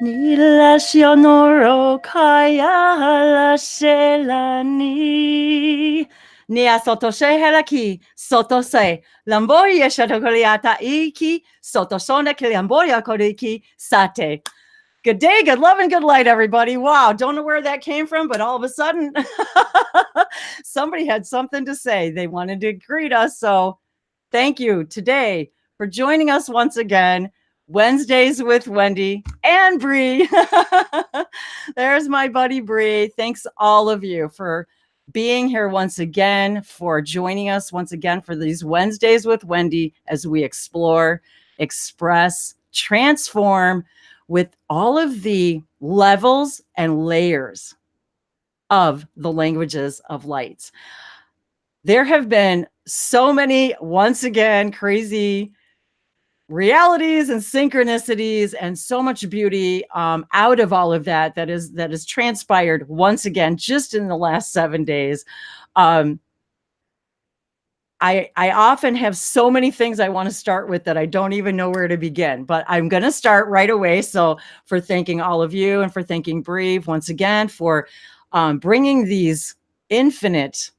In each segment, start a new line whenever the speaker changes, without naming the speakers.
Nilashionoro kaya halashelani. Nia sotoshe helaki, sotose. Lamboya shatokoliata iki, sotosona kiliamboya koriki, sate. Good day, good love, and good light, everybody. Wow, don't know where that came from, but all of a sudden, somebody had something to say. They wanted to greet us. So thank you today for joining us once again. Wednesdays with Wendy and Bree. There's my buddy Bree. Thanks all of you for being here once again, for joining us once again for these Wednesdays with Wendy as we explore, express, transform with all of the levels and layers of the languages of light. There have been so many, once again, crazy realities and synchronicities and so much beauty out of all of that is transpired once again just in the last 7 days. I often have so many things I want to start with that I don't even know where to begin, but I'm going to start right away. So for thanking all of you and for thanking Bree once again for bringing these infinite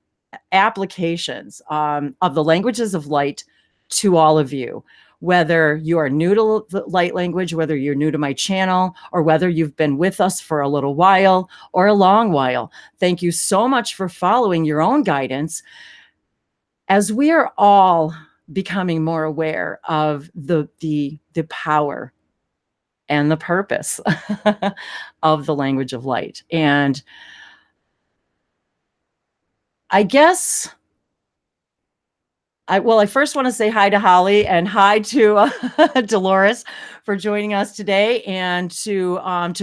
applications of the languages of light to all of you, whether you are new to the light language, whether you're new to my channel, or whether you've been with us for a little while or a long while. Thank you so much for following your own guidance as we are all becoming more aware of the power and the purpose of the language of light. And I guess I first want to say hi to Holly and hi to Dolores for joining us today, and to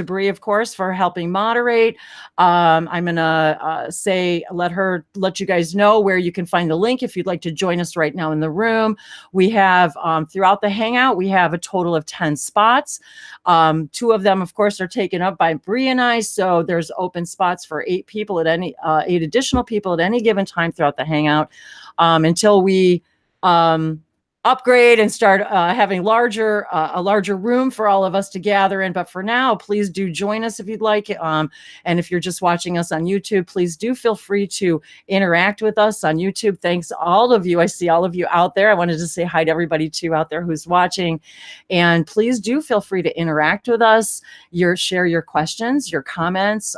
Bree, of course, for helping moderate. I'm gonna let you guys know where you can find the link if you'd like to join us right now in the room. We have throughout the Hangout, we have a total of 10 spots. 2 of them, of course, are taken up by Bree and I, so there's open spots for 8 people at any 8 additional people at any given time throughout the Hangout. Until we upgrade and start having a larger room for all of us to gather in. But for now, please do join us if you'd like. And if you're just watching us on YouTube, please do feel free to interact with us on YouTube. Thanks all of you. I see all of you out there. I wanted to say hi to everybody too out there who's watching. And please do feel free to interact with us, share your questions, your comments.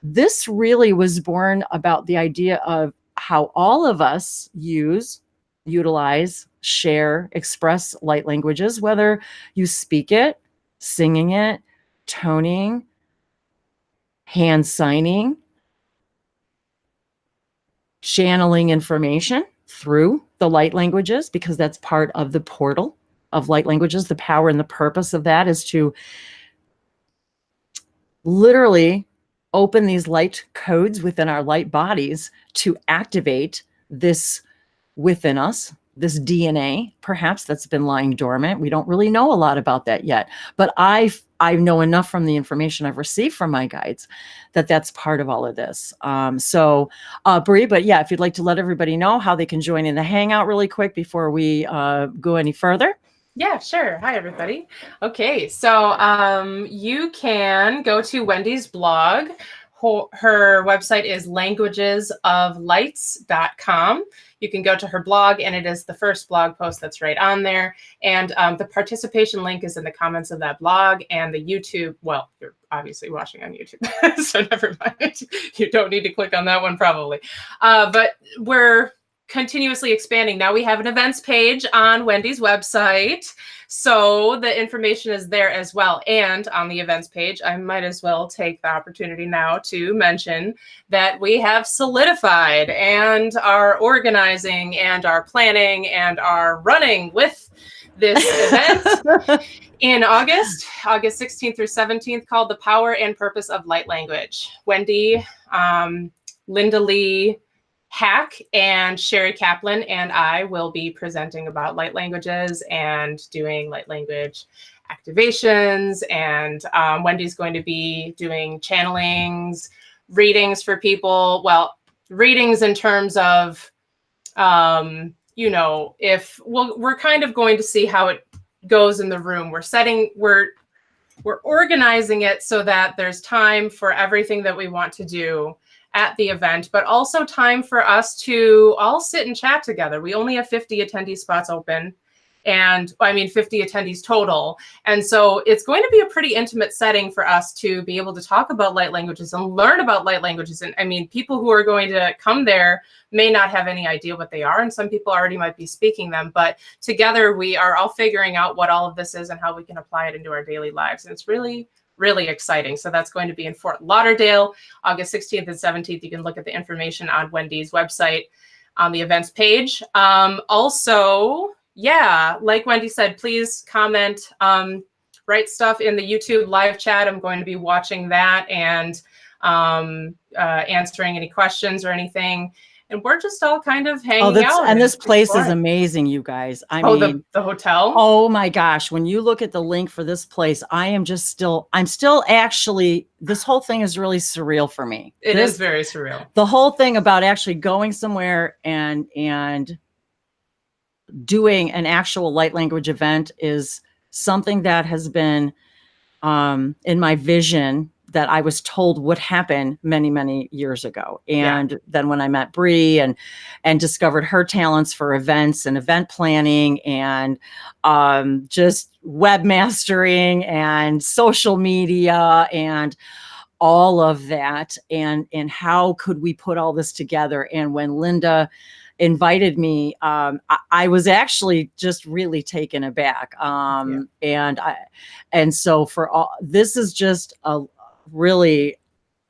This really was born about the idea of how all of us utilize, share, express light languages, whether you speak it, singing it, toning, hand signing, channeling information through the light languages, because that's part of the portal of light languages. The power and the purpose of that is to literally open these light codes within our light bodies to activate this within us, this DNA, perhaps that's been lying dormant. We don't really know a lot about that yet, but I know enough from the information I've received from my guides that that's part of all of this. Bree, but yeah, if you'd like to let everybody know how they can join in the Hangout really quick before we go any further.
Yeah, sure. Hi, everybody. Okay, so you can go to Wendy's blog. Her website is languagesoflights.com. You can go to her blog, and it is the first blog post that's right on there. And the participation link is in the comments of that blog, and the YouTube, well, you're obviously watching on YouTube, so never mind. You don't need to click on that one probably. But we're continuously expanding. Now we have an events page on Wendy's website, so the information is there as well. And on the events page, I might as well take the opportunity now to mention that we have solidified and are organizing and are planning and are running with this event in August 16th through 17th, called The Power and Purpose of Light Language. Wendy, Linda Lee Hack, and Sherry Kaplan and I will be presenting about light languages and doing light language activations. And Wendy's going to be doing channelings, readings for people. Well, readings in terms of, we're kind of going to see how it goes in the room. We're we're organizing it so that there's time for everything that we want to do at the event, but also time for us to all sit and chat together. We only have 50 attendee spots open, and I mean 50 attendees total. And so it's going to be a pretty intimate setting for us to be able to talk about light languages and learn about light languages. And I mean, people who are going to come there may not have any idea what they are, and some people already might be speaking them, but together we are all figuring out what all of this is and how we can apply it into our daily lives. And it's really, really exciting. So that's going to be in Fort Lauderdale, August 16th and 17th. You can look at the information on Wendy's website on the events page. Also, yeah, like Wendy said, please comment, write stuff in the YouTube live chat. I'm going to be watching that and answering any questions or anything. And we're just all kind of hanging out.
And this place is amazing, you guys. I mean,
the hotel.
Oh my gosh. When you look at the link for this place, I'm still actually, this whole thing is really surreal for me.
It is very surreal.
The whole thing about actually going somewhere and doing an actual light language event is something that has been in my vision that I was told would happen many, many years ago. And then when I met Bree and discovered her talents for events and event planning and just webmastering and social media and all of that, and how could we put all this together? And when Linda invited me, I was actually just really taken aback. And so for all, this is just really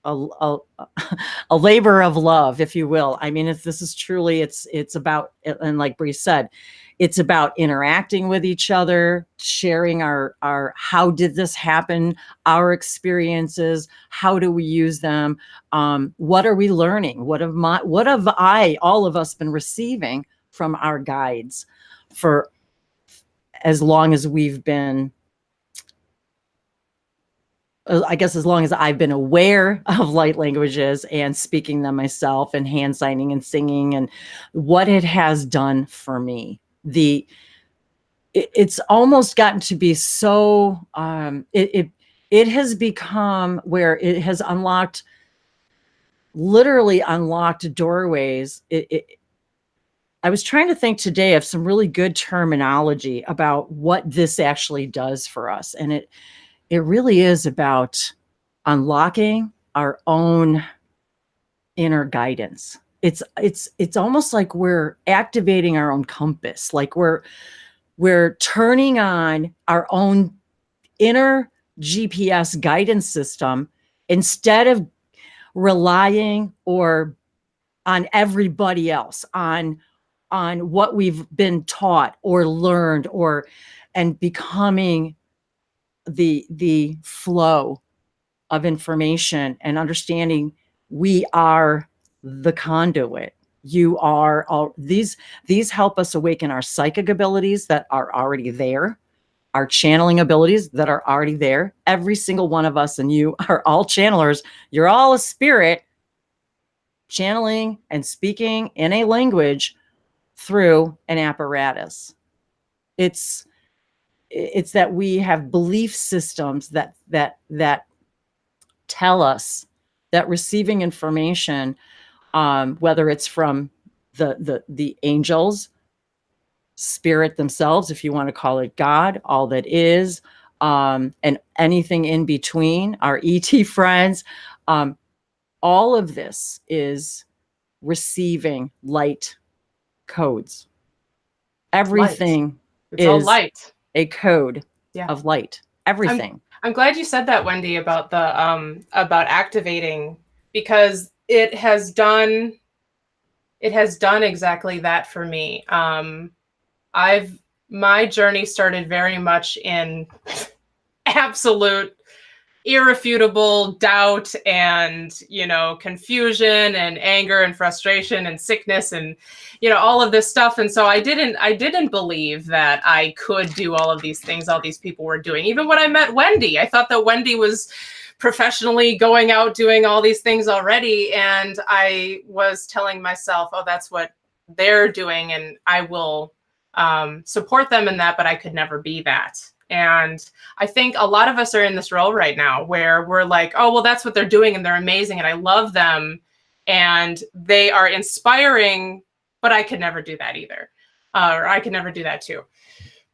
a labor of love, if you will. I mean, this is truly, it's about, and like Bree said, it's about interacting with each other, sharing our how did this happen, our experiences, how do we use them, what are we learning, what have all of us been receiving from our guides for as long as we've been, I guess as long as I've been aware of light languages and speaking them myself and hand signing and singing, and what it has done for me. It's almost gotten to be so, it has become where it has literally unlocked doorways. I was trying to think today of some really good terminology about what this actually does for us. And it really is about unlocking our own inner guidance. It's almost like we're activating our own compass, like we're turning on our own inner GPS guidance system instead of relying on everybody else, on what we've been taught or learned, and becoming the flow of information and understanding we are the conduit. You are all these help us awaken our psychic abilities that are already there, our channeling abilities that are already there. Every single one of us, and you are all channelers. You're all a spirit channeling and speaking in a language through an apparatus. It's that we have belief systems that tell us that receiving information, whether it's from the angels, spirit themselves, if you want to call it God, all that is, and anything in between, our ET friends, all of this is receiving light codes. Everything
is all light.
A code of light. Everything.
I'm glad you said that, Wendy, about the about activating, because it has done exactly that for me. My journey started very much in absolute irrefutable doubt and, confusion and anger and frustration and sickness and, all of this stuff. And so I didn't believe that I could do all of these things all these people were doing. Even when I met Wendy, I thought that Wendy was professionally going out doing all these things already. And I was telling myself, oh, that's what they're doing. And I will support them in that, but I could never be that. And I think a lot of us are in this role right now where we're like, oh, well, that's what they're doing and they're amazing and I love them and they are inspiring, but I could never do that either. Or I could never do that too.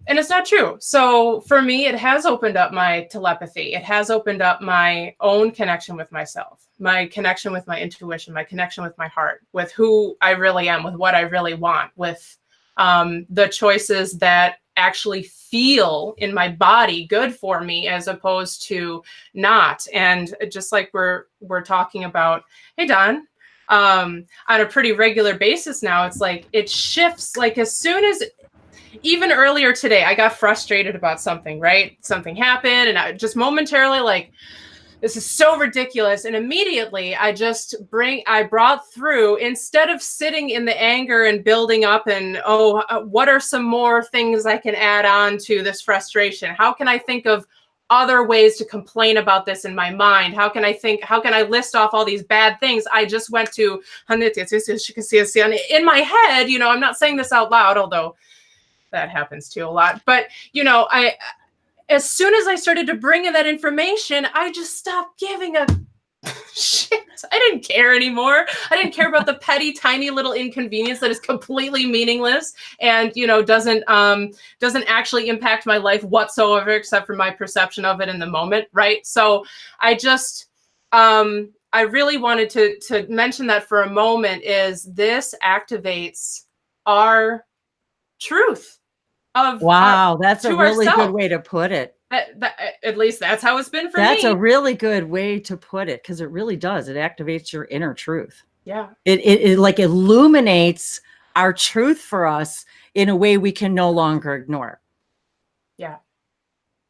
And it's not true. So for me, it has opened up my telepathy. It has opened up my own connection with myself, my connection with my intuition, my connection with my heart, with who I really am, with what I really want, with the choices that actually feel in my body good for me as opposed to not. And just like we're talking about, hey, Don, on a pretty regular basis now, it's like it shifts. Like as soon as, even earlier today, I got frustrated about something, right? Something happened and I just momentarily like, this is so ridiculous. And immediately I brought through, instead of sitting in the anger and building up and, what are some more things I can add on to this frustration? How can I think of other ways to complain about this in my mind? How can I list off all these bad things? I just went to, in my head, I'm not saying this out loud, although that happens too a lot, but as soon as I started to bring in that information, I just stopped giving a shit. I didn't care anymore. I didn't care about the petty, tiny little inconvenience that is completely meaningless and, doesn't actually impact my life whatsoever, except for my perception of it in the moment. Right. So I just, I really wanted to mention that for a moment. Is this activates our truth.
Wow, that's a really good way to put it.
At least that's how it's been for me.
That's a really good way to put it, because it really does. It activates your inner truth.
Yeah.
It like illuminates our truth for us in a way we can no longer ignore.
Yeah.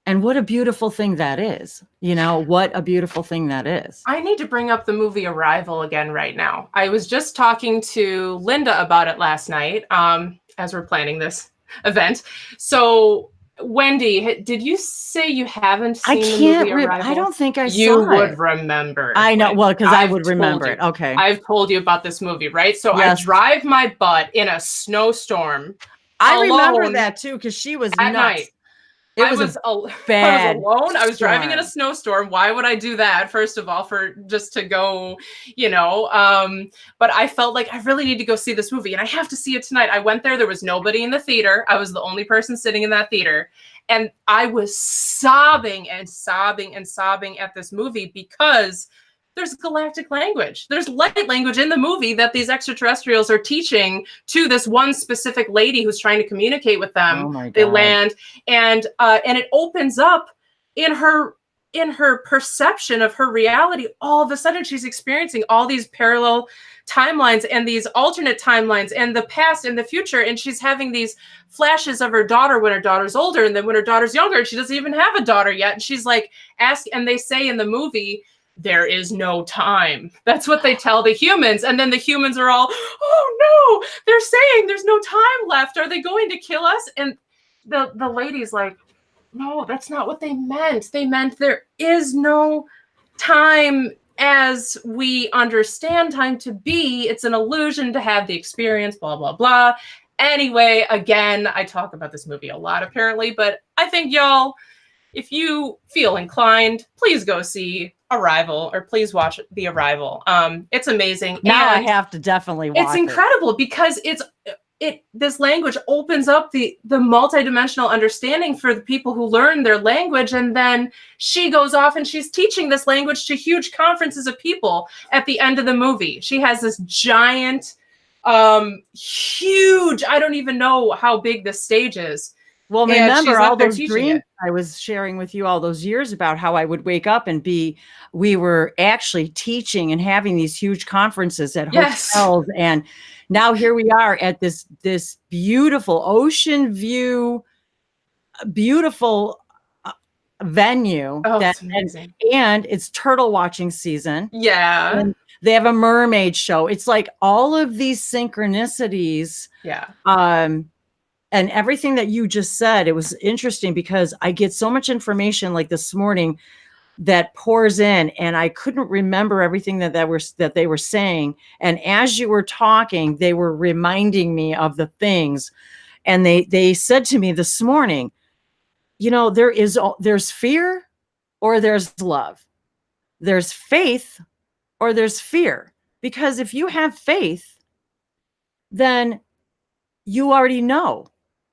And what a beautiful thing that is. What a beautiful thing that is.
I need to bring up the movie Arrival again right now. I was just talking to Linda about it last night as we're planning this event. So, Wendy, did you say you haven't seen the movie Arrival?
I don't think I saw it.
You would remember.
I know. Well, because I would remember it. Okay.
I've told you about this movie, right? So yes. I drive my butt in a snowstorm.
I remember that too, because she was
at
nuts.
Night. I was alone. I was driving in a snowstorm. Why would I do that? First of all, for just to go, but I felt like I really need to go see this movie and I have to see it tonight. I went there. There was nobody in the theater. I was the only person sitting in that theater. And I was sobbing and sobbing and sobbing at this movie because there's galactic language. There's light language in the movie that these extraterrestrials are teaching to this one specific lady who's trying to communicate with them.
Oh my God.
They land and it opens up in her perception of her reality. All of a sudden she's experiencing all these parallel timelines and these alternate timelines and the past and the future. And she's having these flashes of her daughter when her daughter's older. And then when her daughter's younger, she doesn't even have a daughter yet. And she's like, and they say in the movie, there is no time. That's what they tell the humans. And then the humans are all, oh no, they're saying there's no time left. Are they going to kill us? And the lady's like, no, that's not what they meant. They meant there is no time as we understand time to be. It's an illusion to have the experience, blah, blah, blah. Anyway, again, I talk about this movie a lot apparently, but I think y'all, if you feel inclined, please go see Arrival, or please watch The Arrival. It's amazing.
Now I have to definitely watch it.
It's incredible because this language opens up the multidimensional understanding for the people who learn their language. And then she goes off and she's teaching this language to huge conferences of people at the end of the movie. She has this giant, huge, I don't even know how big this stage is.
Well, remember all those dreams I was sharing with you all those years about how I would wake up and we were actually teaching and having these huge conferences at hotels. And now here we are at this beautiful ocean view, beautiful venue.
Oh, that's amazing.
And it's turtle watching season.
Yeah.
And they have a mermaid show. It's like all of these synchronicities.
Yeah.
And everything that you just said, it was interesting because I get so much information like this morning that pours in, and I couldn't remember everything that they were saying. And as you were talking, they were reminding me of the things. And they said to me this morning, there's fear or there's love. There's faith or there's fear. Because if you have faith, then you already know.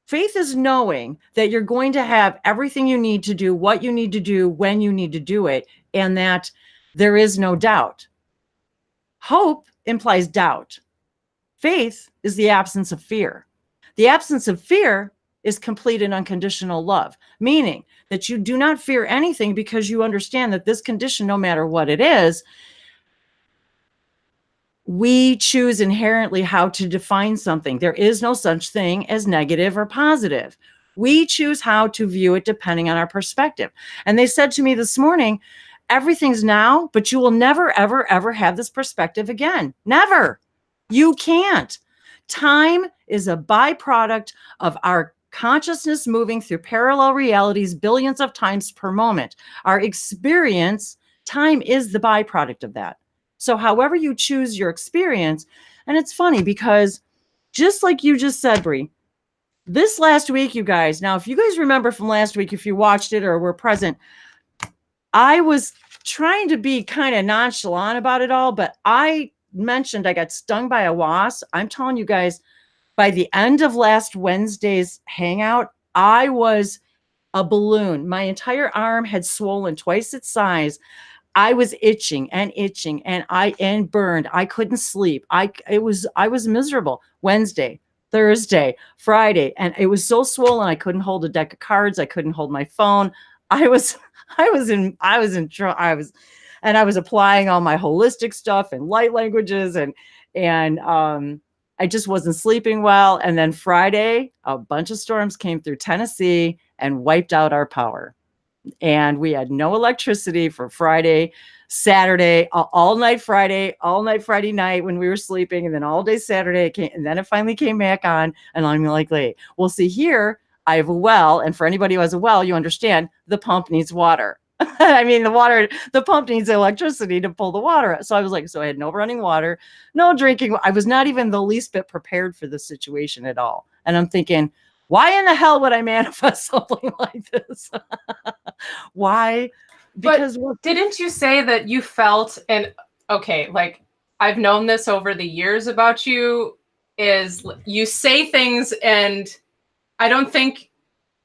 Faith is knowing that you're going to have everything you need to do, what you need to do, when you need to do it, and that there is no doubt. Hope implies doubt. Faith is the absence of fear. The absence of fear is complete and unconditional love, meaning that you do not fear anything because you understand that this condition, no matter what it is, we choose inherently how to define something. There is no such thing as negative or positive. We choose how to view it depending on our perspective. And they said to me this morning, everything's now, but you will never, ever, ever have this perspective again. Never. You can't. Time is a byproduct of our consciousness moving through parallel realities billions of times per moment. Our experience, time is the byproduct of that. So however you choose your experience, and it's funny because just like you just said, Bree, this last week, you guys, now, if you guys remember from last week, if you watched it or were present, I was trying to be kind of nonchalant about it all, but I mentioned I got stung by a wasp. I'm telling you guys, by the end of last Wednesday's hangout, I was a balloon. My entire arm had swollen twice its size. I was itching and burned. I couldn't sleep. I was miserable. Wednesday, Thursday, Friday, and it was so swollen I couldn't hold a deck of cards. I couldn't hold my phone. I was applying all my holistic stuff and light languages and I just wasn't sleeping well. And then Friday, a bunch of storms came through Tennessee and wiped out our power. And we had no electricity for Friday, Saturday, all night Friday night when we were sleeping, and then all day Saturday it came, and then it finally came back on. And I'm like, well, see here, I have a well, and for anybody who has a well, you understand the pump needs water. I mean, the pump needs electricity to pull the water. So I was like, so I had no running water, no drinking. I was not even the least bit prepared for this situation at all. And I'm thinking, why in the hell would I manifest something like this? Why? Because
didn't you say that you felt, and okay, like I've known this over the years about you, is you say things and I don't think,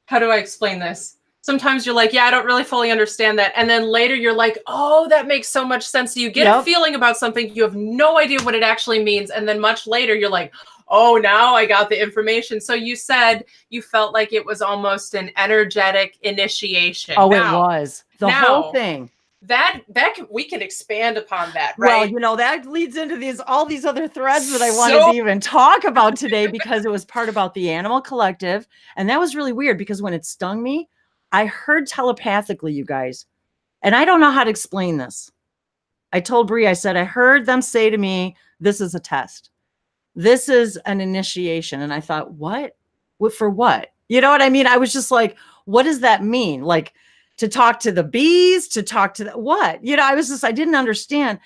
how do I explain this? Sometimes you're like, yeah, I don't really fully understand that. And then later you're like, oh, that makes so much sense. So you get a feeling about something, you have no idea what it actually means. And then much later you're like, oh, now I got the information. So you said you felt like it was almost an energetic initiation.
Oh, it was. The whole thing.
That we can expand upon that, right?
Well, that leads into all these other threads that I wanted to even talk about today, because it was part about the animal collective. And that was really weird because when it stung me, I heard telepathically, you guys, and I don't know how to explain this. I told Bree, I said, I heard them say to me, this is a test. This is an initiation. And I thought, what? For what? You know what I mean? I was just like, what does that mean? Like to talk to the bees, to talk to what? I didn't understand.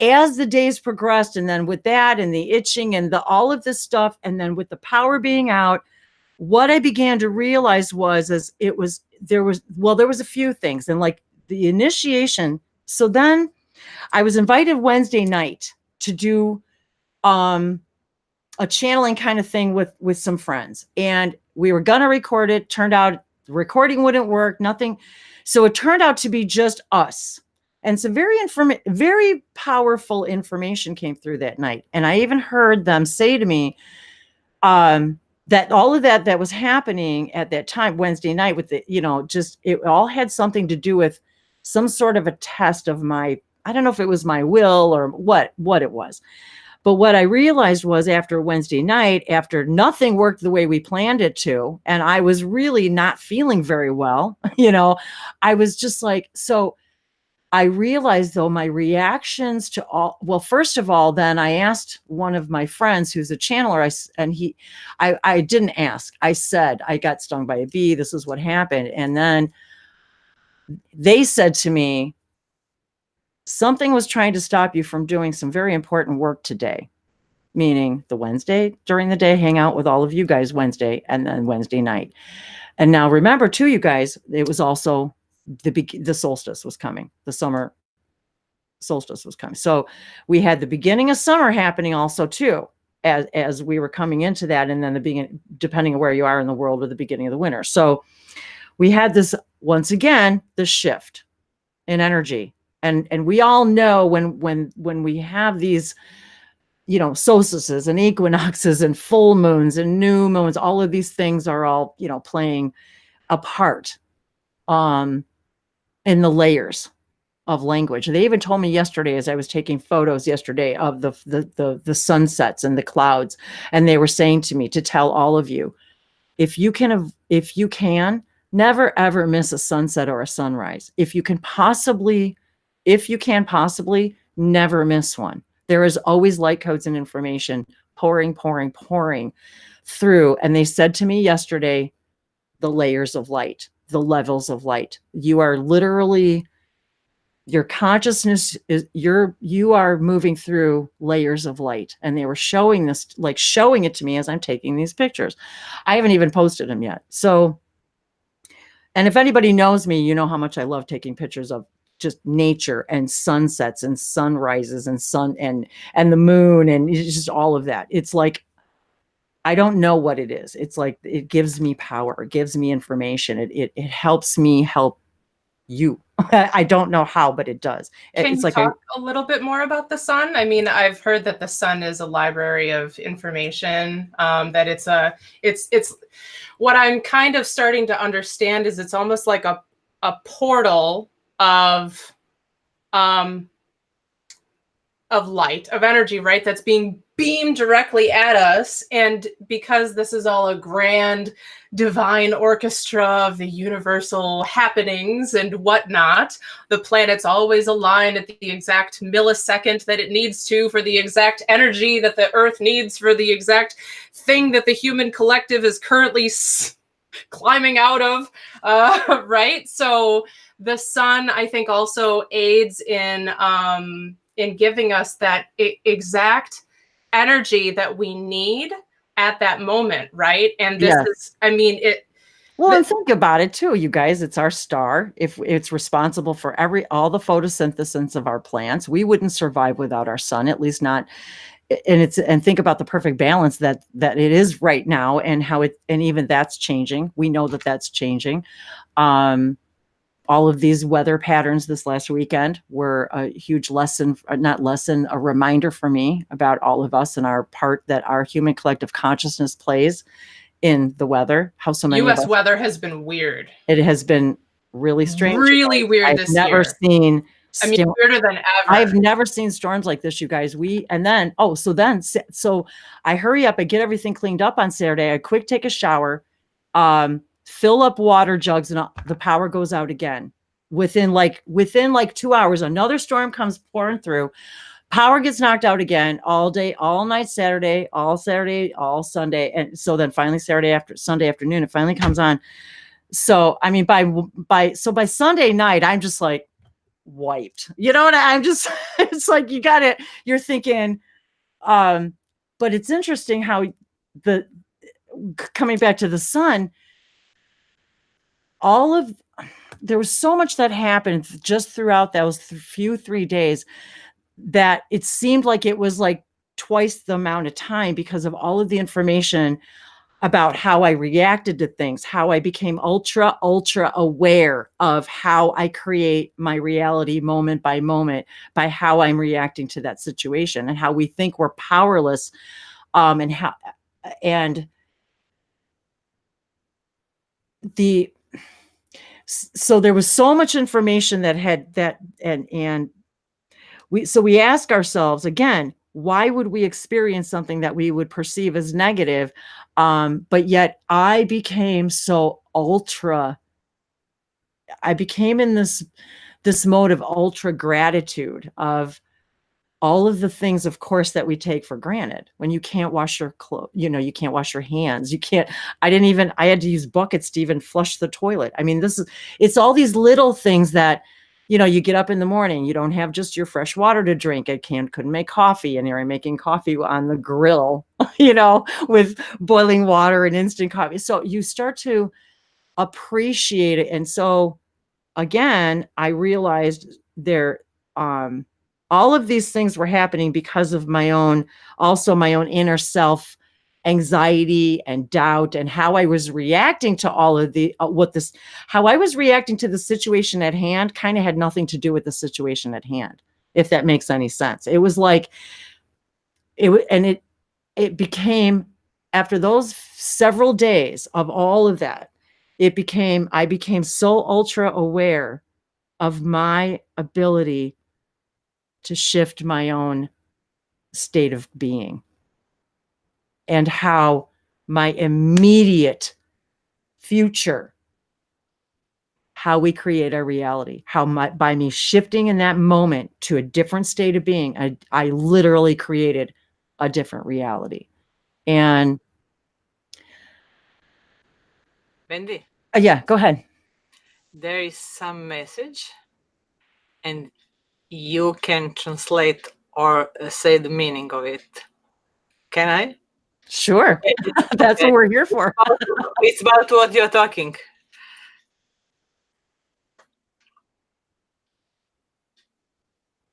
As the days progressed, and then with that and the itching and all of this stuff, and then with the power being out, what I began to realize there was a few things, and like the initiation. So then I was invited Wednesday night to do a channeling kind of thing with some friends, and we were going to record it. Turned out the recording wouldn't work, nothing. So it turned out to be just us. And some very powerful information came through that night. And I even heard them say to me, that all of that was happening at that time, Wednesday night, with it all had something to do with some sort of a test of I don't know if it was my will or what it was. But what I realized was after Wednesday night, after nothing worked the way we planned it to, and I was really not feeling very well, I was just like, so I realized though my reactions to first of all, then I asked one of my friends who's a channeler, I didn't ask. I said, I got stung by a bee. This is what happened. And then they said to me, something was trying to stop you from doing some very important work today. meaning the Wednesday during the day, hang out with all of you guys Wednesday, and then Wednesday night. And now remember too, you guys, it was also the solstice was coming, the summer solstice was coming. So we had the beginning of summer happening also too, as we were coming into that, and then the beginning, depending on where you are in the world, or the beginning of the winter. So we had this, once again, the shift in energy. And we all know when we have these, you know, solstices and equinoxes and full moons and new moons, all of these things are all, you know, playing a part in the layers of language. They even told me yesterday, as I was taking photos yesterday of the sunsets and the clouds, and they were saying to me to tell all of you, if you can never ever miss a sunset or a sunrise. If you can possibly never miss one. There is always light codes and information pouring through. And they said to me yesterday, the layers of light, the levels of light. You are literally, your consciousness is, you are moving through layers of light. And they were showing this, like showing it to me as I'm taking these pictures. I haven't even posted them yet. So, and if anybody knows me, you know how much I love taking pictures of just nature and sunsets and sunrises and sun and the moon and just all of that. It's like, I don't know what it is. It's like, it gives me power. It gives me information. It helps me help you. I don't know how, but it does.
Can
It's
you
like
talk a little bit more about the sun? I mean, I've heard that the sun is a library of information, that it's what I'm kind of starting to understand is it's almost like a portal of light, of energy, right? That's being beamed directly at us. And because this is all a grand divine orchestra of the universal happenings and whatnot, the planets always align at the exact millisecond that it needs to for the exact energy that the earth needs for the exact thing that the human collective is currently climbing out of, right? So the sun, I think, also aids in giving us that exact energy that we need at that moment, right? And this is, I mean,
well, and think about it too, you guys. It's our star. If it's responsible for all the photosynthesis of our plants, we wouldn't survive without our sun, at least not. And think about the perfect balance that it is right now, and how and even that's changing. We know that that's changing. All of these weather patterns this last weekend were a huge a reminder for me about all of us and our part that our human collective consciousness plays in the weather. How so many
U.S. weather has been weird.
It has been really strange.
Really weird this year.
I've never seen.
I mean, weirder than ever.
I've never seen storms like this, you guys. So I hurry up, I get everything cleaned up on Saturday. I quick take a shower, fill up water jugs, and the power goes out again. Within like 2 hours, another storm comes pouring through. Power gets knocked out again all day, all night, Saturday, all Sunday. And so then finally Sunday afternoon, it finally comes on. So, I mean, by Sunday night, I'm just like wiped, you know what I'm just, it's like, you're thinking, but it's interesting how coming back to the sun, there was so much that happened just throughout those 3 days that it seemed like it was like twice the amount of time, because of all of the information about how I reacted to things, how I became ultra aware of how I create my reality moment by moment by how I'm reacting to that situation, and how we think we're powerless, so there was so much information we ask ourselves again, why would we experience something that we would perceive as negative? But yet I became in this mode of ultra gratitude of all of the things, of course, that we take for granted. When you can't wash your clothes, you can't wash your hands. I had to use buckets to even flush the toilet. I mean, it's all these little things that, you get up in the morning, you don't have just your fresh water to drink. I couldn't make coffee. And here I'm making coffee on the grill, with boiling water and instant coffee. So you start to appreciate it. And so again, I realized all of these things were happening because of my own inner self anxiety and doubt, and how I was reacting to all of how I was reacting to the situation at hand kind of had nothing to do with the situation at hand, if that makes any sense. It was like it became, after those several days of all of that, I became so ultra aware of my ability to shift my own state of being, and how my immediate future, how we create our reality, by me shifting in that moment to a different state of being, I literally created a different reality. And
Wendy,
yeah, go ahead.
there is some message and you can translate or say the meaning of it. Can I?
Sure. That's what we're here for.
It's about what you're talking.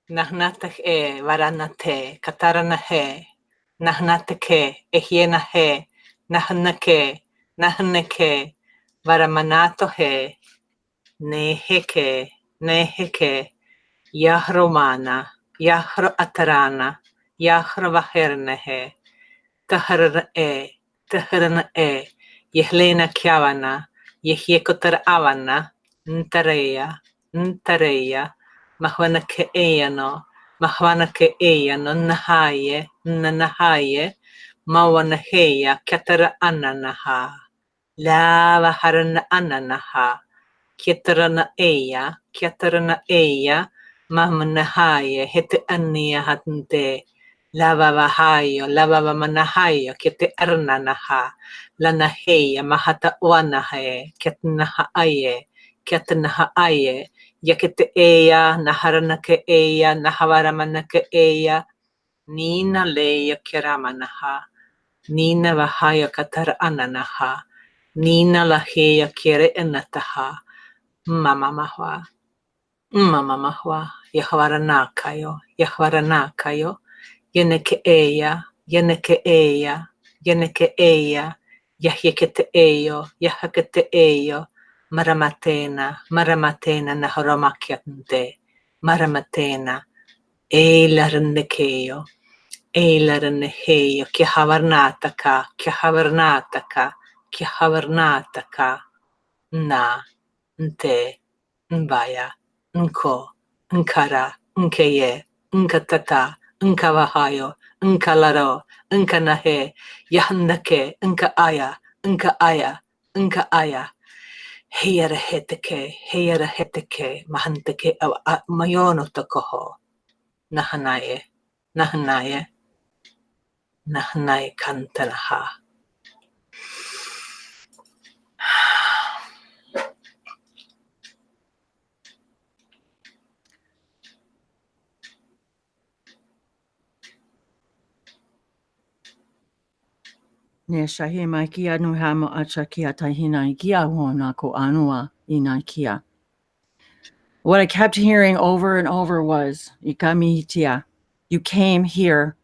Nahnatake, varanate, kataranahe, nahnatake, ehianahe, nahnake, nahnake, varamanatohe, neheke, neheke, yahromana, yahro atarana, yahro vahernehe, taharana, yehlena kyavana, yehyekotar avana, ntareya, mahwana ke eyano, nahaye, mawanaheya, katara ananaha, lava harana ananaha, kyatarana eya, mamanahaye, hete ania hatnte, lava manahayo, kete arnanaha, lanaheya, mahata wanahe, kyatnaha aye, yakete eya, naharanake eya, nahavaramanake eya, nina leya kiramanaha, nina vahaya katar ananaha, nina laheya kire enataha, mama mahwa, yahvaranakayo, yeneke eya, yahyekete eyo, maramatena, nahoromakyante, maramatena, eilarannekeyo, kyahavarnataka, na, nte, nbaya, nko, nkara, nkeye, nkatata, nkavahayo, nkalaro, nkanahe, yahnake, nka aya, heyaraheteke, mahanteke, mayono tokoho, nahanaye, kantanaha.
Ne shahi mai kia nu hamo acha kia tahina kia wona ko anua ina kia. What I kept hearing over and over was, Ikamihitia, you came here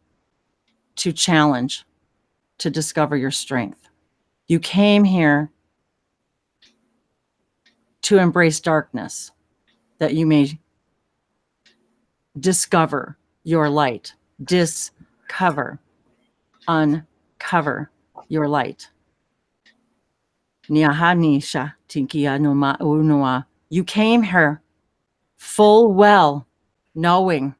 to challenge, to discover your strength. You came here to embrace darkness, that you may discover your light, uncover your light. Niahanisha tinkia no ma'unua. You came here full well, knowing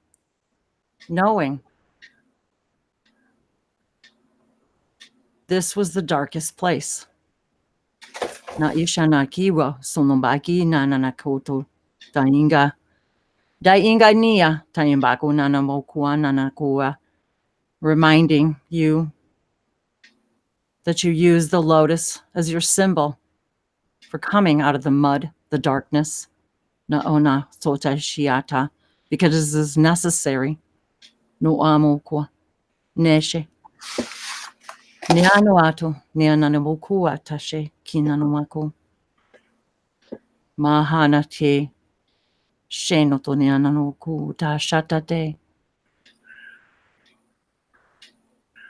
this was the darkest place. Na ishanakiwa sonombaki nananakoto dainga nia taimbako nanamokua nanakua, reminding you that you use the lotus as your symbol for coming out of the mud, the darkness, Na ona sota shiata. Because this is necessary. No amo kwa. Neshe. Neano ato. Neananamoku atashe. Kinanumako. Mahana te. Shenoto neananoku ta shatate.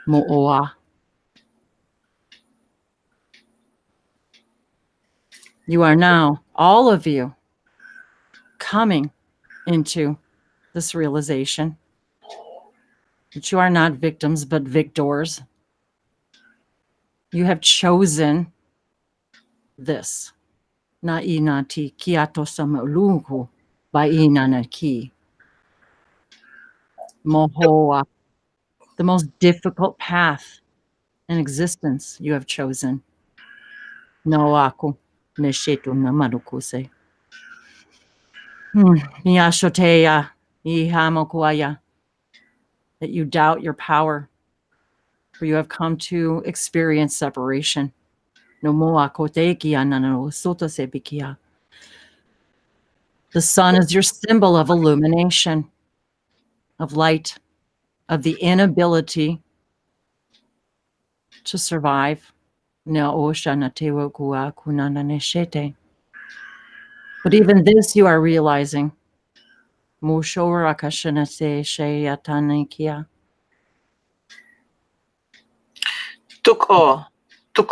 Mo'oa. You are now, all of you, coming into this realization that you are not victims, but victors. You have chosen this. Na inati kiato samaluku by inanaki. Mohoa. The most difficult path in existence you have chosen. No aku neshetu namadukuse. Miyashoteya ihamokuaya. That you doubt your power, for you have come to experience separation. No moa kotekia nanano sotosebikia. The sun is your symbol of illumination, of light, of the inability to survive. But even this you are realizing.
Tuk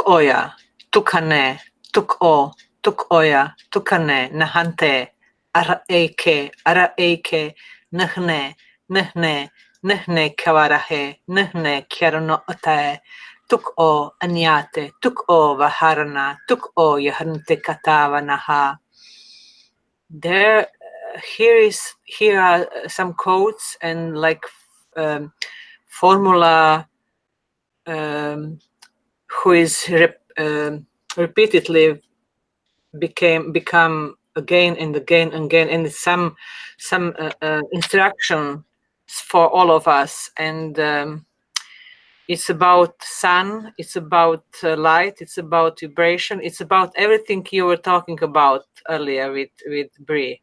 oya, tukane, tuk oya, tukane, nahante, ara eke, nehne, kawarahe, nehne, kiarono otae, tuk o anyate, tuk o vaharana, tuk o yahante katava naha. Here are some quotes and like formula who is repeatedly become again and again and again, and some instructions for all of us. And it's about sun, it's about light, it's about vibration, it's about everything you were talking about earlier with Bree.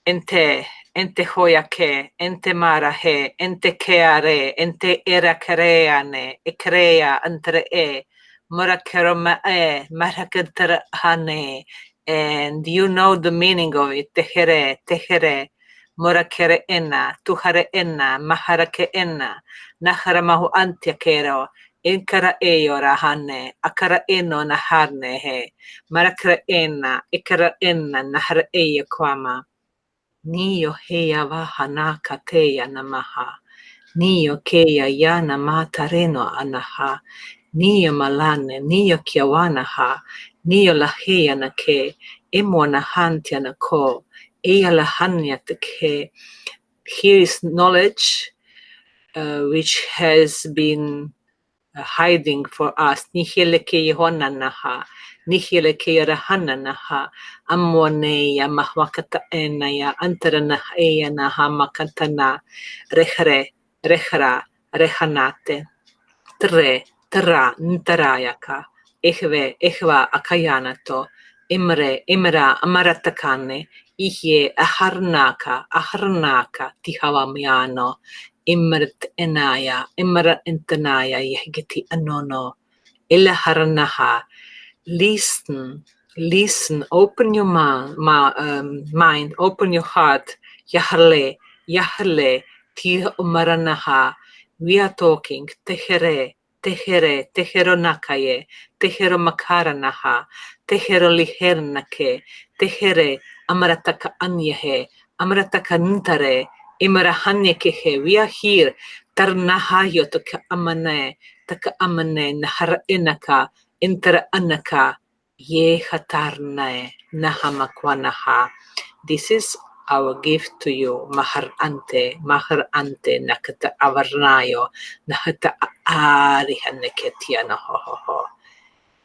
Ente hoya ke, ente mara he, ente keare, ente era kereane, e crea entre murakeroma marakantara hane. And you know the meaning of it. Tehere, murakere ena, tuhare ena, maharake ena, naharamahu antiakero, inkara eora hane, akara eno naharne he, marakere ena, ikara ena, nahara eya kwama. Niyo heya vahana kateya namaha. Niyo keya yana matareno anaha. Niyo malane, niyo kiawanaha. Niyo laheya na ke. Emo nahantya na ko. Eya lahanya te ke. Here is knowledge which has been hiding for us. Nihile ke yehona naha. Nihile ke yarahana naha. Ammoneya mahwakata enaya. Antarana eya naha makatana. Rehra, rehanate. Tra, ntarayaka. Ehva, akayanato. Imra, amaratakane. Ihye, aharnaka, tihawamiano. Imrat enaya, yehgeti anono. Illa haranaha. Listen, open your mind, open your heart. Yahle, tih umaranaha. We are talking, tehero nakaye, tehero makaranaha, tehero lihernake, tehere, amarataka anyehe, amarataka ntare, imarahanyekehe. We are here, tarnahayo taka amane, nahara enaka, intara anaka, ye hatarnae, nahamakwanaha. This is our gift to you, mahar ante, nakata avarnayo, nakata arihaneketia na ho.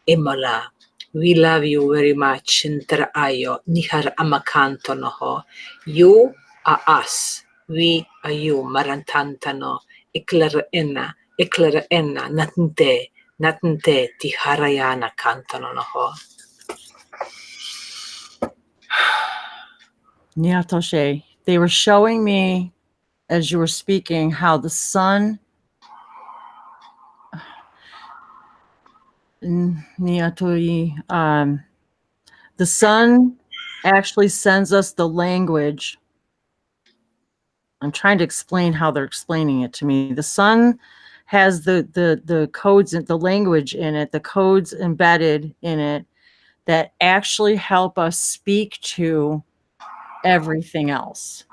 Imola, we love you very much, intara ayo, nihar amakanto no ho. You are us, we are you, marantantano, iklara enna, natnte, tiharayana kantono no ho.
Niatoshe. They were showing me as you were speaking how the sun Niatoi, the sun actually sends us the language. I'm trying to explain how they're explaining it to me. The sun has the codes and the language in it, the codes embedded in it that actually help us speak to everything else.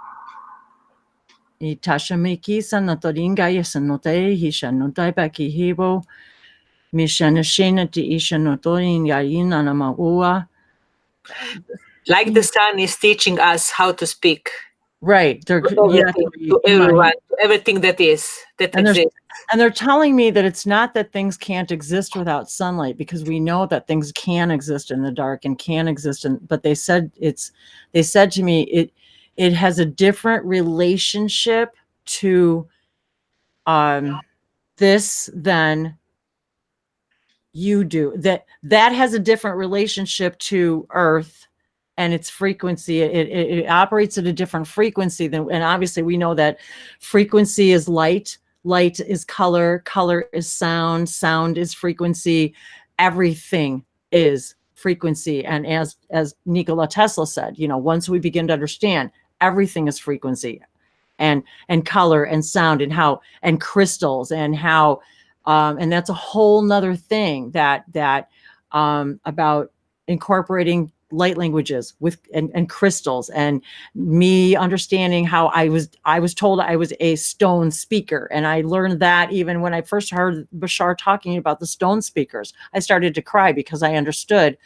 Itashamiki sanatoringa yesanote hishanotai pakihibo mishanashina ti ishanotorin yaina namaua.
Like the sun is teaching us how to speak.
Right. They're
To everyone, to everything that exists.
And they're telling me that it's not that things can't exist without sunlight, because we know that things can exist in the dark and can exist but they said to me it has a different relationship to this than you do. That has a different relationship to Earth and its frequency. It operates at a different frequency and obviously we know that frequency is light is color is sound is frequency. Everything is frequency. And as Nikola Tesla said, once we begin to understand everything is frequency and color and sound and crystals and how and that's a whole nother thing that about incorporating light languages with and crystals, and me understanding how I was told I was a stone speaker. And I learned that even when I first heard Bashar talking about the stone speakers, I started to cry because I understood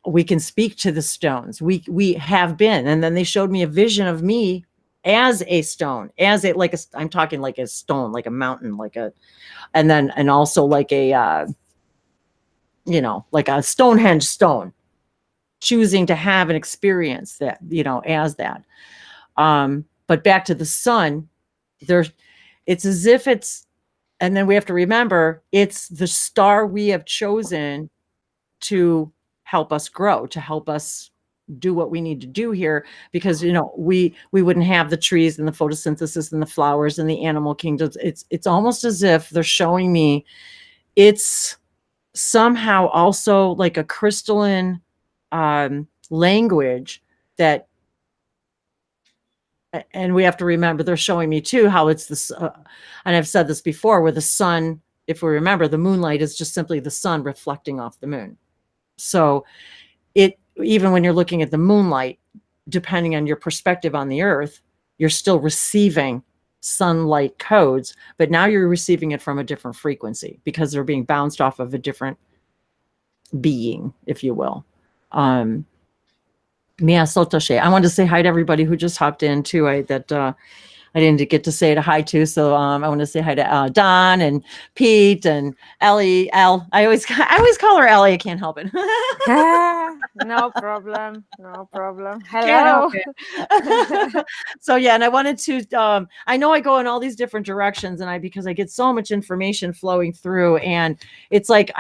we can speak to the stones. We have been. And then they showed me a vision of me as a stone, I'm talking like a stone, like a mountain, and also like a, like a Stonehenge stone, choosing to have an experience that, as that. But back to the sun, it's as if and then we have to remember, it's the star we have chosen to help us grow, to help us do what we need to do here, because we wouldn't have the trees and the photosynthesis and the flowers and the animal kingdoms. It's almost as if they're showing me it's somehow also like a crystalline language that, and we have to remember they're showing me too how it's this and I've said this before, where the sun, if we remember, the moonlight is just simply the sun reflecting off the moon. So even when you're looking at the moonlight, depending on your perspective on the earth, you're still receiving sunlight codes, but now you're receiving it from a different frequency because they're being bounced off of a different being, if you will. Mia Sotoshe. I wanted to say hi to everybody who just hopped in too. I didn't get to say hi to, so I want to say hi to Don and Pete and Ellie. I always call her Ellie. I can't help it.
No problem. Hello.
So yeah, and I wanted to. I know I go in all these different directions, and because I get so much information flowing through, and it's like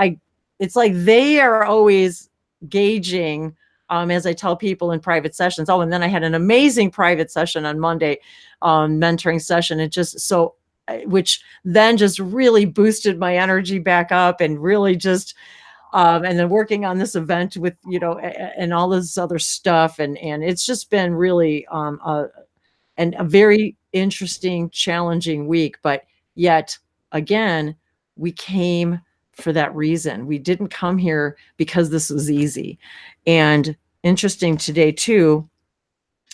they are always gauging. As I tell people in private sessions. Oh, and then I had an amazing private session on Monday, mentoring session. Which then just really boosted my energy back up, and really just, and then working on this event with, and all this other stuff. And it's just been really, a very interesting, challenging week, but yet again, we came for that reason. We didn't come here because this was easy. And interesting today too,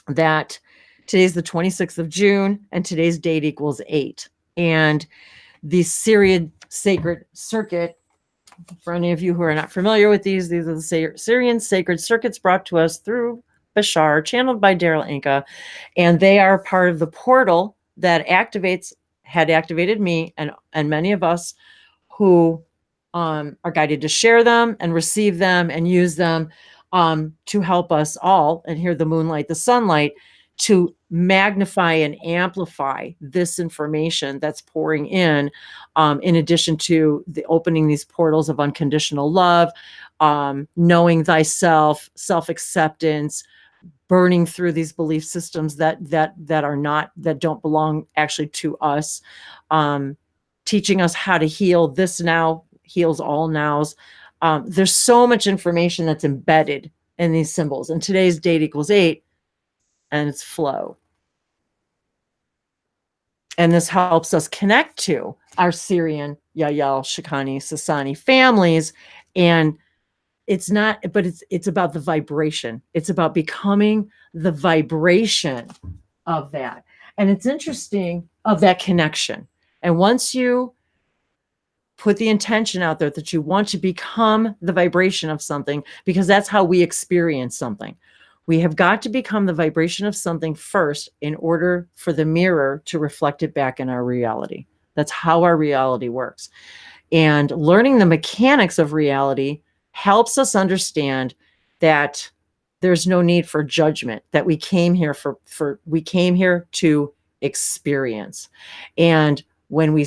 that today's the 26th of June and today's date equals 8. And the Syrian sacred circuit, for any of you who are not familiar with these are the Syrian sacred circuits brought to us through Bashar, channeled by Daryl Inca. And they are part of the portal that had activated me and many of us who are guided to share them and receive them and use them to help us all, and here the moonlight, the sunlight, to magnify and amplify this information that's pouring in addition to the opening these portals of unconditional love, knowing thyself, self-acceptance, burning through these belief systems that are not, that don't belong actually to us, teaching us how to heal. This now heals all nows. There's so much information that's embedded in these symbols, and today's date equals 8, and it's flow. And this helps us connect to our Syrian, Yael, Shikani, Sasani families. And it's not, but it's about the vibration. It's about becoming the vibration of that. And it's interesting, of that connection. And once you put the intention out there that you want to become the vibration of something, because that's how we experience something. We have got to become the vibration of something first in order for the mirror to reflect it back in our reality. That's how our reality works. And learning the mechanics of reality helps us understand that there's no need for judgment, that we came here we came here to experience. And when we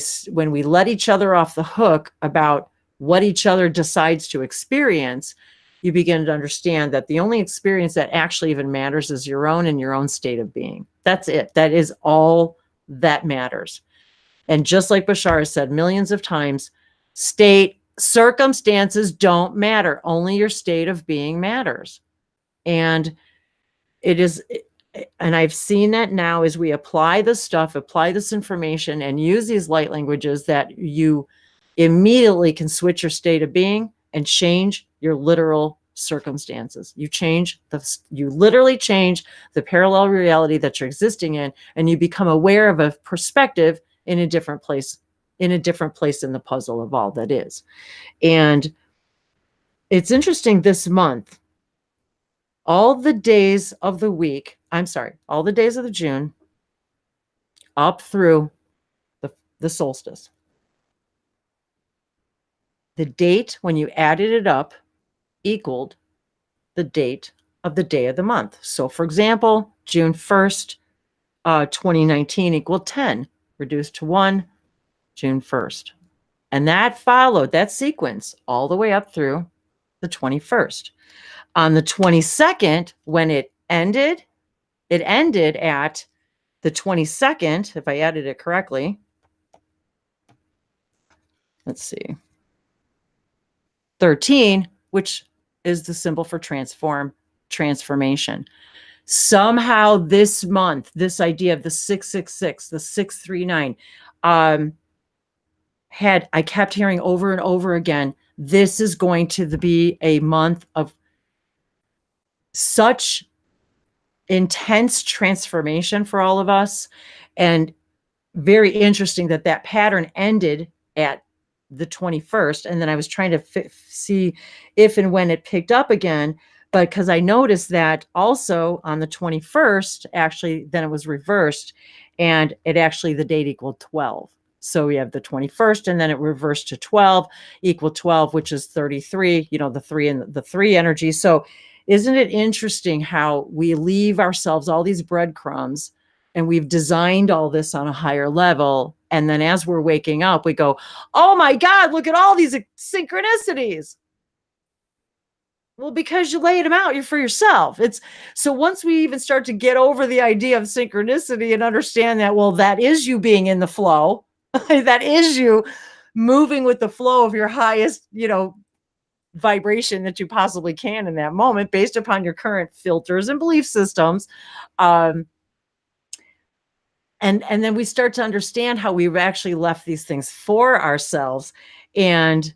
let each other off the hook about what each other decides to experience, you begin to understand that the only experience that actually even matters is your own and your own state of being. That's it. That is all that matters. And just like Bashar has said millions of times, circumstances don't matter. Only your state of being matters. And and I've seen that now as we apply this stuff, apply this information, and use these light languages, that you immediately can switch your state of being and change your literal circumstances. You literally change the parallel reality that you're existing in, and you become aware of a perspective in a different place in the puzzle of all that is. And it's interesting, this month, all the days of the June up through the solstice, the date when you added it up equaled the date of the day of the month. So for example, June 1st, 2019 equaled 10, reduced to 1, June 1st. And that followed that sequence all the way up through the 21st. On the 22nd, when it ended at the 22nd, if I added it correctly. Let's see. 13, which is the symbol for transformation. Somehow this month, this idea of the 666, the 639, I kept hearing over and over again, this is going to be a month of such intense transformation for all of us. And very interesting that pattern ended at the 21st. And then I was trying to see if and when it picked up again. But because I noticed that also on the 21st, actually, then it was reversed, and it actually, the date equaled 12. So we have the 21st, and then it reversed to 12, equal 12, which is 33, the 3 and the 3 energy. So isn't it interesting how we leave ourselves all these breadcrumbs, and we've designed all this on a higher level. And then as we're waking up, we go, oh my God, look at all these synchronicities. Well, because you laid them out, you're for yourself. So once we even start to get over the idea of synchronicity and understand that, well, that is you being in the flow, that is you moving with the flow of your highest, vibration that you possibly can in that moment, based upon your current filters and belief systems. And then we start to understand how we've actually left these things for ourselves. And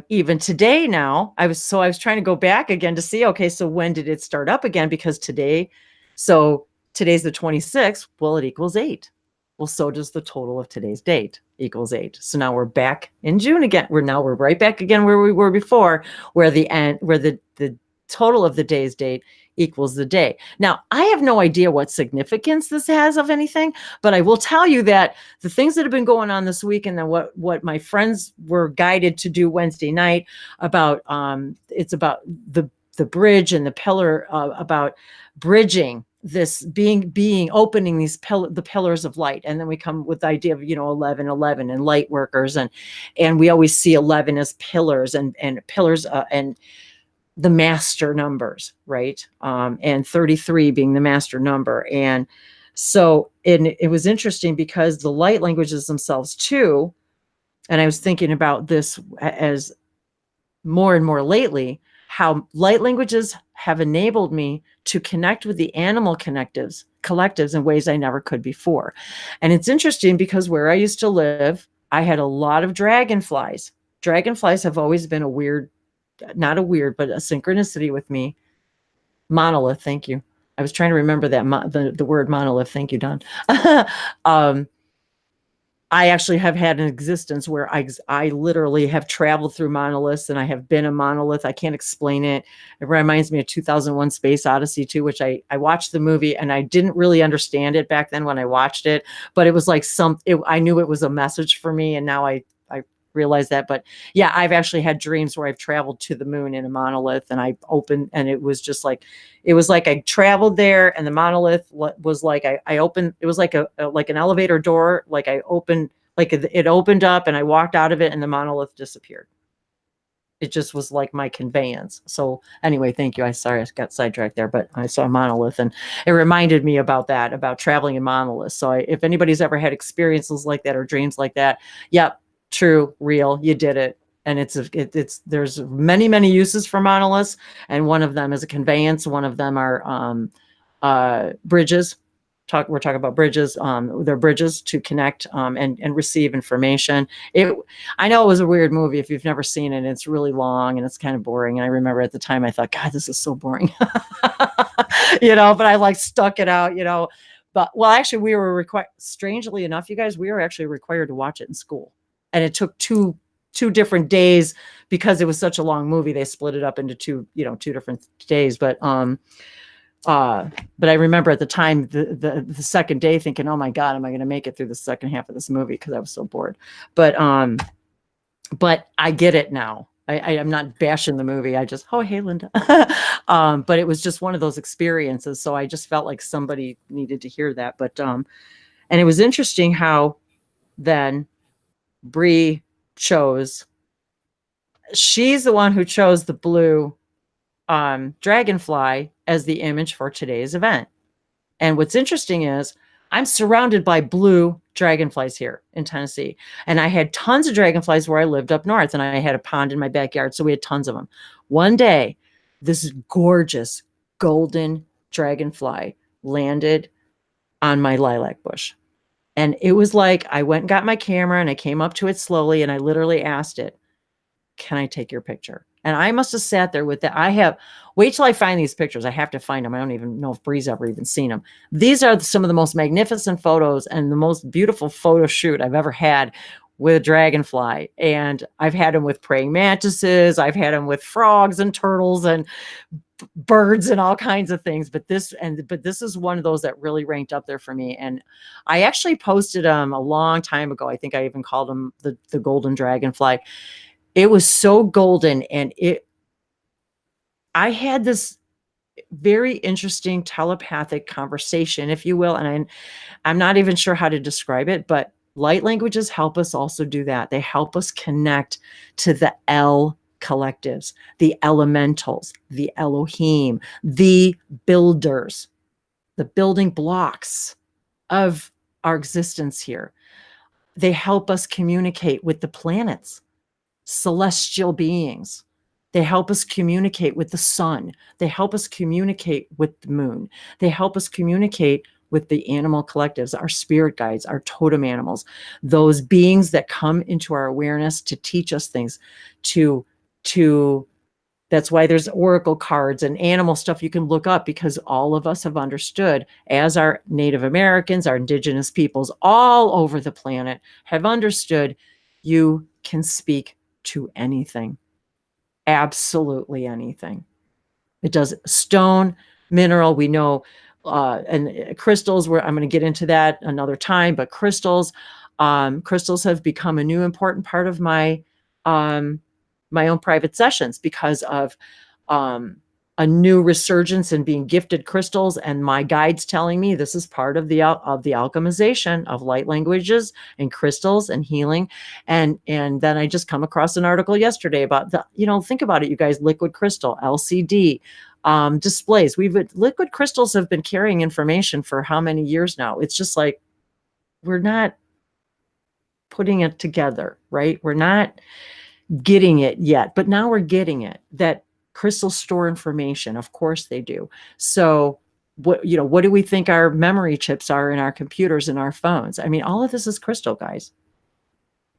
even today now, I was trying to go back again to see, okay, so when did it start up again? Because today's the 26th. Well, it equals 8. Well, so does the total of today's date equals 8. So now we're back in June again. We're right back again where we were before, where the total of the day's date equals the day. Now, I have no idea what significance this has of anything, but I will tell you that the things that have been going on this week, and then what my friends were guided to do Wednesday night about, it's about the bridge and the pillar, about bridging this being opening these the pillars of light. And then we come with the idea of, 11 and light workers. And we always see 11 as pillars and pillars and the master numbers, right? And 33 being the master number. And so it was interesting because the light languages themselves too. And I was thinking about this as more and more lately, how light languages have enabled me to connect with the animal collectives in ways I never could before. And it's interesting because where I used to live, I had a lot of dragonflies. Dragonflies have always been not a weird, but a synchronicity with me. Monolith, thank you. I was trying to remember that the word monolith. Thank you, Don. I actually have had an existence where I literally have traveled through monoliths, and I have been a monolith. I can't explain it. It reminds me of 2001 Space Odyssey too, which I watched the movie and I didn't really understand it back then when I watched it, but it was like I knew it was a message for me, and now I realize that. But yeah, I've actually had dreams where I've traveled to the moon in a monolith, and I opened, and it was like I traveled there, and the monolith was like I opened. It was like like an elevator door. Like I opened, like it opened up, and I walked out of it, and the monolith disappeared. It just was like my conveyance. So anyway, thank you. Sorry, I got sidetracked there, but I saw a monolith, and it reminded me about traveling in monoliths. So if anybody's ever had experiences like that or dreams like that, yep. True, real, you did it. And there's many uses for monoliths, and one of them is a conveyance. One of them are bridges. We're talking about bridges. They're bridges to connect and receive information. I know it was a weird movie if you've never seen it. It's really long and it's kind of boring. And I remember at the time I thought, God, this is so boring. But I stuck it out. But actually, we were required. Strangely enough, you guys, we were actually required to watch it in school. And it took two different days because it was such a long movie. They split it up into two different days. But I remember at the time the second day thinking, oh my God, am I going to make it through the second half of this movie? Because I was so bored. But I get it now. I'm not bashing the movie. I just, oh, hey, Linda. But it was just one of those experiences. So I just felt like somebody needed to hear that. But and it was interesting how then Bree she's the one who chose the blue dragonfly as the image for today's event. And what's interesting is I'm surrounded by blue dragonflies here in Tennessee. And I had tons of dragonflies where I lived up north, and I had a pond in my backyard. So we had tons of them. One day, this gorgeous golden dragonfly landed on my lilac bush. And it was like, I went and got my camera and I came up to it slowly, and I literally asked it, can I take your picture? And I must have sat there with that. Wait till I find these pictures. I have to find them. I don't even know if Bree's ever even seen them. These are some of the most magnificent photos and the most beautiful photo shoot I've ever had with a dragonfly. And I've had them with praying mantises. I've had them with frogs and turtles and birds and all kinds of things. But this is one of those that really ranked up there for me. And I actually posted them a long time ago. I think I even called them the golden dragonfly. It was so golden, and I had this very interesting telepathic conversation, if you will. And I'm not even sure how to describe it, but light languages help us also do that. They help us connect to the L collectives, the elementals, the Elohim, the builders, the building blocks of our existence here. They help us communicate with the planets, celestial beings. They help us communicate with the sun. They help us communicate with the moon. They help us communicate with the animal collectives, our spirit guides, our totem animals, those beings that come into our awareness to teach us things, that's why there's oracle cards and animal stuff you can look up, because all of us have understood, as our Native Americans, our indigenous peoples all over the planet have understood, you can speak to anything, absolutely anything. It does. Stone, mineral, we know, and crystals, where I'm going to get into that another time, but crystals have become a new important part of my own private sessions, because of a new resurgence in being gifted crystals, and my guides telling me this is part of the alchemization of light languages and crystals and healing. And then I just come across an article yesterday about the, think about it, you guys, liquid crystal, LCD, displays. Liquid crystals have been carrying information for how many years now? It's just like, we're not putting it together, right? We're not getting it yet, but now we're getting it, that crystals store information. Of course they do. So what do we think our memory chips are in our computers and our phones? I mean, all of this is crystal, guys.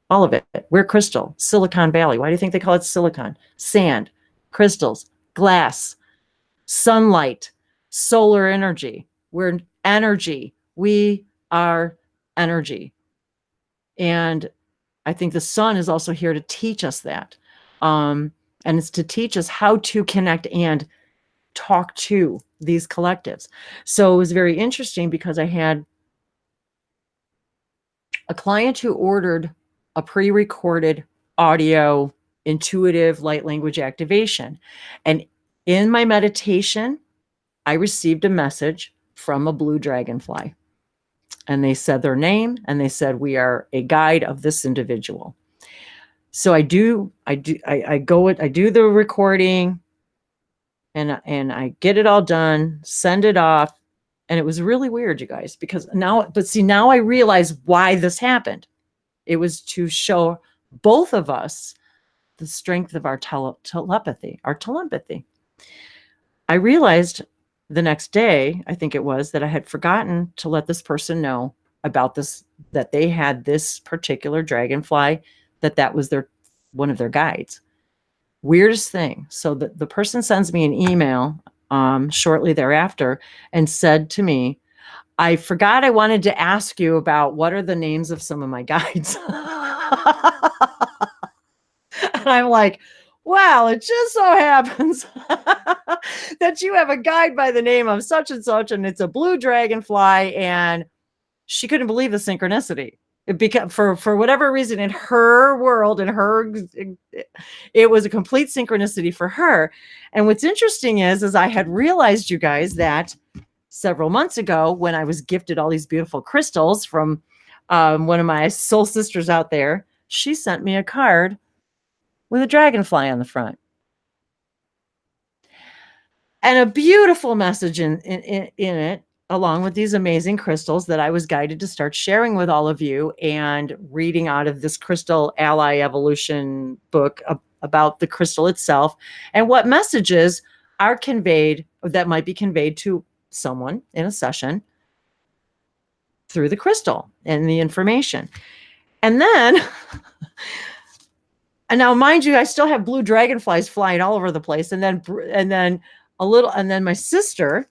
All of it. We're crystal. Silicon Valley. Why do you think they call it silicon? Sand, crystals, glass, sunlight, solar energy. We're energy. We are energy. And I think the sun is also here to teach us that. And it's to teach us how to connect and talk to these collectives. So it was very interesting because I had a client who ordered a pre-recorded audio intuitive light language activation. And in my meditation, I received a message from a blue dragonfly. And they said their name, and they said, we are a guide of this individual. So I do the recording, and I get it all done, send it off. And it was really weird, you guys, because now I realize why this happened. It was to show both of us the strength of our telepathy. I realized the next day, I think it was, that I had forgotten to let this person know about this, that they had this particular dragonfly, that was one of their guides. Weirdest thing. So the person sends me an email shortly thereafter and said to me, I forgot I wanted to ask you about what are the names of some of my guides. And I'm like, well, it just so happens that you have a guide by the name of such and such, and it's a blue dragonfly. And she couldn't believe the synchronicity. Because for whatever reason, in her world, it was a complete synchronicity for her. And what's interesting is I had realized, you guys, that several months ago when I was gifted all these beautiful crystals from one of my soul sisters out there, she sent me a card with a dragonfly on the front. And a beautiful message in it, along with these amazing crystals that I was guided to start sharing with all of you and reading out of this Crystal Ally Evolution book about the crystal itself and what messages are conveyed, that might be conveyed to someone in a session through the crystal and the information. And then, and now mind you, I still have blue dragonflies flying all over the place. And then my sister,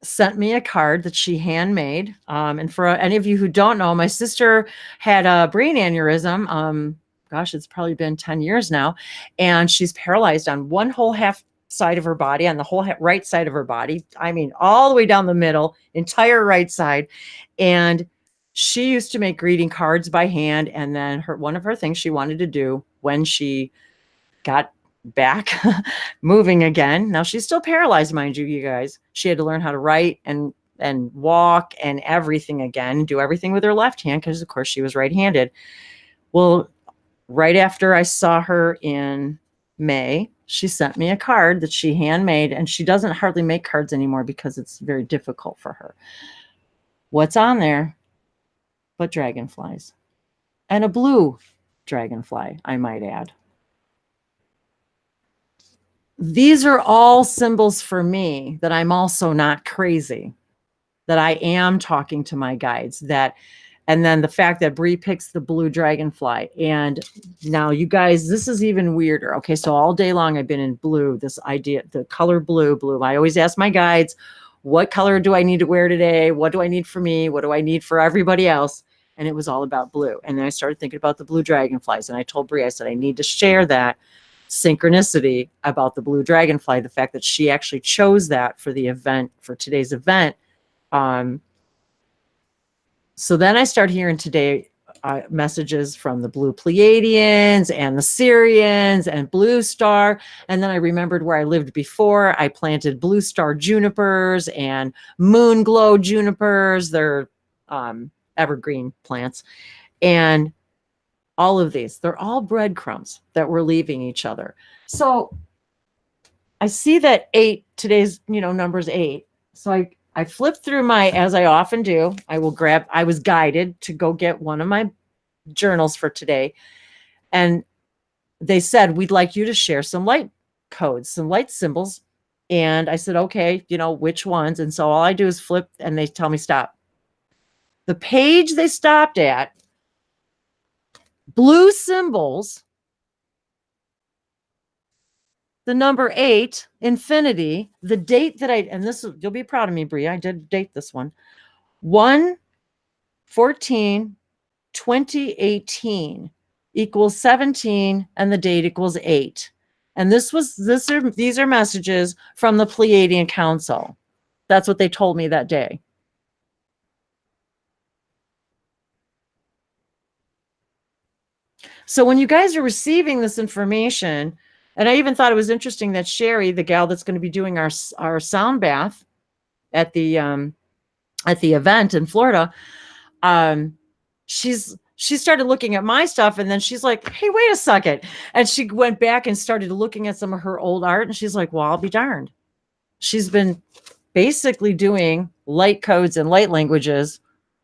sent me a card that she handmade. And for any of you who don't know, my sister had a brain aneurysm. Gosh, it's probably been 10 years now. And she's paralyzed on one whole half side of her body, on the whole right side of her body. I mean, all the way down the middle, entire right side. And she used to make greeting cards by hand. And then one of her things she wanted to do when she got back moving again. Now she's still paralyzed, mind you guys. She had to learn how to write and walk and everything again, do everything with her left hand because of course she was right-handed. Well, right after I saw her in May, she sent me a card that she handmade, and she doesn't hardly make cards anymore because it's very difficult for her. What's on there but dragonflies, and a blue dragonfly, I might add. These are all symbols for me that I'm also not crazy, that I am talking to my guides, and then the fact that Bree picks the blue dragonfly. And now you guys, this is even weirder. Okay, so all day long I've been in blue, this idea, the color blue. I always ask my guides, what color do I need to wear today? What do I need for me? What do I need for everybody else? And it was all about blue. And then I started thinking about the blue dragonflies. And I told Bree, I said, I need to share that synchronicity about the blue dragonfly, the fact that she actually chose that for the event, for today's event. So then I start hearing today messages from the Blue Pleiadians and the Syrians and Blue Star. And then I remembered where I lived before. I planted Blue Star junipers and Moon Glow junipers. They're evergreen plants. And all of these, they're all breadcrumbs that we're leaving each other. So I see that 8, today's, number's 8. So I flipped through as I often do, I was guided to go get one of my journals for today. And they said, we'd like you to share some light codes, some light symbols. And I said, okay, which ones? And so all I do is flip and they tell me stop. The page they stopped at, blue symbols, the number 8, infinity, the date that and this, you'll be proud of me, Bree, I did date this one, 1/14/2018 equals 17, and the date equals 8. And these are messages from the Pleiadian Council. That's what they told me that day. So when you guys are receiving this information, and I even thought it was interesting that Sherry, the gal that's going to be doing our sound bath at the event in Florida, she started looking at my stuff, and then she's like, hey, wait a second. And she went back and started looking at some of her old art, and she's like, well, I'll be darned. She's been basically doing light codes and light languages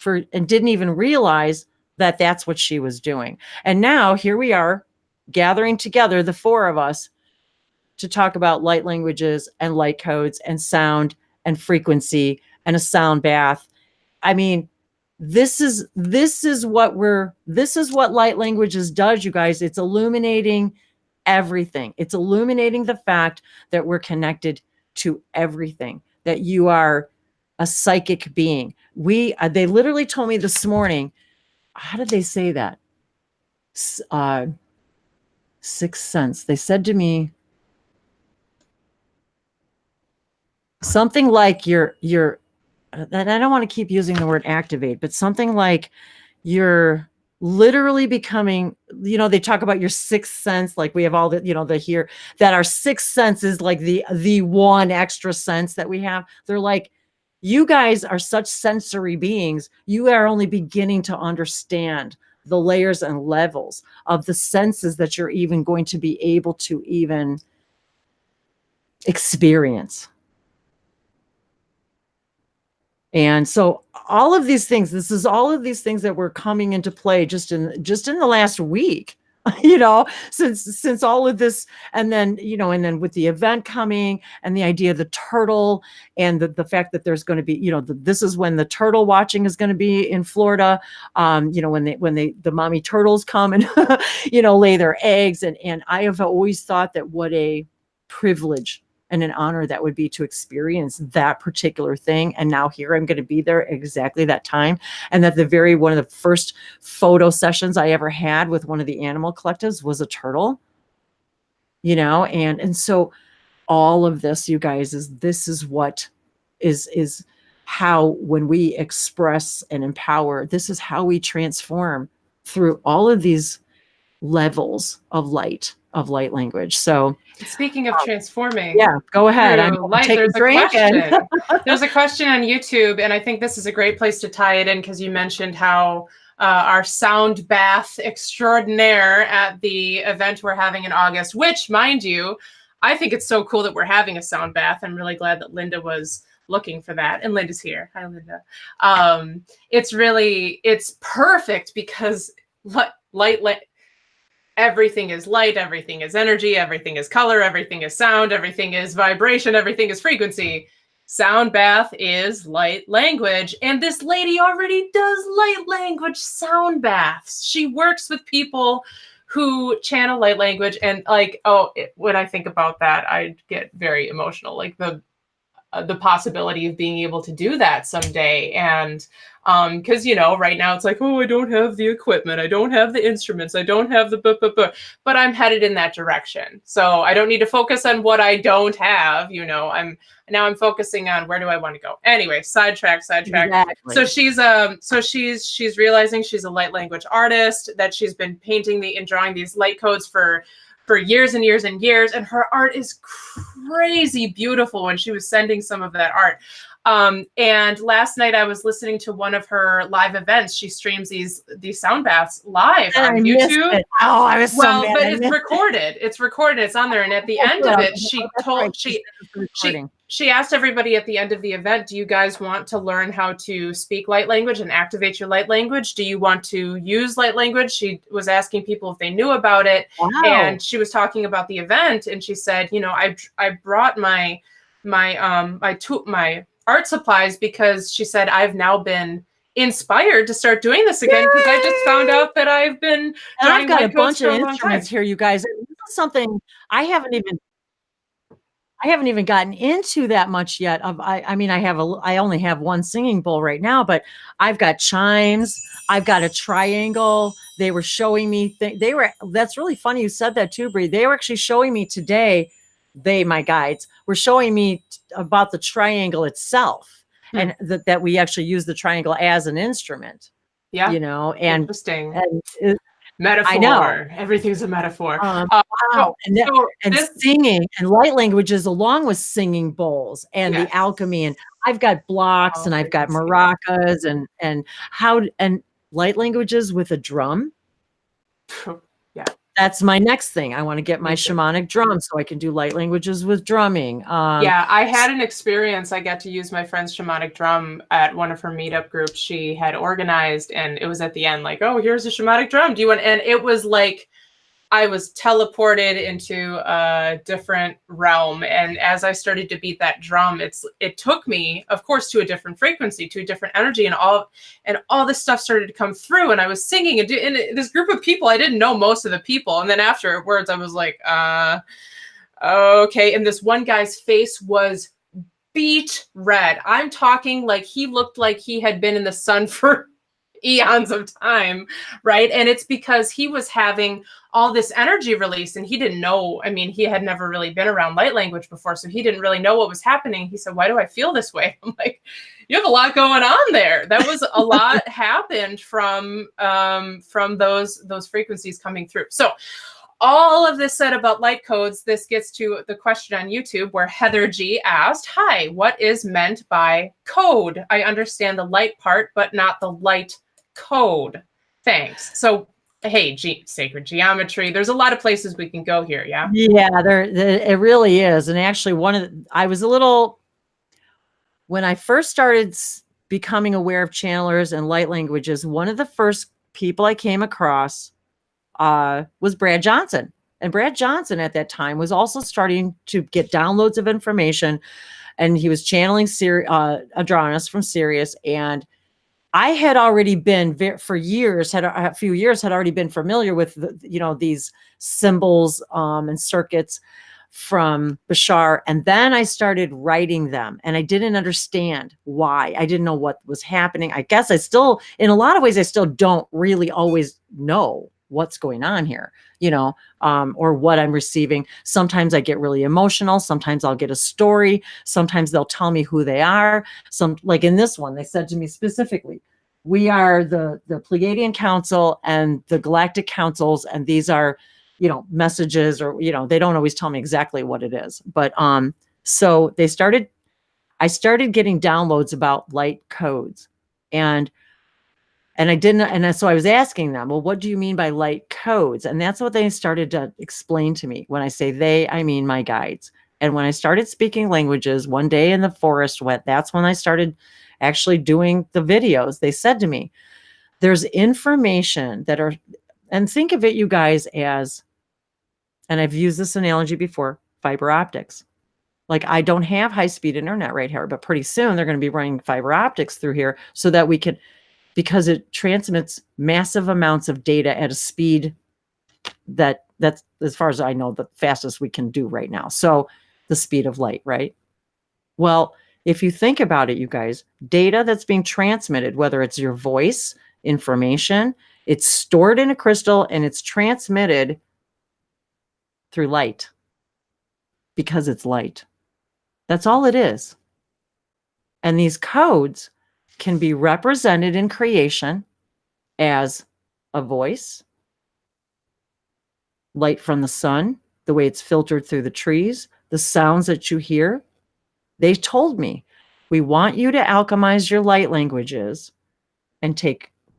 and didn't even realize that that's what she was doing. And now here we are gathering together, the 4 of us, to talk about light languages and light codes and sound and frequency and a sound bath. I mean, this is what light languages does, you guys. It's illuminating everything. It's illuminating the fact that we're connected to everything, that you are a psychic being. They literally told me this morning, how did they say that? Sixth sense. They said to me something like and I don't want to keep using the word activate, but something like you're literally becoming, they talk about your sixth sense, like we have all the that our sixth sense is like the one extra sense that we have. They're like, you guys are such sensory beings. You are only beginning to understand the layers and levels of the senses that you're even going to be able to even experience. And so all of these things, all of these things that were coming into play just in the last week, since all of this, and then with the event coming and the idea of the turtle and the fact that there's going to be, this is when the turtle watching is going to be in Florida, when the mommy turtles come and, lay their eggs. And I have always thought that what a privilege and an honor that would be to experience that particular thing. And now here I'm going to be there exactly that time. And that one of the first photo sessions I ever had with one of the animal collectives was a turtle, and so all of this, you guys, this is what is how, when we express and empower, this is how we transform through all of these levels of light language. So
speaking of transforming,
yeah, go ahead.
There's a question. There's a question on YouTube, and I think this is a great place to tie it in, because you mentioned how our sound bath extraordinaire at the event we're having in August, which, mind you, I think it's so cool that we're having a sound bath. I'm really glad that Linda was looking for that, and Linda's here. Hi, Linda. It's perfect, because everything is light, everything is energy, everything is color, everything is sound, everything is vibration, everything is frequency. Sound bath is light language. And this lady already does light language sound baths. She works with people who channel light language. And when I think about that, I get very emotional. Like the possibility of being able to do that someday. And because, you know, right now it's like, oh, I don't have the equipment, I don't have the instruments, I don't have the but I'm headed in that direction. So I don't need to focus on what I don't have. You know, I'm focusing on where do I want to go. Anyway, sidetrack.
Exactly.
So she's realizing she's a light language artist, that she's been painting and drawing these light codes for years and years and years, and her art is crazy beautiful when she was sending some of that art. And last night I was listening to one of her live events. She streams these sound baths live on YouTube.
Oh, I was so mad.
But it's recorded. It's recorded. It's on there. And at the end of it, she asked everybody at the end of the event, do you guys want to learn how to speak light language and activate your light language? Do you want to use light language? She was asking people if they knew about it.
Wow.
And she was talking about the event, and she said, you know, I brought my art supplies because she said I've now been inspired to start doing this again, because I just found out that I've been
and I've got a bunch of
instruments
instruments here, you guys. This is something I haven't even gotten into that much yet. I mean, I only have one singing bowl right now, but I've got chimes, I've got a triangle. They were showing me that's really funny you said that too, Bree. They were actually showing me today, my guides were showing me about the triangle itself, and that we actually use the triangle as an instrument.
Yeah.
You know, and
interesting.
And
metaphor.
I know.
Everything's a metaphor.
Wow. And singing and light languages along with singing bowls and the alchemy. And I've got blocks and I've got maracas and light languages with a drum.
Yeah.
That's my next thing. I want to get my shamanic drum so I can do light languages with drumming.
Yeah, I had an experience. I got to use my friend's shamanic drum at one of her meetup groups she had organized, and it was at the end like, oh, here's a shamanic drum. Do you want? And it was like I was teleported into a different realm. And as I started to beat that drum, it took me, of course, to a different frequency, to a different energy, and all this stuff started to come through. And I was singing, and this group of people, I didn't know most of the people. And then afterwards, I was like, okay. And this one guy's face was beet red. I'm talking like he looked like he had been in the sun for eons of time, right? And it's because he was having all this energy release, and he didn't know. I mean, he had never really been around light language before, so he didn't really know what was happening. He said, why do I feel this way? I'm like, you have a lot going on there. That was a lot happened from those frequencies coming through. So all of this said about light codes, this gets to the question on YouTube where Heather G asked, hi, what is meant by code? I understand the light part, but not the light code. Thanks. So, hey, sacred geometry. There's a lot of places we can go here. Yeah.
Yeah, it really is. And actually when I first started becoming aware of channelers and light languages, one of the first people I came across was Brad Johnson. And Brad Johnson at that time was also starting to get downloads of information, and he was channeling Adronis from Sirius. And I had already been for years, had already been familiar with these symbols and circuits from Bashar. And then I started writing them, and I didn't understand why. I didn't know what was happening. I guess in a lot of ways, I still don't really always know what's going on here, or what I'm receiving. Sometimes I get really emotional. Sometimes I'll get a story. Sometimes they'll tell me who they are. Like in this one, they said to me specifically, we are the Pleiadian Council and the Galactic Councils. And these are, messages, or, they don't always tell me exactly what it is. But so I started getting downloads about light codes, and so I was asking them, well, what do you mean by light codes? And that's what they started to explain to me. When I say they, I mean my guides. And when I started speaking languages one day in the forest, that's when I started actually doing the videos. They said to me, there's information and think of it, you guys, as, and I've used this analogy before, fiber optics. Like, I don't have high-speed internet right here, but pretty soon they're going to be running fiber optics through here so that we can, because it transmits massive amounts of data at a speed that's, as far as I know, the fastest we can do right now. So the speed of light, right? Well, if you think about it, you guys, data that's being transmitted, whether it's your voice, information, it's stored in a crystal and it's transmitted through light because it's light. That's all it is. And these codes can be represented in creation as a voice, light from the sun, the way it's filtered through the trees, the sounds that you hear. They told me, we want you to alchemize your light languages and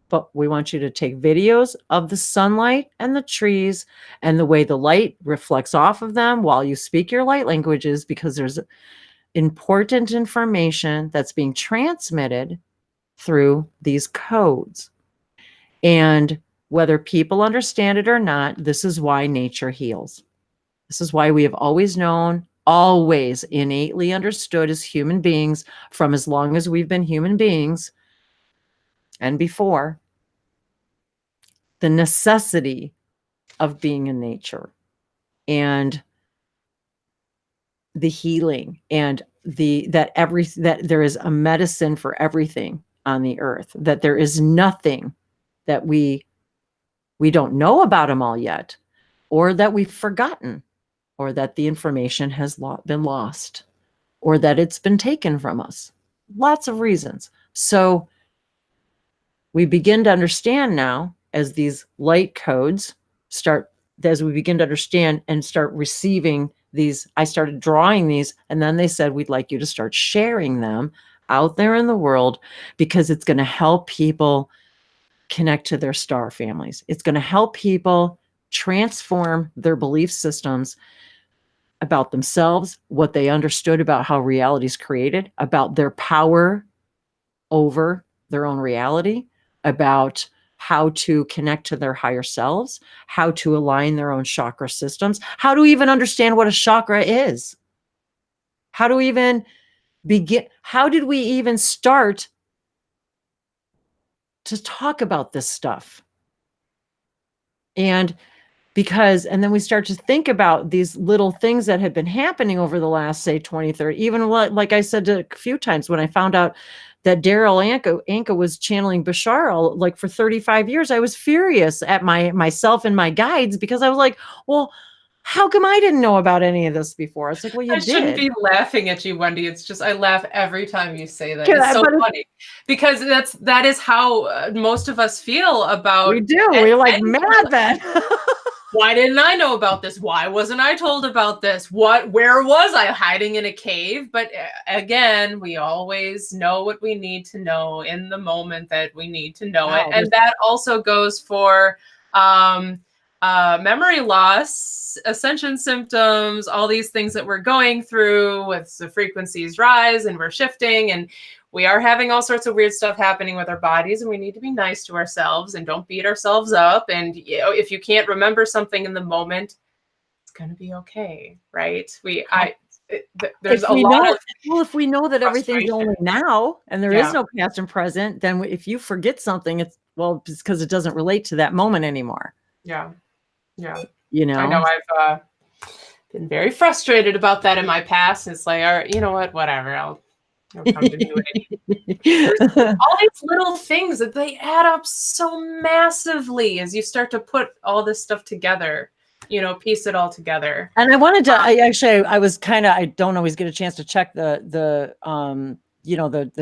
but we want you to take videos of the sunlight and the trees and the way the light reflects off of them while you speak your light languages, because there's important information that's being transmitted through these codes. And whether people understand it or not, this is why nature heals. This is why we have always known, always innately understood as human beings from as long as we've been human beings and before, the necessity of being in nature and the healing and that there is a medicine for everything on the earth, that there is nothing that we don't know about them all yet, or that we've forgotten, or that the information has been lost, or that it's been taken from us. Lots of reasons. So we begin to understand now, as these light codes as we begin to understand and start receiving these, I started drawing these, and then they said, we'd like you to start sharing them out there in the world, because it's going to help people connect to their star families. It's going to help people transform their belief systems about themselves, what they understood about how reality is created, about their power over their own reality, about how to connect to their higher selves, how to align their own chakra systems, how to even understand what a chakra is. How to even begin, how did we even start to talk about this stuff? And then we start to think about these little things that have been happening over the last, say, 20, 30, even like I said a few times, when I found out that Daryl Anka was channeling Bashar like for 35 years, I was furious at myself and my guides, because I was like, well, how come I didn't know about any of this before? It's like, well, I
shouldn't be laughing at you, Wendy. It's just, I laugh every time you say that. It's so funny, because that is how most of us feel about.
We do. We're like mad then.
Why didn't I know about this? Why wasn't I told about this? Where was I, hiding in a cave? But again, we always know what we need to know in the moment that we need to know it. And that also goes for memory loss, ascension symptoms, all these things that we're going through with the frequencies rise and we're shifting, and we are having all sorts of weird stuff happening with our bodies, and we need to be nice to ourselves and don't beat ourselves up. And if you can't remember something in the moment, it's going to be okay, right? There's a lot of,
well, if we know that everything's only now and there is no past and present, then if you forget something, it's because it doesn't relate to that moment anymore.
Yeah.
You know,
I know I've been very frustrated about that in my past. It's like, all right, you know what, whatever, I'll come to do it. All these little things that they add up so massively as you start to put all this stuff together, piece it all together. And
I wanted to, I don't always get a chance to check the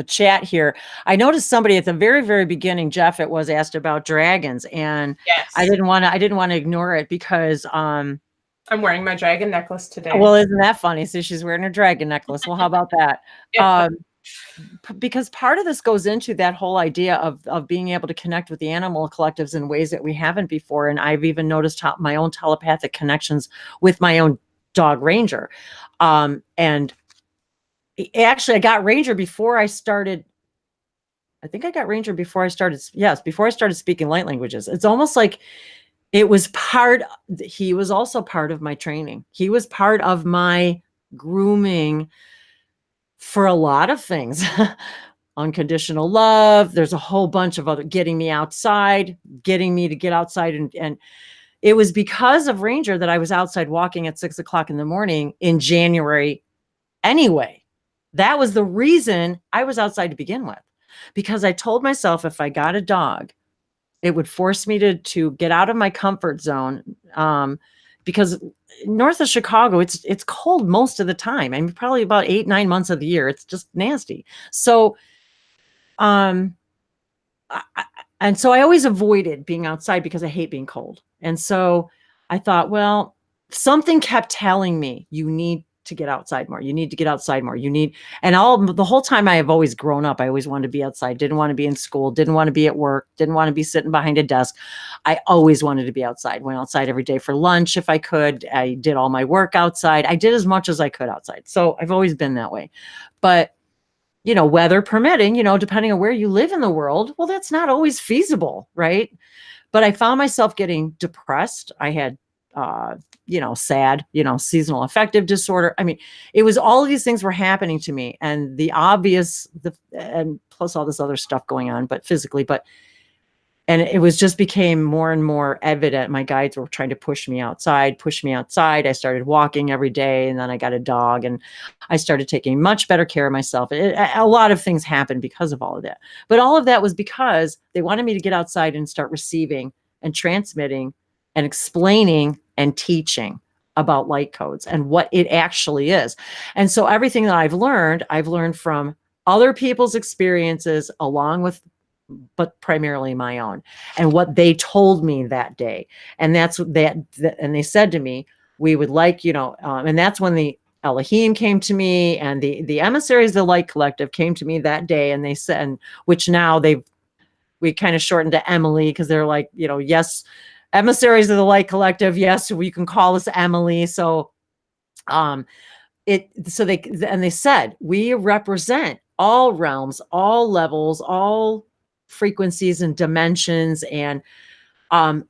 chat here. I noticed somebody at the very, very beginning, Jeff, it was asked about dragons, and
yes.
I didn't want to ignore it because,
I'm wearing my dragon necklace today.
Well, isn't that funny? So she's wearing her dragon necklace. Well, how about that?
Yeah.
Because part of this goes into that whole idea of being able to connect with the animal collectives in ways that we haven't before. And I've even noticed my own telepathic connections with my own dog Ranger. And actually I got Ranger before I started. I think I got Ranger before I started. Yes. Before I started speaking light languages. It's almost like it was he was also part of my training. He was part of my grooming for a lot of things. Unconditional love. There's a whole bunch of other, getting me outside, getting me to get outside. And it was because of Ranger that I was outside walking at 6 o'clock in the morning in January anyway, That was the reason I was outside to begin with, because I told myself if I got a dog, it would force me to get out of my comfort zone. Because north of Chicago, it's cold most of the time. I mean, probably about 8-9 months of the year. It's just nasty. So, um, and so I always avoided being outside because I hate being cold. And so I thought, well, something kept telling me you need to get outside more. You need to get outside more. You need, and the whole time I have always grown up, I always wanted to be outside, didn't want to be in school, didn't want to be at work, didn't want to be sitting behind a desk. I always wanted to be outside, went outside every day for lunch if I could. I did all my work outside. I did as much as I could outside. So I've always been that way. But weather permitting, depending on where you live in the world, well, that's not always feasible, right? But I found myself getting depressed. I had, sad, seasonal affective disorder. I mean, it was all of these things were happening to me, and and plus all this other stuff going on, but physically, and it was just became more and more evident. My guides were trying to push me outside. I started walking every day, and then I got a dog, and I started taking much better care of myself. A lot of things happened because of all of that. But all of that was because they wanted me to get outside and start receiving and transmitting and explaining and teaching about light codes and what it actually is. And so everything that I've learned from other people's experiences, along with but primarily my own, and what they told me that day. And that's what and they said to me, we would like, and that's when the Elohim came to me, and the emissaries of the Light Collective came to me that day. And they said, and which now we kind of shortened to Emily, because they're like, yes, emissaries of the Light Collective. Yes, we can call us Emily. So, they said, we represent all realms, all levels, all frequencies and dimensions. And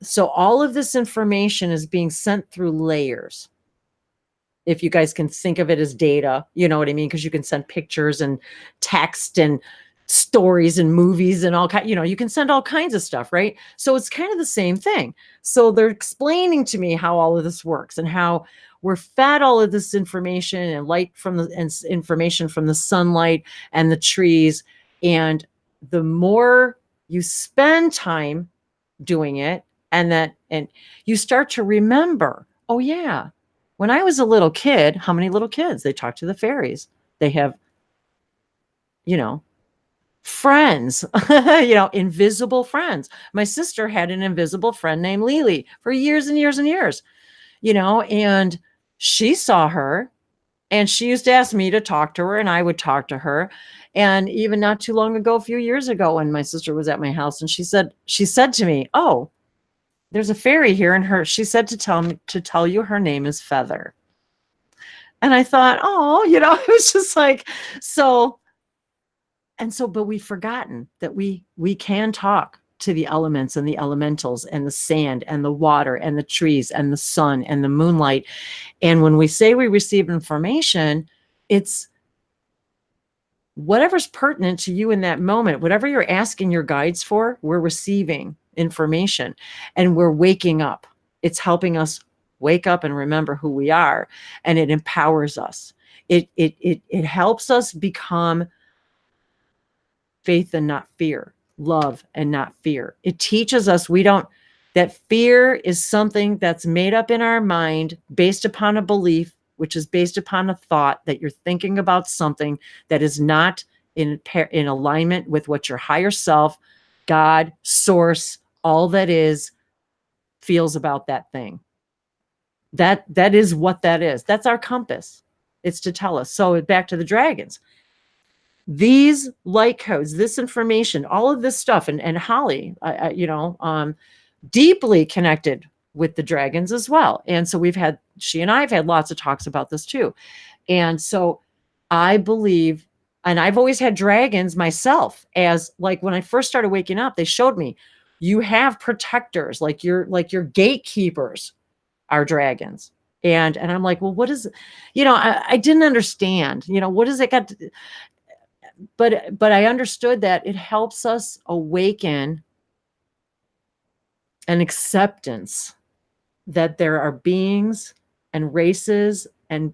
so all of this information is being sent through layers. If you guys can think of it as data, you know what I mean? Because you can send pictures and text and stories and movies and all kind, you can send all kinds of stuff, right? So it's kind of the same thing. So they're explaining to me how all of this works and how we're fed all of this information and light and information from the sunlight and the trees. And the more you spend time doing it, and you start to remember, oh yeah, when I was a little kid, how many little kids? They talk to the fairies. They have, friends, invisible friends. My sister had an invisible friend named Lily for years and years and years, and she saw her, and she used to ask me to talk to her, and I would talk to her. And even not too long ago, a few years ago, when my sister was at my house, and she said to me, oh, there's a fairy here, and she said to tell you her name is Feather. And I thought, oh, it was just like, so. And so, but we've forgotten that we can talk to the elements and the elementals and the sand and the water and the trees and the sun and the moonlight. And when we say we receive information, it's whatever's pertinent to you in that moment, whatever you're asking your guides for, we're receiving information and we're waking up. It's helping us wake up and remember who we are, and it empowers us. It helps us become faith and not fear, love and not fear. It teaches us that fear is something that's made up in our mind based upon a belief, which is based upon a thought that you're thinking about something that is not in alignment with what your higher self, God, source, all that is, feels about that thing. That is what that is. That's our compass. It's to tell us. So back to the dragons. These light codes, this information, all of this stuff, and Holly, deeply connected with the dragons as well. And so she and I have had lots of talks about this too. And so I believe, and I've always had dragons myself, as like when I first started waking up, they showed me, you have protectors, like your gatekeepers are dragons. And I'm like, well, what is, I didn't understand, what does it got to, but I understood that it helps us awaken an acceptance that there are beings and races and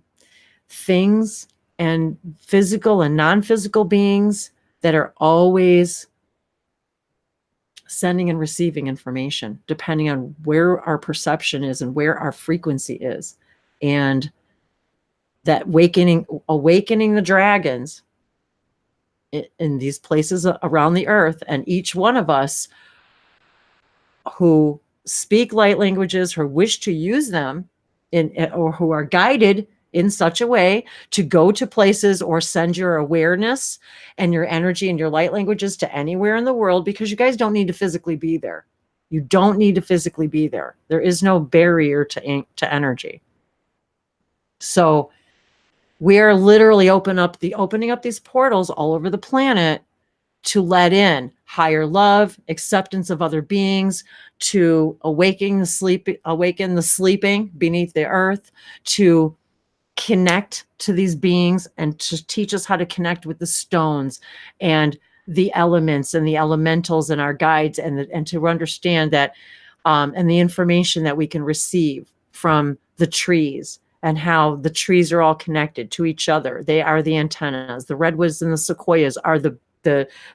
things and physical and non-physical beings that are always sending and receiving information, depending on where our perception is and where our frequency is. And that awakening the dragons in these places around the earth, and each one of us who speak light languages, who wish to use them or who are guided in such a way to go to places or send your awareness and your energy and your light languages to anywhere in the world, because you guys don't need to physically be there. You don't need to physically be there. There is no barrier to energy. So we are literally opening up these portals all over the planet to let in higher love, acceptance of other beings, to awaken the sleeping beneath the earth, to connect to these beings and to teach us how to connect with the stones and the elements and the elementals and our guides, and to understand that and the information that we can receive from the trees, and how the trees are all connected to each other. They are the antennas. The redwoods and the sequoias are the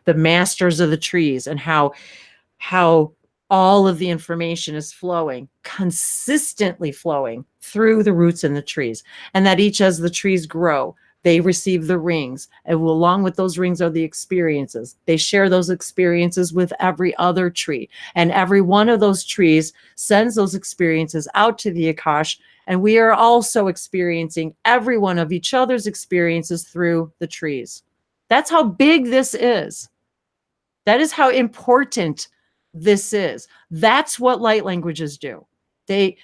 masters of the trees, and how all of the information is consistently flowing through the roots in the trees. And that each, as the trees grow, they receive the rings. And along with those rings are the experiences. They share those experiences with every other tree. And every one of those trees sends those experiences out to the Akash. And we are also experiencing every one of each other's experiences through the trees. That's how big this is. That is how important this is. That's what light languages do. They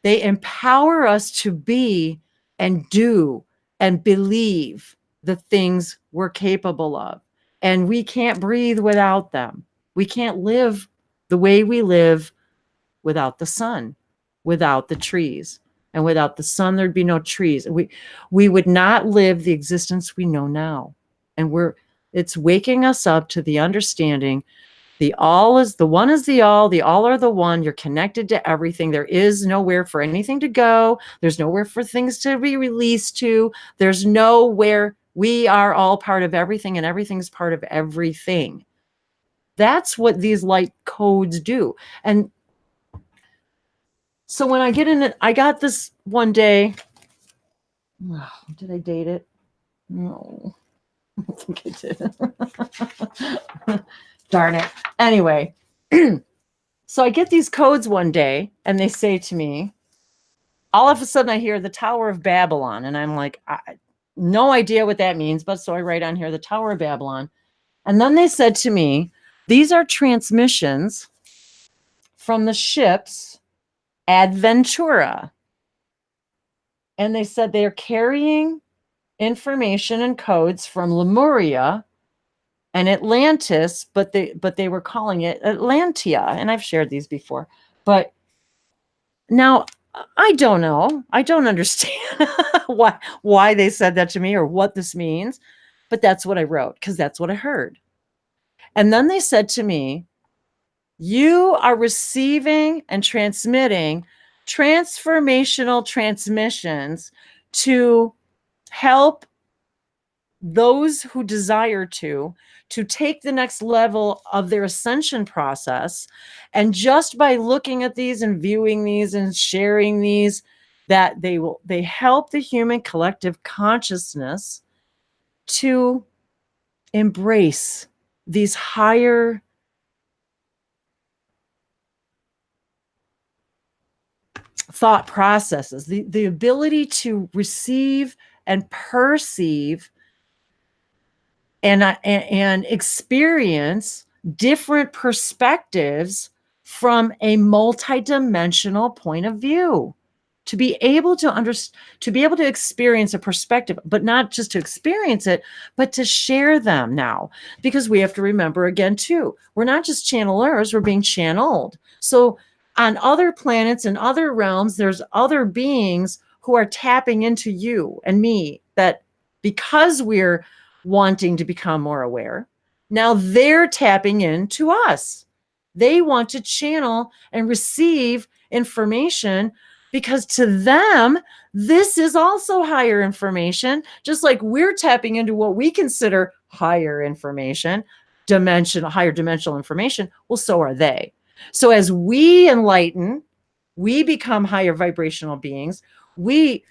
empower us to be and do and believe the things we're capable of. And we can't breathe without them. We can't live the way we live without the sun, without the trees. And without the sun, there'd be no trees. We would not live the existence we know now. And it's waking us up to the understanding the all is the one is the all are the one. You're connected to everything. There is nowhere for anything to go. There's nowhere for things to be released to. There's nowhere. We are all part of everything, and everything's part of everything. That's what these light codes do. And so when I get in it, I got this one day. Oh, did I date it? No. I don't think I did. Darn it. Anyway, so I get these codes one day, and they say to me, all of a sudden I hear the Tower of Babylon, and I'm like, no idea what that means, but so I write on here the Tower of Babylon. And then they said to me, these are transmissions from the ships Adventura. And they said they're carrying information and codes from Lemuria and Atlantis, but they were calling it Atlantia. And I've shared these before. But now I don't know. I don't understand why they said that to me or what this means. But that's what I wrote, because that's what I heard. And then they said to me, you are receiving and transmitting transformational transmissions to help those who desire to take the next level of their ascension process. And just by looking at these and viewing these and sharing these, that they help the human collective consciousness to embrace these higher thought processes, the ability to receive and perceive and experience different perspectives from a multidimensional point of view, to be able to experience a perspective, but not just to experience it, but to share them now. Because we have to remember again too, we're not just channelers, we're being channeled. So on other planets and other realms, there's other beings who are tapping into you and me, that because we're wanting to become more aware, now they're tapping into us. They want to channel and receive information because to them, this is also higher information, just like we're tapping into what we consider higher information, higher dimensional information. Well, so are they. So as we enlighten, we become higher vibrational beings. We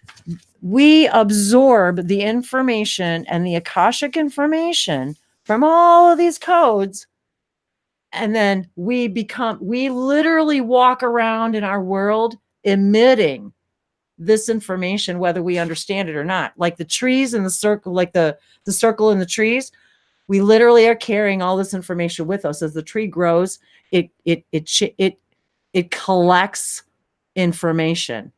absorb the information and the Akashic information from all of these codes. And then we literally walk around in our world emitting this information, whether we understand it or not. Like the trees in the circle, like the circle in the trees, we literally are carrying all this information with us. As the tree grows, it collects information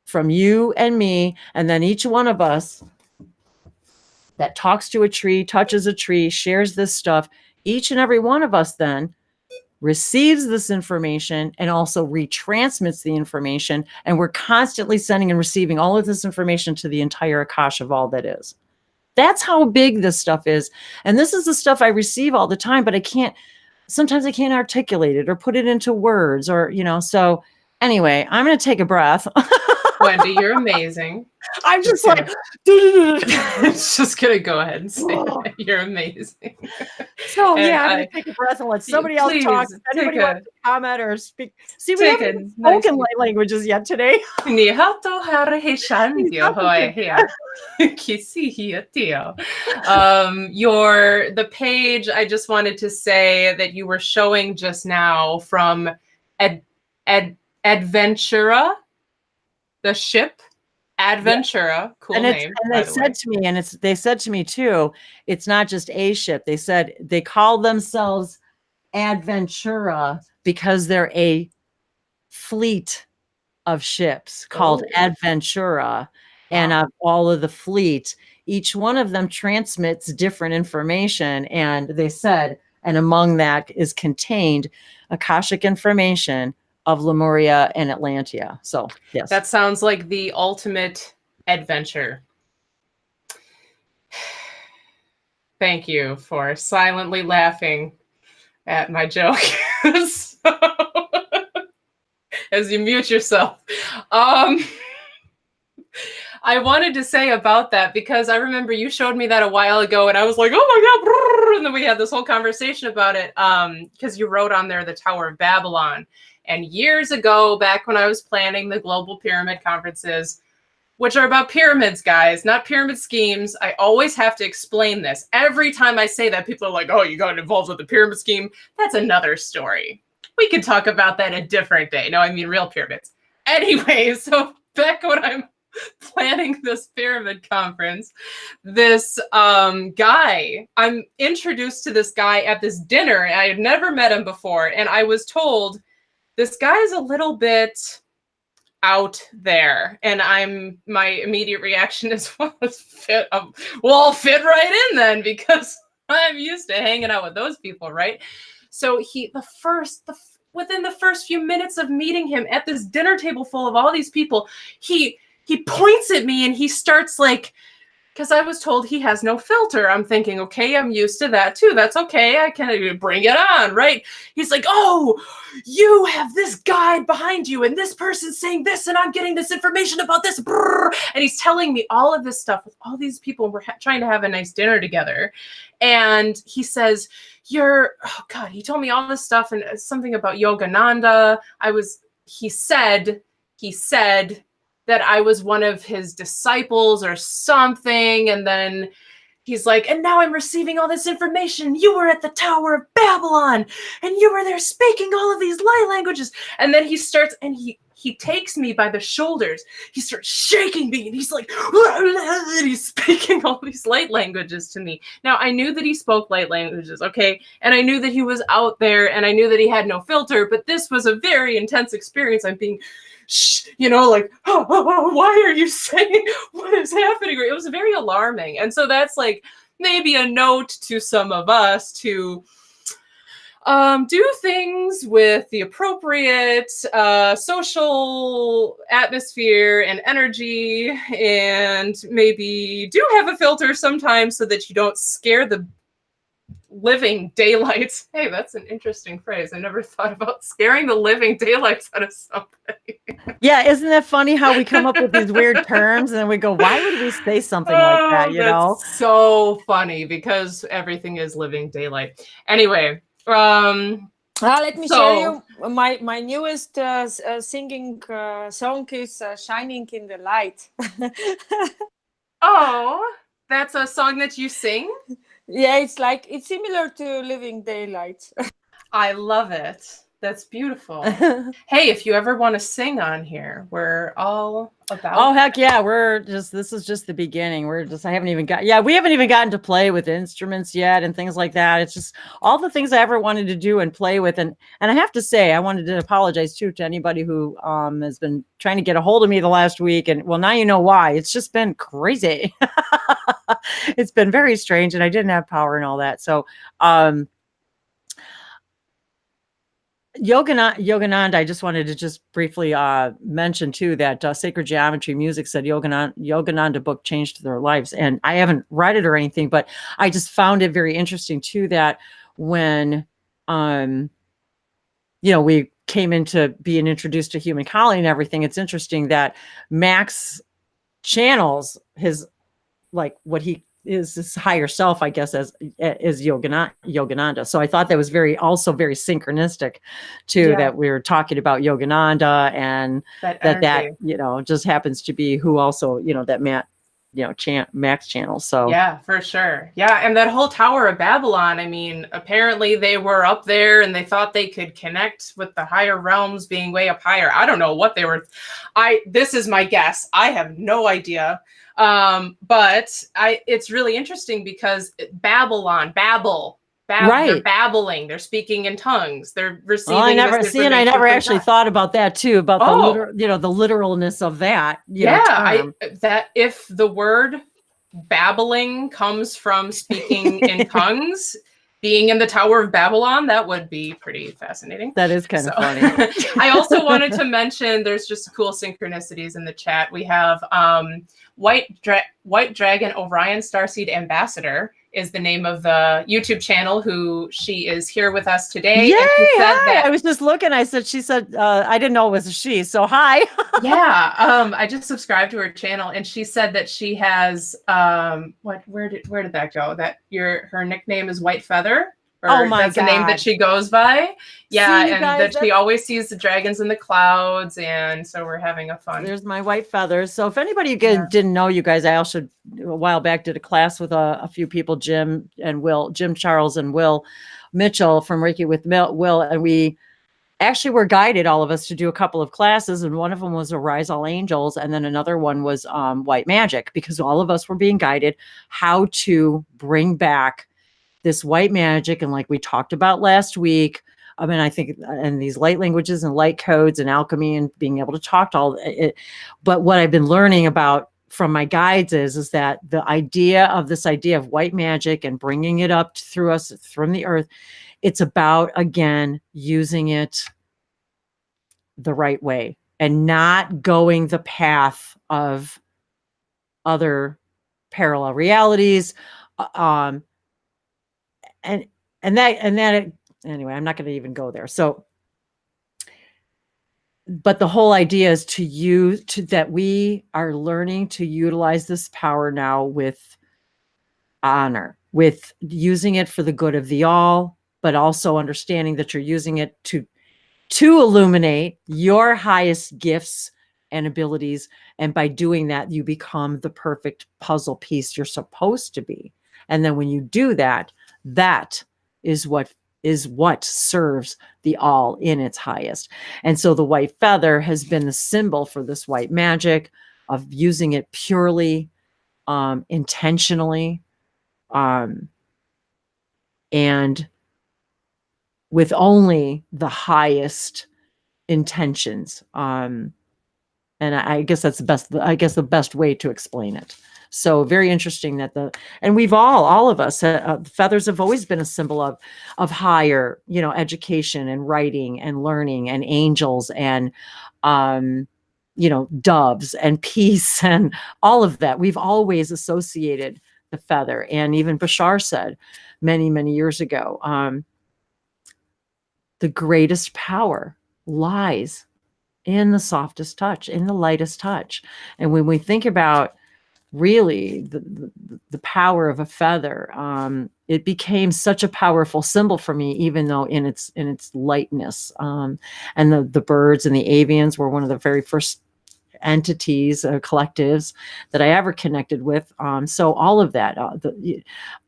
from you and me, and then each one of us that talks to a tree, touches a tree, shares this stuff, each and every one of us then receives this information and also retransmits the information. And we're constantly sending and receiving all of this information to the entire Akasha of all that is. That's how big this stuff is. And this is the stuff I receive all the time, but sometimes I can't articulate it or put it into words or, so anyway, I'm going to take a breath.
Wendy, you're amazing.
I'm just
Okay.
like,
it's just gonna go ahead and say it. You're amazing.
So
And
I'm gonna take a breath and let somebody else
please
talk. If anybody
take
wants to comment or speak. See, we
take
haven't
a
even
nice-
spoken light languages yet today.
Ni hato hare he shandio hoe here. Kisi hiatio. The page, I just wanted to say that you were showing just now from Adventura, the ship. Adventura, cool name.
And they said to me, and they said to me too, it's not just a ship. They said they call themselves Adventura because they're a fleet of ships called Adventura. And of all of the fleet, each one of them transmits different information. And they said, and among that is contained Akashic information of Lemuria and Atlantia. So yes,
That sounds like the ultimate adventure. Thank you for silently laughing at my joke. So, as you mute yourself. I wanted to say about that because I remember you showed me that a while ago and I was like, oh my God. And then we had this whole conversation about it because you wrote on there the Tower of Babylon. And years ago, back when I was planning the global pyramid conferences, which are about pyramids, guys, not pyramid schemes. I always have to explain this. Every time I say that, people are like, oh, you got involved with the pyramid scheme. That's another story. We can talk about that a different day. No, I mean real pyramids. Anyway, so back when I'm planning this pyramid conference, this guy, I'm introduced to this guy at this dinner. I had never met him before. And I was told, this guy is a little bit out there. And my immediate reaction is, fit right in then, because I'm used to hanging out with those people, right? So within the first few minutes of meeting him at this dinner table full of all these people, he points at me and he starts like, because I was told he has no filter. I'm thinking, okay, I'm used to that too. That's okay. I can bring it on, right? He's like, oh, you have this guide behind you and this person's saying this and I'm getting this information about this. And he's telling me all of this stuff with all these people. We're trying to have a nice dinner together. And he says, he told me all this stuff and something about Yogananda. He said that I was one of his disciples or something. And then he's like, and now I'm receiving all this information. You were at the Tower of Babylon and you were there speaking all of these light languages. And then he starts and he takes me by the shoulders. He starts shaking me and he's like, and he's speaking all these light languages to me. Now I knew that he spoke light languages, okay? And I knew that he was out there and I knew that he had no filter, but this was a very intense experience. I'm being like, why are you saying what is happening? It was very alarming. And so that's like maybe a note to some of us to do things with the appropriate social atmosphere and energy, and maybe do have a filter sometimes so that you don't scare the living daylights. Hey, that's an interesting phrase. I never thought about scaring the living daylights out of somebody.
Yeah, isn't that funny how we come up with these weird terms and then we go, why would we say something like that, you know?
That's so funny because everything is living daylight. Anyway,
Let me
So-
share you my newest singing song is "Shining in the Light."
oh, that's a song that you sing?
Yeah, it's similar to "Living Daylight."
I love it. That's beautiful. Hey, if you ever want to sing on here, we're all about
Oh, heck yeah. This is just the beginning. We haven't even gotten to play with instruments yet and things like that. It's just all the things I ever wanted to do and play with. And I have to say, I wanted to apologize too to anybody who has been trying to get a hold of me the last week. And well, now you know why. It's just been crazy. It's been very strange and I didn't have power and all that. So, Yogananda, I just wanted to just briefly mention too that Sacred Geometry Music said Yogananda book changed their lives, and I haven't read it or anything, but I just found it very interesting too that when we came into being introduced to human colony and everything, it's interesting that Max channels his what he is his higher self, I guess, as Yogananda. So I thought that was also very synchronistic too, that we were talking about Yogananda and that just happens to be who also, that Max channel. So
yeah, for sure. Yeah. And that whole Tower of Babylon, I mean, apparently they were up there and they thought they could connect with the higher realms being way up higher. I don't know what they were. This is my guess. I have no idea. But it's really interesting because Babylon, Babel,
right.
They're babbling, they're speaking in tongues, they're receiving.
I never actually thought about that too, about the literalness of that.
That if the word babbling comes from speaking in tongues, being in the Tower of Babylon, that would be pretty fascinating.
That is kind of funny.
I also wanted to mention there's just cool synchronicities in the chat. We have White Dragon Orion Starseed Ambassador is the name of the YouTube channel, who she is here with us today.
Yay,
and she said that
I was just looking. She said, I didn't know it was a she. So hi.
Yeah. I just subscribed to her channel and she said that she has, where did that go? That her nickname is White Feather.
Oh my
that's
God.
the name that she goes by. Yeah,
See,
and
guys,
that she always sees the dragons in the clouds, and so we're having a fun.
There's my white feathers. So if anybody didn't know, you guys, I also a while back did a class with a few people, Jim Charles and Will Mitchell from Reiki with Will, and we actually were guided, all of us, to do a couple of classes, and one of them was Arise All Angels, and then another one was White Magic, because all of us were being guided how to bring back this white magic. And like we talked about last week, I mean, I think, and these light languages and light codes and alchemy and being able to talk to all it. But what I've been learning about from my guides is that the idea of white magic and bringing it up through us from the earth, it's about, again, using it the right way and not going the path of other parallel realities. Anyway, I'm not going to even go there. So, but the whole idea is that we are learning to utilize this power now with honor, with using it for the good of the all, but also understanding that you're using it to illuminate your highest gifts and abilities. And by doing that, you become the perfect puzzle piece you're supposed to be. And then when you do that, that is what serves the all in its highest. And so the white feather has been the symbol for this white magic of using it purely, intentionally, and with only the highest intentions. And I guess that's the best way to explain it. So very interesting and we've all of us, feathers have always been a symbol of higher, education and writing and learning and angels and, doves and peace and all of that. We've always associated the feather. And even Bashar said many, many years ago, the greatest power lies in the softest touch, in the lightest touch. And when we think about really the power of a feather, it became such a powerful symbol for me, even though in its lightness. And the birds and the avians were one of the very first entities, collectives that I ever connected with. So all of that,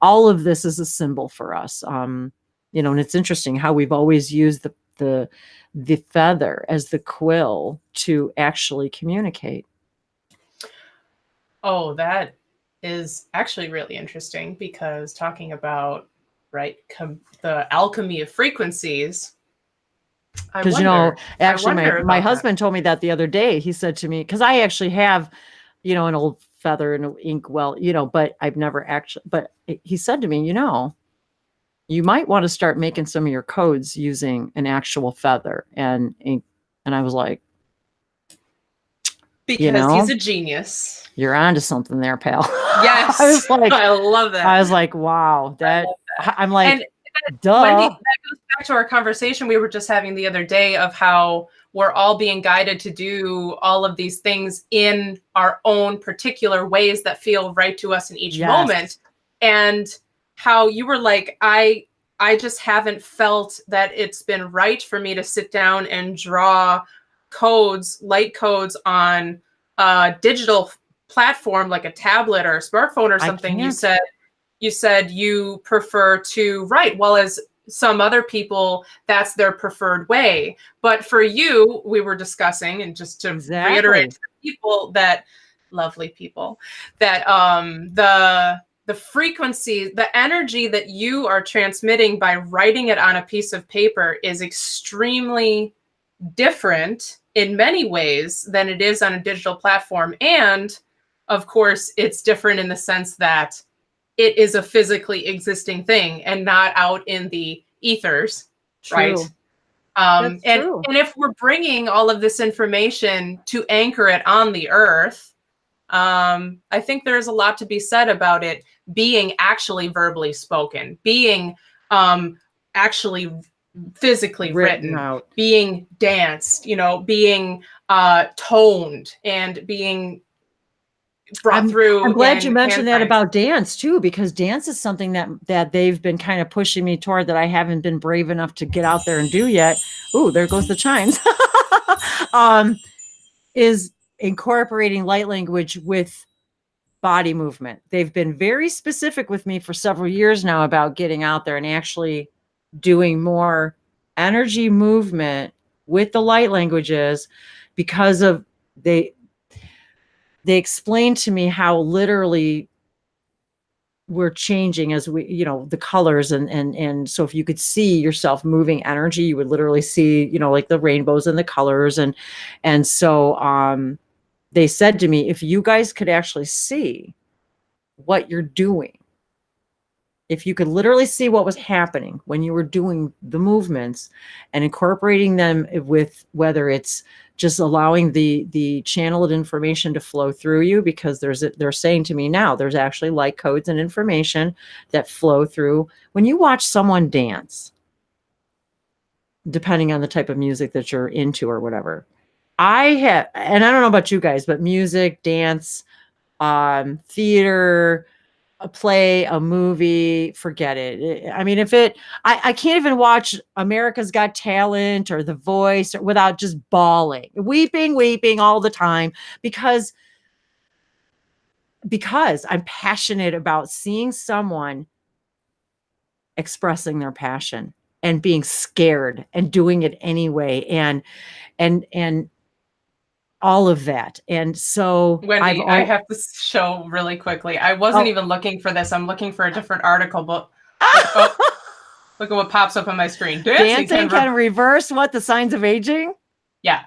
all of this is a symbol for us. And it's interesting how we've always used the feather as the quill to actually communicate.
Oh, that is actually really interesting, because talking about, right, the alchemy of frequencies.
Because, actually my husband told me that the other day. He said to me, because I actually have, an old feather and an ink well, but I've never actually, but he said to me, you might want to start making some of your codes using an actual feather and ink. And I was like,
because he's a genius.
You're onto something there, pal.
Yes.
I was like,
I love that.
I was like, wow, I'm like,
and
duh.
Wendy, that goes back to our conversation we were just having the other day of how we're all being guided to do all of these things in our own particular ways that feel right to us in each moment. And how you were like, I just haven't felt that it's been right for me to sit down and draw codes, light codes on a digital platform like a tablet or a smartphone or something. You said you prefer to write. Well, as some other people, that's their preferred way. But for you, we were discussing, and just to reiterate to the people, that lovely people, that the frequency, the energy that you are transmitting by writing it on a piece of paper is extremely different in many ways than it is on a digital platform. And of course, it's different in the sense that it is a physically existing thing and not out in the ethers. True. Right? And if we're bringing all of this information to anchor it on the earth, I think there's a lot to be said about it being actually verbally spoken, being actually physically written out, being danced, being toned, and being brought through.
I'm glad you mentioned that about dance too, because dance is something that they've been kind of pushing me toward, that I haven't been brave enough to get out there and do yet. Ooh, there goes the chimes. Is incorporating light language with body movement. They've been very specific with me for several years now about getting out there and actually doing more energy movement with the light languages, because of they explained to me how literally we're changing as we, the colors, and so if you could see yourself moving energy, you would literally see, like the rainbows and the colors. And so they said to me, if you guys could actually see what you're doing, if you could literally see what was happening when you were doing the movements and incorporating them with, whether it's just allowing the channeled information to flow through you, because they're saying to me now, there's actually light codes and information that flow through when you watch someone dance, depending on the type of music that you're into or whatever. And I don't know about you guys, but music, dance, theater, a play, a movie, forget it. I mean, I can't even watch America's Got Talent or The Voice without just bawling, weeping all the time, because I'm passionate about seeing someone expressing their passion and being scared and doing it anyway. And all of that. And so
Wendy, I have to show really quickly. I wasn't even looking for this. I'm looking for a different article, but look at what pops up on my screen.
Dancing can reverse what? The signs of aging?
Yeah.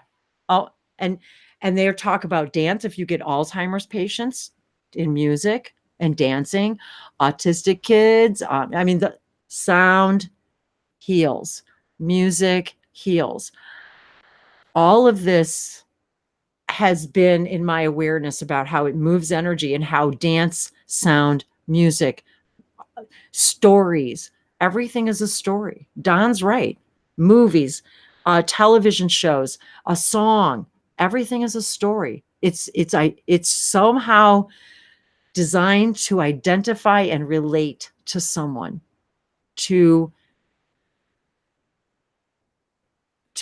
Oh, and they talk about dance. If you get Alzheimer's patients in music and dancing, autistic kids, the sound heals, music heals. All of this has been in my awareness about how it moves energy and how dance, sound, music, stories. Everything is a story. Don's right. Movies, television shows, a song. Everything is a story. It's somehow designed to identify and relate to someone, to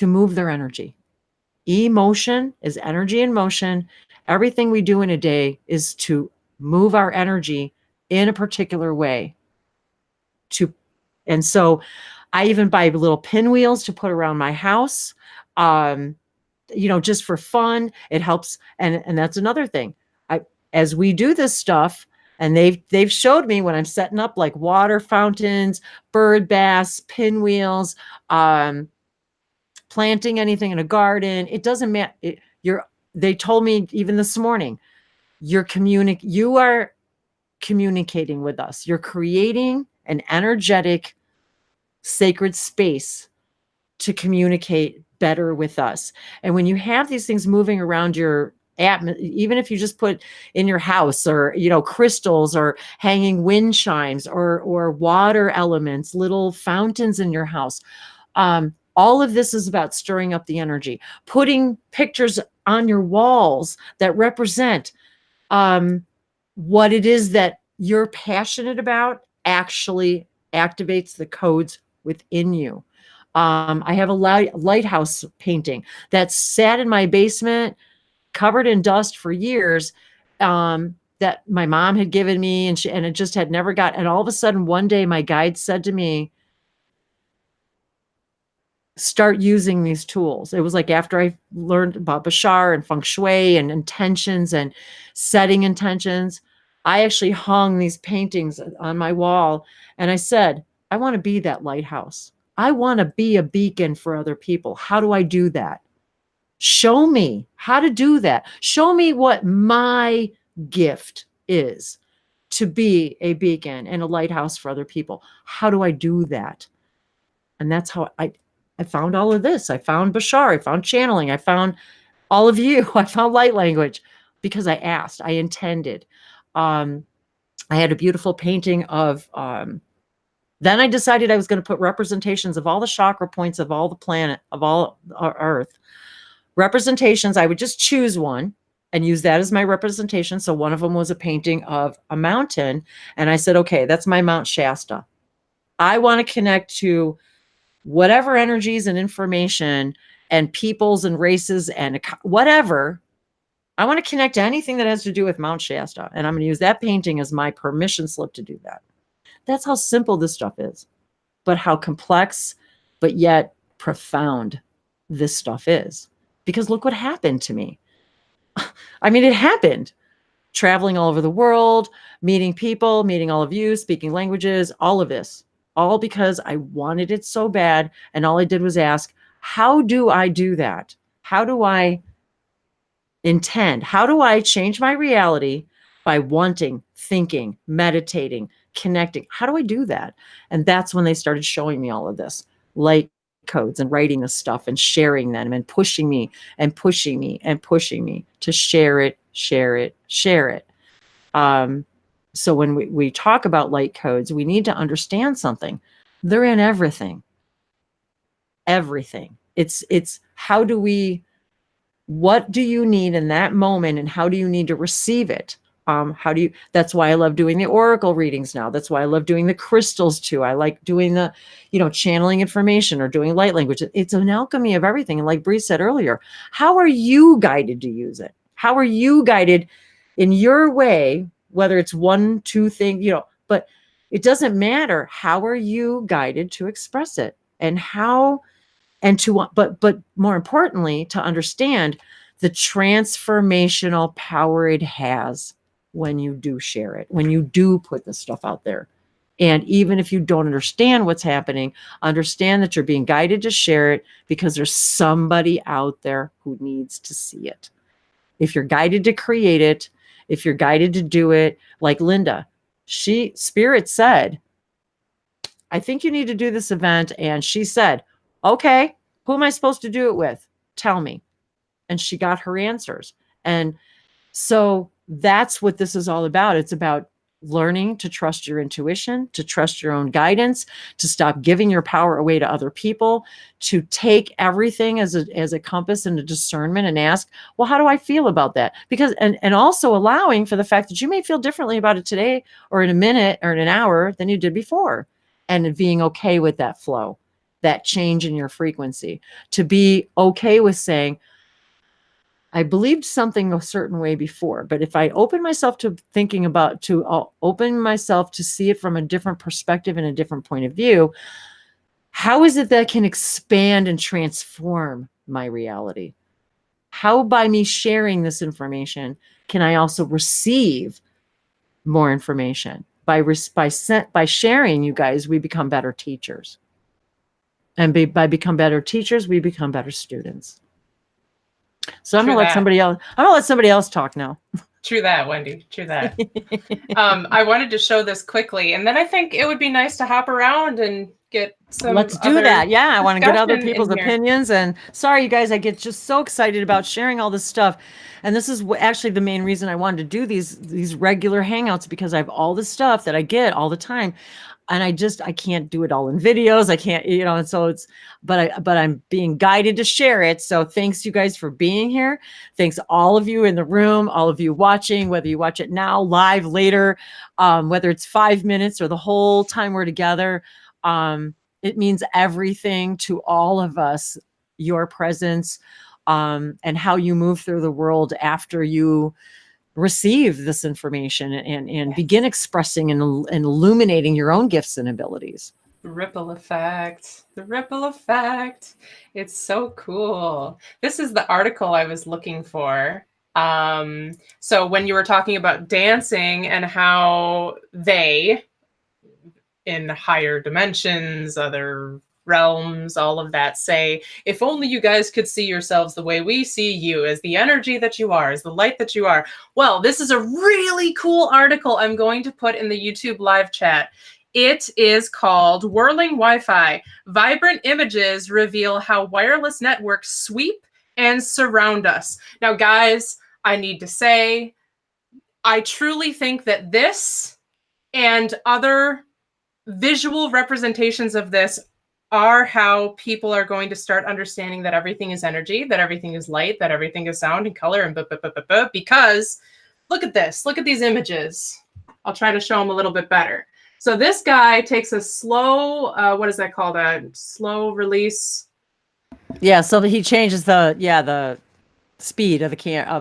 move their energy. Emotion is energy in motion. Everything we do in a day is to move our energy in a particular way. And so I even buy little pinwheels to put around my house, just for fun. It helps. And that's another thing. As we do this stuff, and they've showed me when I'm setting up like water fountains, bird baths, pinwheels, planting anything in a garden, it doesn't matter. They told me even this morning, you are communicating with us. You're creating an energetic, sacred space to communicate better with us. And when you have these things moving around your even if you just put in your house, or crystals, or hanging wind chimes, or water elements, little fountains in your house, all of this is about stirring up the energy. Putting pictures on your walls that represent what it is that you're passionate about actually activates the codes within you. I have a lighthouse painting that sat in my basement, covered in dust for years, that my mom had given me, and it just had never got. And all of a sudden, one day, my guide said to me, start using these tools. It was like after I learned about Bashar and feng shui and intentions and setting intentions, I actually hung these paintings on my wall, and I said, I want to be that lighthouse. I want to be a beacon for other people. How do I do that? Show me how to do that. Show me what my gift is to be a beacon and a lighthouse for other people. How do I do that? And that's how I found all of this. I found Bashar. I found channeling. I found all of you. I found light language because I asked. I intended. I had a beautiful painting of. Then I decided I was going to put representations of all the chakra points of all the planet, of all our Earth. Representations. I would just choose one and use that as my representation. So one of them was a painting of a mountain, and I said, okay, that's my Mount Shasta. I want to connect to whatever energies and information and peoples and races and whatever. I want to connect to anything that has to do with Mount Shasta. And I'm going to use that painting as my permission slip to do that. That's how simple this stuff is, but how complex, but yet profound this stuff is. Because look what happened to me. I mean, it happened. Traveling all over the world, meeting people, meeting all of you, speaking languages, all of this. All because I wanted it so bad. And all I did was ask, how do I do that? How do I intend? How do I change my reality by wanting, thinking, meditating, connecting? How do I do that? And that's when they started showing me all of this light codes and writing this stuff and sharing them and pushing me and pushing me and pushing me to share it, share it, share it. So when we talk about light codes, we need to understand something. They're in everything. Everything. It's what do you need in that moment, and how do you need to receive it? That's why I love doing the oracle readings now. That's why I love doing the crystals too. I like doing the, channeling information or doing light language. It's an alchemy of everything. And like Bree said earlier, how are you guided to use it? How are you guided in your way, whether it's 1, 2 thing, but it doesn't matter. How are you guided to express it, and but more importantly, to understand the transformational power it has when you do share it, when you do put this stuff out there. And even if you don't understand what's happening, understand that you're being guided to share it because there's somebody out there who needs to see it. If you're guided to create it, if you're guided to do it, like Linda, Spirit said, I think you need to do this event. And she said, okay, who am I supposed to do it with? Tell me. And she got her answers. And so that's what this is all about. It's about learning to trust your intuition, to trust your own guidance, to stop giving your power away to other people, to take everything as a compass and a discernment and ask, well, how do I feel about that? Because, and also allowing for the fact that you may feel differently about it today or in a minute or in an hour than you did before, and being okay with that flow, that change in your frequency, to be okay with saying, I believed something a certain way before, but if I open myself to thinking about, open myself to see it from a different perspective and a different point of view, how is it that I can expand and transform my reality? How, by me sharing this information, can I also receive more information? By sharing, you guys, we become better teachers. And by become better teachers, we become better students. So I'm gonna let somebody else talk now.
True that, Wendy. True that. I wanted to show this quickly, and then I think it would be nice to hop around and get some.
Let's do that. Yeah, I want to get other people's opinions. And sorry, you guys, I get just so excited about sharing all this stuff. And this is actually the main reason I wanted to do these regular hangouts, because I have all this stuff that I get all the time. And I can't do it all in videos. I can't, and so but I'm being guided to share it. So thanks you guys for being here. Thanks all of you in the room, all of you watching, whether you watch it now, live, later, whether it's 5 minutes or the whole time we're together. It means everything to all of us, your presence, and how you move through the world after you receive this information and begin expressing and illuminating your own gifts and abilities.
The ripple effect. The ripple effect. It's so cool. This is the article I was looking for. So when you were talking about dancing and how they, in higher dimensions, other realms, all of that, say, if only you guys could see yourselves the way we see you, as the energy that you are, as the light that you are. Well, this is a really cool article I'm going to put in the YouTube live chat. It is called Whirling Wi-Fi. Vibrant images reveal how wireless networks sweep and surround us. Now, guys, I need to say, I truly think that this and other visual representations of this are how people are going to start understanding that everything is energy, that everything is light, that everything is sound and color, and because look at this. Look at these images. I'll try to show them a little bit better. So this guy takes a slow, what is that called? A slow release.
Yeah, so he changes the speed of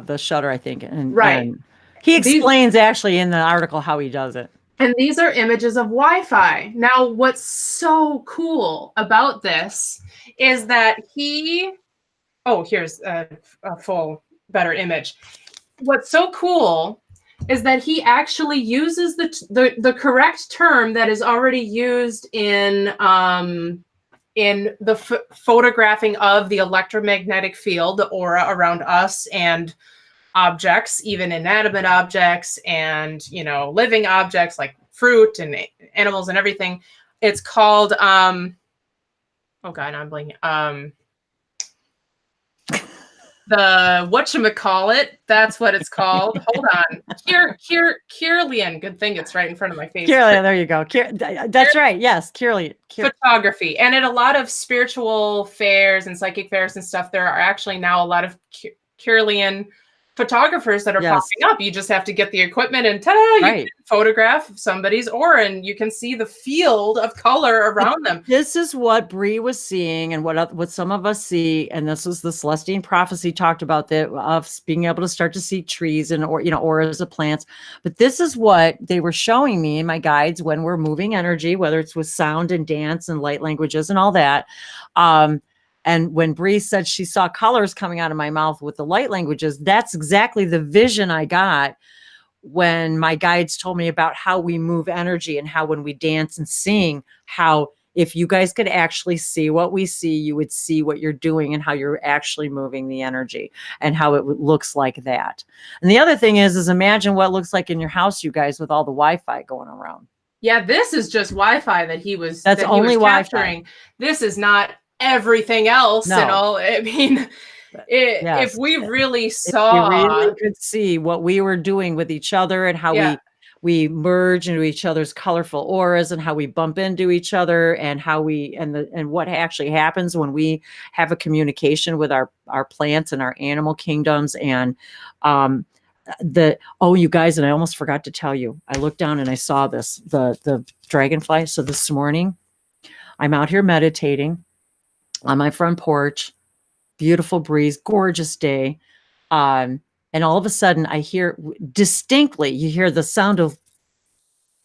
the shutter, I think. And,
right.
And he explains actually in the article how he does it.
And these are images of Wi-Fi. Now, what's so cool about this is that here's a full, better image. What's so cool is that he actually uses the correct term that is already used in the photographing of the electromagnetic field, the aura around us and objects, even inanimate objects and, living objects like fruit and animals and everything. It's called, oh God, I'm blanking. The whatchamacallit, that's what it's called. Hold on. Kirlian. Good thing it's right in front of my face.
Kirlian, there you go. That's right. Yes, Kirlian.
Photography. And at a lot of spiritual fairs and psychic fairs and stuff, there are actually now a lot of Kirlian photographers that are popping up. You just have to get the equipment and ta-da, you can photograph somebody's aura and you can see the field of color around them.
This is what Bree was seeing and what some of us see. And this was the Celestine prophecy talked about, that of being able to start to see trees and auras of plants. But this is what they were showing me in my guides when we're moving energy, whether it's with sound and dance and light languages and all that. And when Bree said she saw colors coming out of my mouth with the light languages, that's exactly the vision I got when my guides told me about how we move energy and how when we dance and sing, how if you guys could actually see what we see, you would see what you're doing and how you're actually moving the energy and how it looks like that. And the other thing is imagine what it looks like in your house, you guys, with all the Wi-Fi going around.
Yeah, this is just Wi-Fi that he was
capturing.
This is not everything else.
No.
And all, I mean, if we really saw,
if you really could see what we were doing with each other and how we merge into each other's colorful auras, and how we bump into each other, and how we and what actually happens when we have a communication with our plants and our animal kingdoms. And you guys, and I almost forgot to tell you, I looked down and I saw this, the dragonfly. So this morning I'm out here meditating on my front porch, beautiful breeze, gorgeous day. And all of a sudden I hear distinctly, you hear the sound of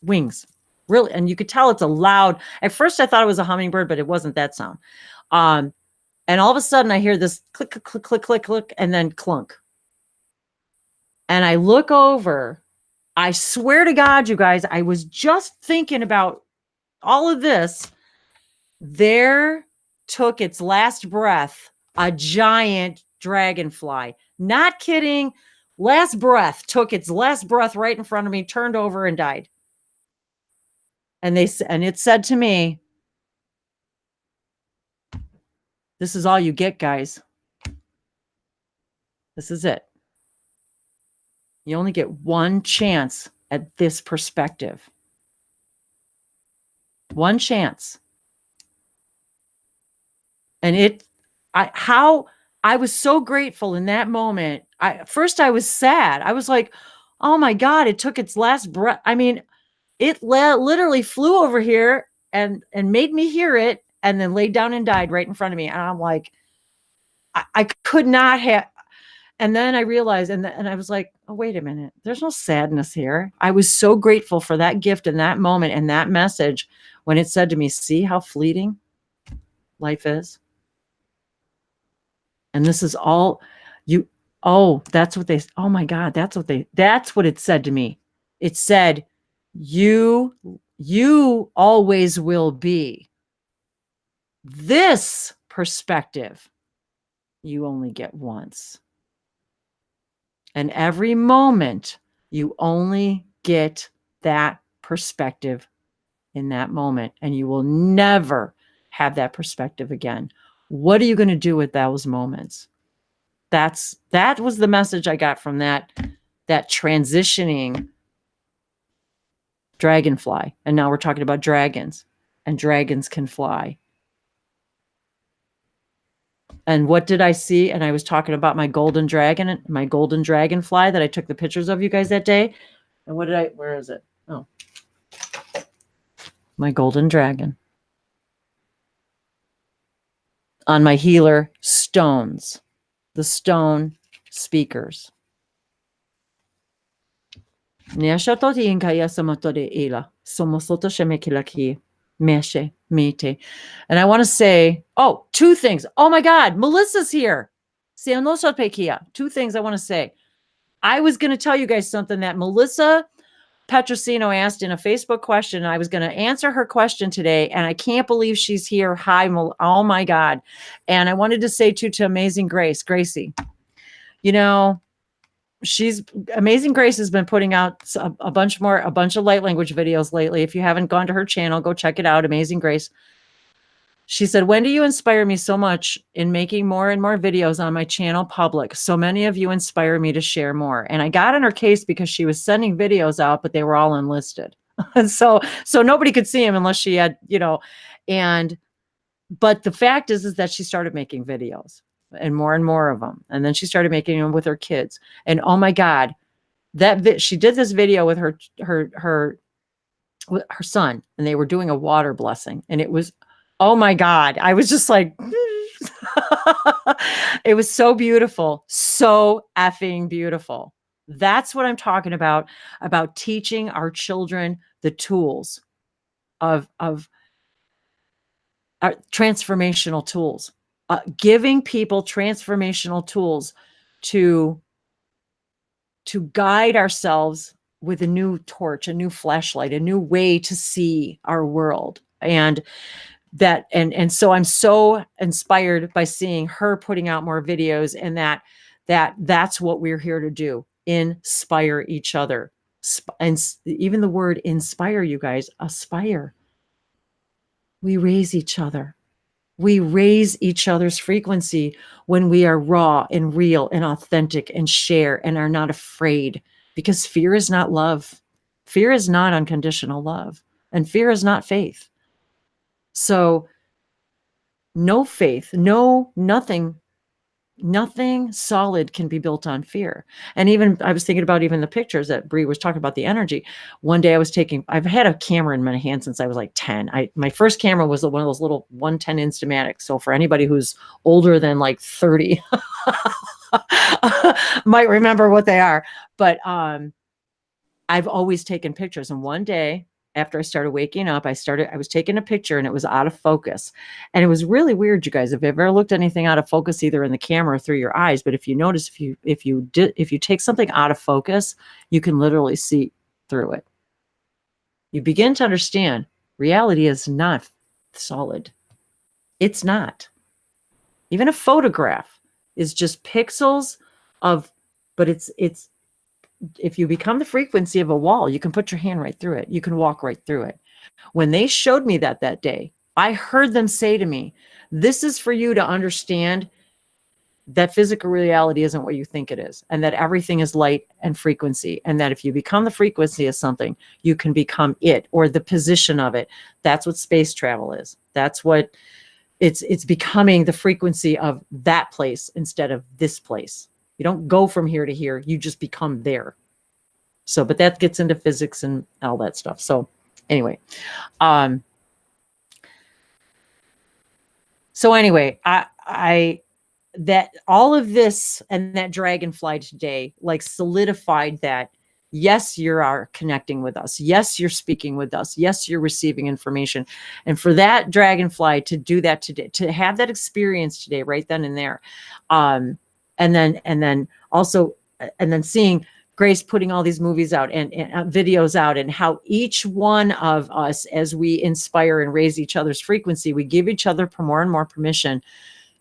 wings, really. And you could tell it's a loud, at first I thought it was a hummingbird, but it wasn't that sound. And all of a sudden I hear this click, click, click, click, click, click, and then clunk. And I look over, I swear to God, you guys, I was just thinking about all of this. There took its last breath a giant dragonfly. Not kidding. Last breath, took its last breath right in front of me, turned over and died. And it said to me, this is all you get, guys. This is it. You only get one chance at this perspective. One chance. And I was so grateful in that moment. First I was sad. I was like, oh my God, it took its last breath. I mean, it literally flew over here and made me hear it, and then laid down and died right in front of me. And I'm like, I could not have. And then I realized, and I was like, oh, wait a minute. There's no sadness here. I was so grateful for that gift in that moment and that message when it said to me, see how fleeting life is? And this is all you. Oh, that's what they, oh my God, that's what it said to me. It said, you always will be. This perspective, you only get once. And every moment, you only get that perspective in that moment, and you will never have that perspective again. What are you going to do with those moments? That was the message I got from that transitioning dragonfly. And now we're talking about dragons, and dragons can fly. And what did I see? And I was talking about my golden dragon, my golden dragonfly that I took the pictures of you guys that day. And where is it? Oh, my golden dragon. On my healer stones, the stone speakers. And I want to say, two things. Oh my God, Melissa's here. Two things I want to say. I was going to tell you guys something that Melissa Petrosino asked in a Facebook question. I was going to answer her question today, and I can't believe she's here. Hi, oh my God. And I wanted to say to Amazing Gracie, Amazing Grace has been putting out a bunch of light language videos lately. If you haven't gone to her channel, go check it out. Amazing Grace. She said, Wendy, you inspire me so much in making more and more videos on my channel public. So many of you inspire me to share more. And I got in her case because she was sending videos out, but they were all unlisted. And so nobody could see them unless she had, but the fact is that she started making videos, and more of them. And then she started making them with her kids. And oh my God, she did this video with her son, and they were doing a water blessing. And it was, oh my God, I was just like, it was so beautiful. So effing beautiful. That's what I'm talking about teaching our children the tools of transformational tools. Giving people transformational tools to guide ourselves with a new torch, a new flashlight, a new way to see our world. And so I'm so inspired by seeing her putting out more videos, and that's what we're here to do. Inspire each other. And even the word inspire, you guys, aspire. We raise each other. We raise each other's frequency when we are raw and real and authentic and share and are not afraid, because fear is not love. Fear is not unconditional love, and fear is not faith. So no faith, nothing solid can be built on fear. And even I was thinking about even the pictures that Bree was talking about, the energy. One day I've had a camera in my hand since I was like 10. My first camera was one of those little 110 Instamatics. So for anybody who's older than like 30 might remember what they are. But I've always taken pictures. And one day after I started waking up, I was taking a picture and it was out of focus. And it was really weird, you guys. If you've ever looked at anything out of focus, either in the camera or through your eyes, but if you notice, if you take something out of focus, you can literally see through it. You begin to understand reality is not solid. It's not. Even a photograph is just pixels of, but it's if you become the frequency of a wall, you can put your hand right through it. You can walk right through it. When they showed me that day, I heard them say to me, this is for you to understand that physical reality isn't what you think it is, and that everything is light and frequency, and that if you become the frequency of something, you can become it or the position of it. That's what space travel is. That's what it's becoming, the frequency of that place instead of this place. You don't go from here to here. You just become there. So, but that gets into physics and all that stuff. So anyway, I that all of this and that Dragonfly today, like solidified that, yes, you are connecting with us. Yes, you're speaking with us. Yes, you're receiving information. And for that Dragonfly to do that today, to have that experience today, right then and there, and then also seeing Grace putting all these movies out and videos out, and how each one of us, as we inspire and raise each other's frequency, we give each other more and more permission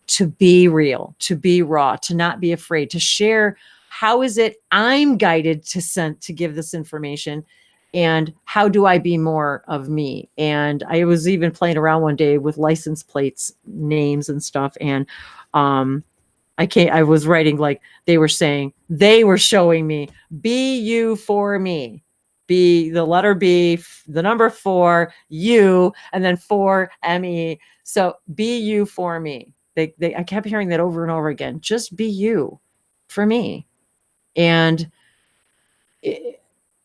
to be real, to be raw, to not be afraid, to share. How is it I'm guided to give this information, and how do I be more of me? And I was even playing around one day with license plates, names and stuff, and I was writing, like they were showing me, be you for me, be the letter B, the number 4, you, and then 4 ME. So be you for me. I kept hearing that over and over again. Just be you for me. And it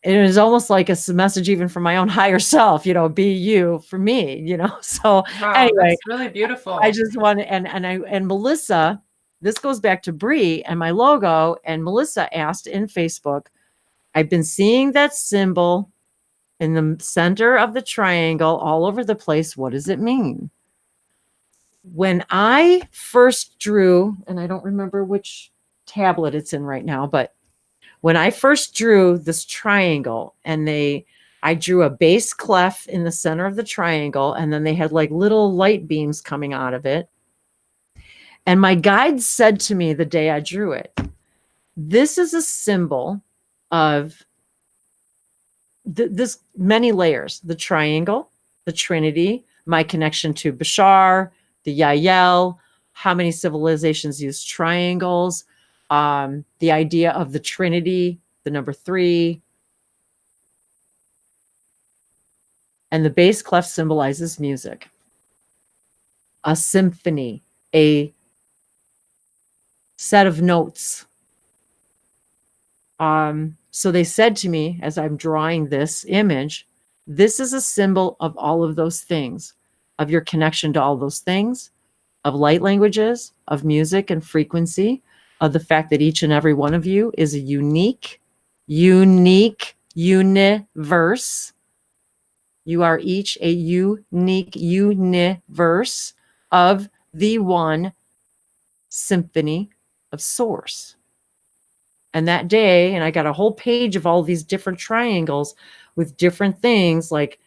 is almost like a message even from my own higher self, be you for me, So
Wow,
anyway,
that's really beautiful.
I just want to, and Melissa, this goes back to Bree and my logo. And Melissa asked in Facebook, I've been seeing that symbol in the center of the triangle all over the place. What does it mean? When I first drew, and I don't remember which tablet it's in right now, but when I first drew this triangle, and I drew a bass clef in the center of the triangle, and then they had like little light beams coming out of it. And my guide said to me the day I drew it, this is a symbol of this many layers: the triangle, the Trinity, my connection to Bashar, the Yael, how many civilizations use triangles, the idea of the Trinity, the number 3. And the bass clef symbolizes music, a symphony, a set of notes. So they said to me, as I'm drawing this image, this is a symbol of all of those things, of your connection to all those things, of light languages, of music and frequency, of the fact that each and every one of you is a unique universe. You are each a unique universe of the one symphony of source. And that day, and I got a whole page of all these different triangles with different things, like,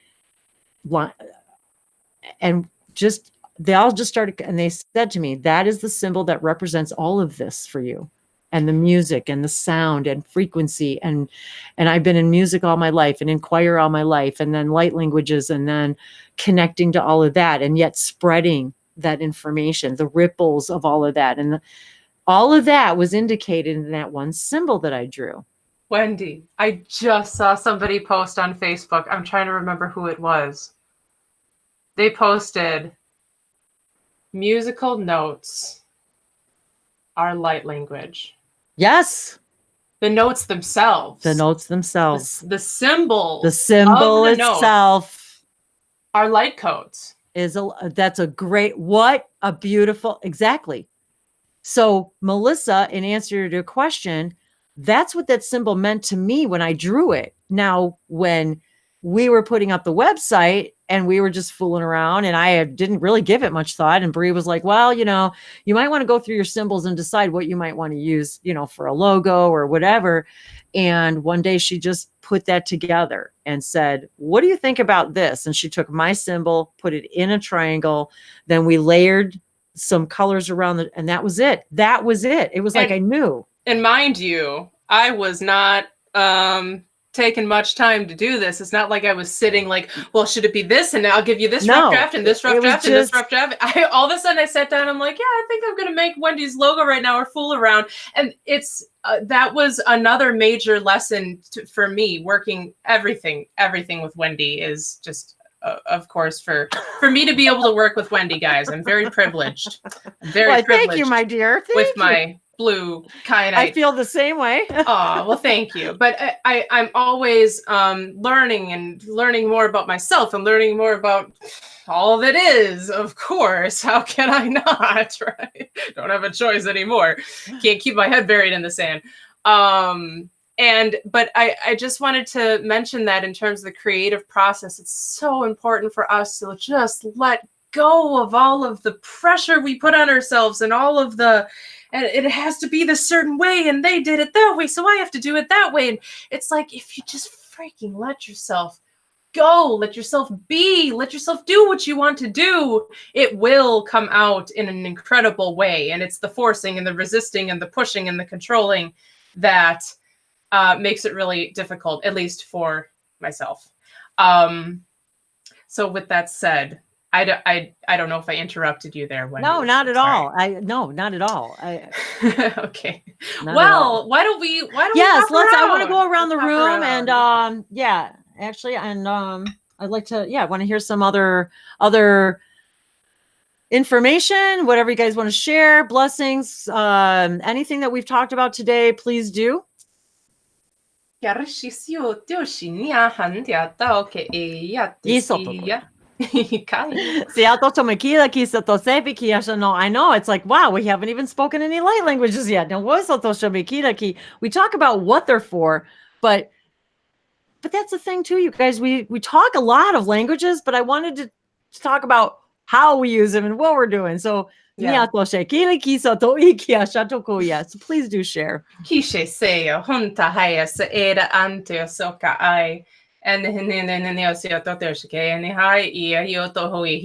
and just, they all just started, and they said to me, that is the symbol that represents all of this for you, and the music and the sound and frequency. And I've been in music all my life, and in choir all my life, and then light languages, and then connecting to all of that, and yet spreading that information, the ripples of all of that. And all of that was indicated in that one symbol that I drew.
Wendy, I just saw somebody post on Facebook. I'm trying to remember who it was. They posted musical notes are light language.
Yes.
The notes themselves.
The notes themselves.
The symbol.
The symbol
of the
itself
are light codes.
That's a great, what a beautiful, exactly. So Melissa, in answer to your question, that's what that symbol meant to me when I drew it. Now, when we were putting up the website and we were just fooling around and I didn't really give it much thought. And Bree was like, well, you might want to go through your symbols and decide what you might want to use, for a logo or whatever. And one day she just put that together and said, what do you think about this? And she took my symbol, put it in a triangle. Then we layered some colors around it. And that was it. That was it. It was like I knew.
And mind you, I was not taking much time to do this. It's not like I was sitting like, well, should it be this? And I'll give you this rough draft and this rough draft and this rough draft. All of a sudden I sat down. I'm like, yeah, I think I'm going to make Wendy's logo right now or fool around. And it's that was another major lesson for me working everything with Wendy is just of course, for me to be able to work with Wendy, guys. I'm very privileged. Very privileged.
Thank you, my dear.
With my blue kyanite.
I feel the same way.
Oh, well, thank you. But I'm always learning more about myself and learning more about all that is, of course. How can I not, right? Don't have a choice anymore. Can't keep my head buried in the sand. But I just wanted to mention that in terms of the creative process, it's so important for us to just let go of all of the pressure we put on ourselves and all of and it has to be this certain way and they did it that way, so I have to do it that way. And it's like, if you just freaking let yourself go, let yourself be, let yourself do what you want to do, it will come out in an incredible way. And it's the forcing and the resisting and the pushing and the controlling that makes it really difficult, at least for myself. So with that said, I don't know if I interrupted you there, Wendy.
No, not at all. No, not at all.
Okay. Well, why don't we
yes, I want to go around the room and actually, and I'd like to want to hear some other information, whatever you guys want to share, blessings, anything that we've talked about today, please do. No, I know. It's like, wow, we haven't even spoken any light languages yet. We talk about what they're for, but that's the thing too, you guys. We talk a lot of languages, but I wanted to talk about how we use them and what we're doing. So so please do share.
And then you to hui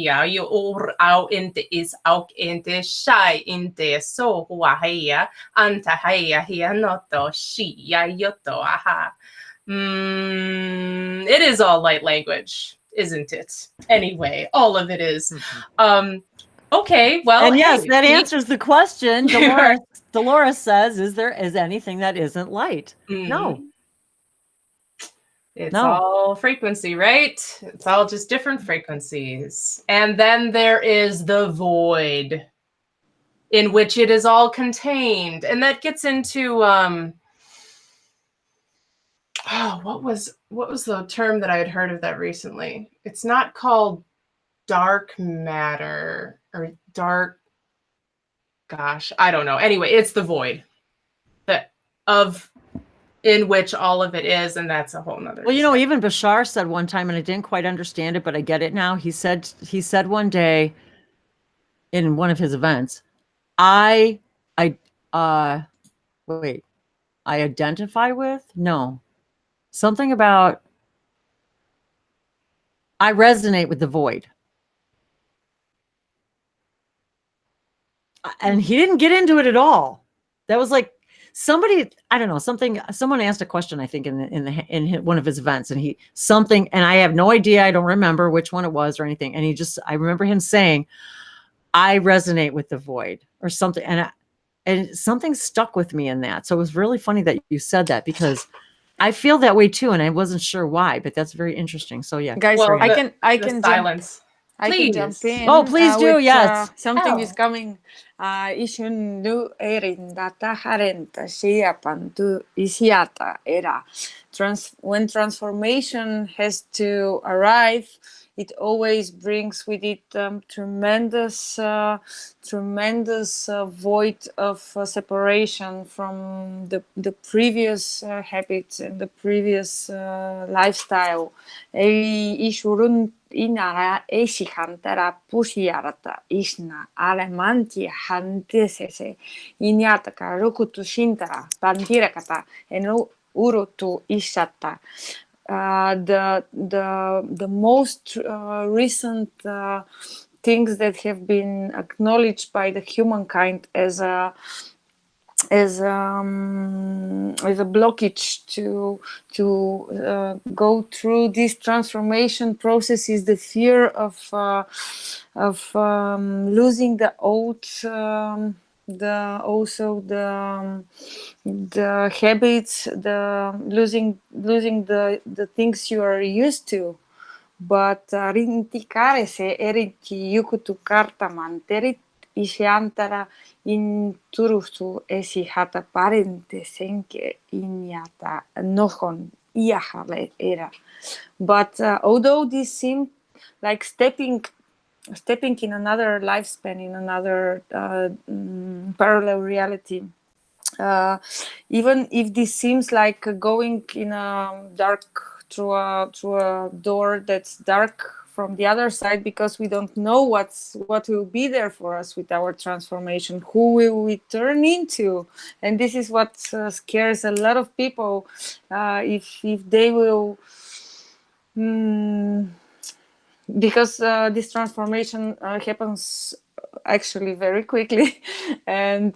hi you or out into is out into shy into so wahia anta haya here not she yoto aha. It is all light language, isn't it? Anyway, all of it is. Okay, well,
and yes, that answers the question. Dolores says, is anything that isn't light? No.
It's all frequency, right? It's all just different frequencies. And then there is the void in which it is all contained. And that gets into what was the term that I had heard of that recently? It's not called dark matter or dark, gosh, I don't know. Anyway, it's the void in which all of it is, and that's a whole nother.
Well, even Bashar said one time, and I didn't quite understand it, but I get it now. He said one day in one of his events, I identify with? No. Something about I resonate with the void. And he didn't get into it at all. That was like somebody, I don't know, someone asked a question, I think in one of his events, and and I have no idea. I don't remember which one it was or anything. And I remember him saying, I resonate with the void or something. And And something stuck with me in that. So it was really funny that you said that, because I feel that way too, and I wasn't sure why, but that's very interesting. So yeah,
Guys,
Well,
I
the-
can
the
jump.
silence.
I can jump
Please.
in.
Oh, please do,
with,
yes.
something is
Oh.
coming. Ishun nu erin data harenta siapantu isiata era. When transformation has to arrive, it always brings with it tremendous void of separation from the previous habits and the previous lifestyle. Ishurun inara esihantara pusiarata isna alemanti hantesese inyataka rukutu shintara bandirakata enu urutu ishata. The most recent things that have been acknowledged by the humankind as a blockage to go through this transformation process is the fear of losing the old, the habits, the losing the things you are used to. But rintikare se eriti yukutu kartaman terit isiantara in turustu esi hata parente senke inyata nohon iahale era. But although this seemed like stepping in another lifespan, in another parallel reality, even if this seems like going in a dark through a door that's dark from the other side, because we don't know what will be there for us with our transformation, who will we turn into. And this is what scares a lot of people, if they will because this transformation happens actually very quickly. And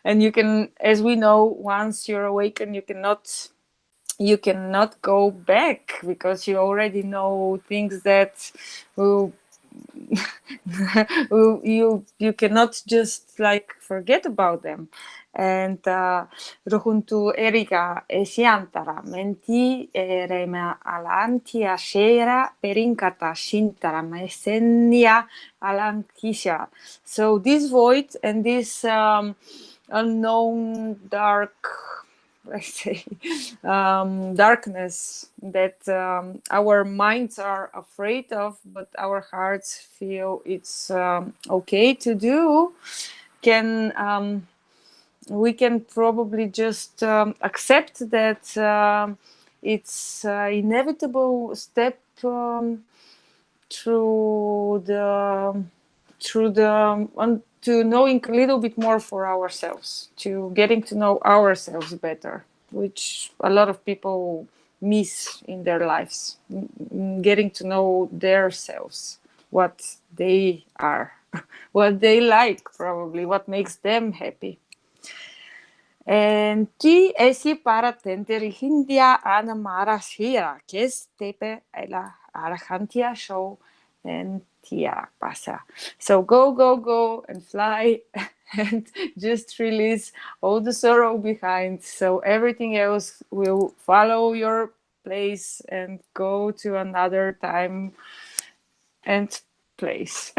you can, as we know, once you're awakened, you cannot go back, because you already know things that will you cannot just like forget about them. And ruhuntu eriga esiantara menti erema alantia shera perinkata shintara mesenia alankisha. So this void and this unknown dark, I say, darkness that our minds are afraid of, but our hearts feel it's okay to do, we can probably just accept that it's inevitable step through the to knowing a little bit more for ourselves, to getting to know ourselves better, which a lot of people miss in their lives, getting to know their selves, what they are, what they like, probably what makes them happy. En ti esi para tenteri hindia ana mara shira kes tepe ela arahantia show and tia pasa. So go and fly and just release all the sorrow behind, so everything else will follow your place and go to another time and place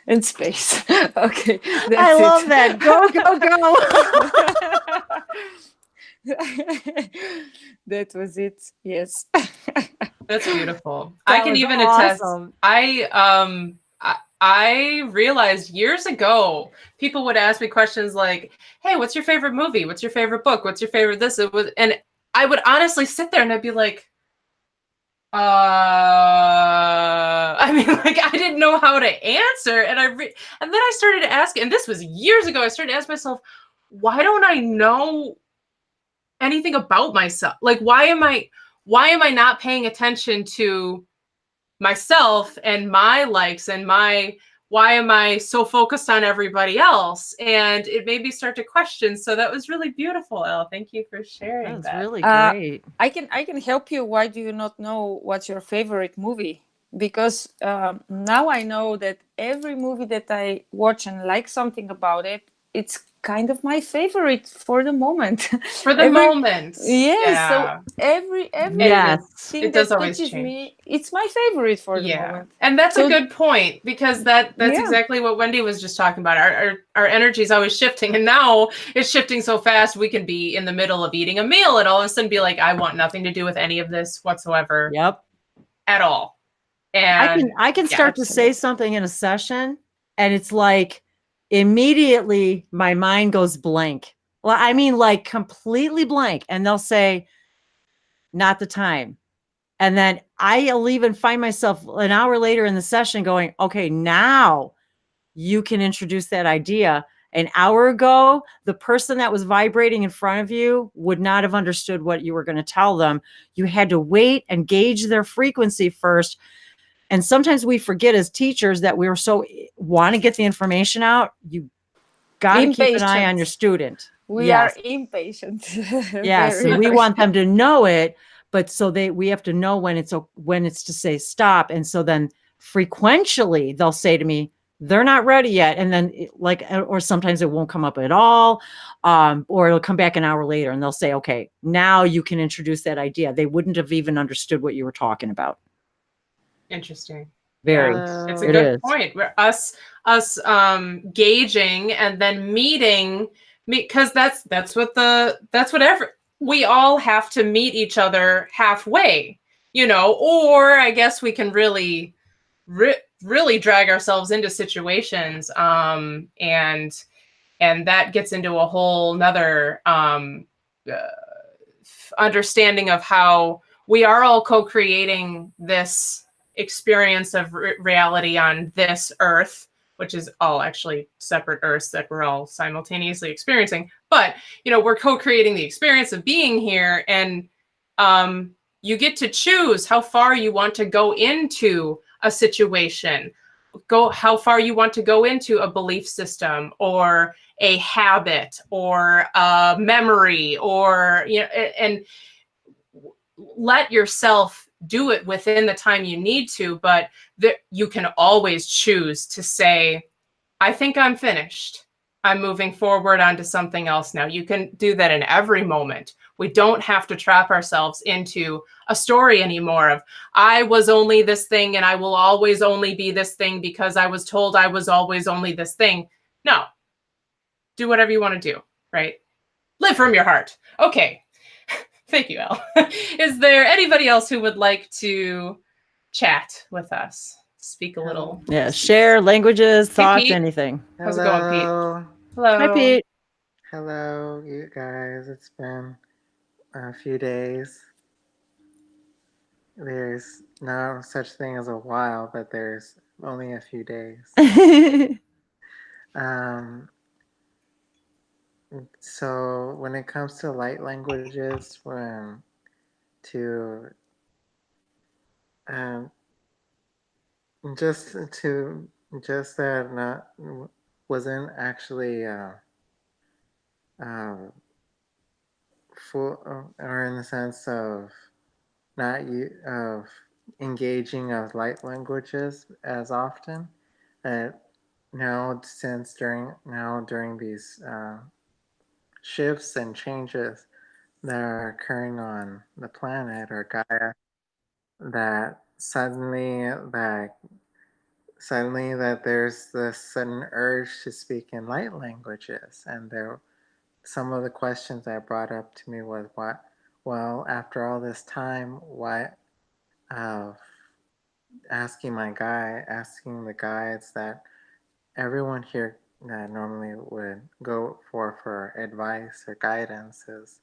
and space. Okay, that's
I love
it.
that. Go, go, go.
That was it. Yes.
That's beautiful.
That
I can
was
even attest.
awesome.
I realized years ago, people would ask me questions like, "Hey, what's your favorite movie? What's your favorite book? What's your favorite this?" And I would honestly sit there and I'd be like, I mean, like, I didn't know how to answer. And then I started to ask, and this was years ago, I started to ask myself, why don't I know anything about myself? Like, why am I not paying attention to myself and my likes and why am I so focused on everybody else? And it made me start to question. So that was really beautiful, Elle. Thank you for sharing
That's
that.
really great.
I can help you. Why do you not know what's your favorite movie? Because now I know that every movie that I watch and like something about it, it's kind of my favorite for the moment.
For the moment.
Yes,
Yeah.
so every
Yes.
thing
It does
that
always
touches
change.
me, it's my favorite for the
Yeah.
moment.
And that's a
So-
good point, because that's
Yeah.
exactly what Wendy was just talking about. Our energy is always shifting, and now it's shifting so fast. We can be in the middle of eating a meal and all of a sudden be like, I want nothing to do with any of this whatsoever
Yep.
at all. And
I can
yeah,
start to say something in a session, and it's like immediately my mind goes blank. Well, I mean, like completely blank. And they'll say, not the time. And then I'll even find myself an hour later in the session going, okay, now you can introduce that idea. An hour ago, the person that was vibrating in front of you would not have understood what you were going to tell them. You had to wait and gauge their frequency first. And sometimes we forget as teachers that we were so want to get the information out. You got to keep an eye on your student.
We
Yes.
are impatient.
Yes,
Very
and we
much.
want them to know it, but so we have to know when it's to say stop. And so then frequentially they'll say to me, they're not ready yet. And then or sometimes it won't come up at all. Or it'll come back an hour later and they'll say, okay, now you can introduce that idea. They wouldn't have even understood what you were talking about.
interesting.
Very.
Yeah. It's a
It
good
is.
point. Where us gauging and then meeting, because that's what we all have to meet each other halfway, or I guess we can really drag ourselves into situations, and that gets into a whole nother understanding of how we are all co-creating this experience of reality on this earth, which is all actually separate earths that we're all simultaneously experiencing. But we're co-creating the experience of being here, and you get to choose how far you want to go into a situation, how far you want to go into a belief system or a habit or a memory, or and let yourself do it within the time you need to. But you can always choose to say, I think I'm finished. I'm moving forward onto something else now. You can do that in every moment. We don't have to trap ourselves into a story anymore of, I was only this thing and I will always only be this thing because I was told I was always only this thing. No. Do whatever you want to do, right? Live from your heart. Okay. Thank you, Elle. Is there anybody else who would like to chat with us? Speak a little.
Yeah. Share languages, thoughts,
Pete.
anything.
How's it going, Pete?
Hello.
Hello.
Hi, Pete.
Hello, you guys. It's been a few days. There's no such thing as a while, but there's only a few days. So when it comes to light languages, to just that not wasn't actually full, or in the sense of not of engaging of light languages as often. Now, during these shifts and changes that are occurring on the planet or Gaia, that suddenly that there's this sudden urge to speak in light languages, and some of the questions that brought up to me was, what, well, after all this time, why asking the guides that everyone here that normally would go for advice or guidance is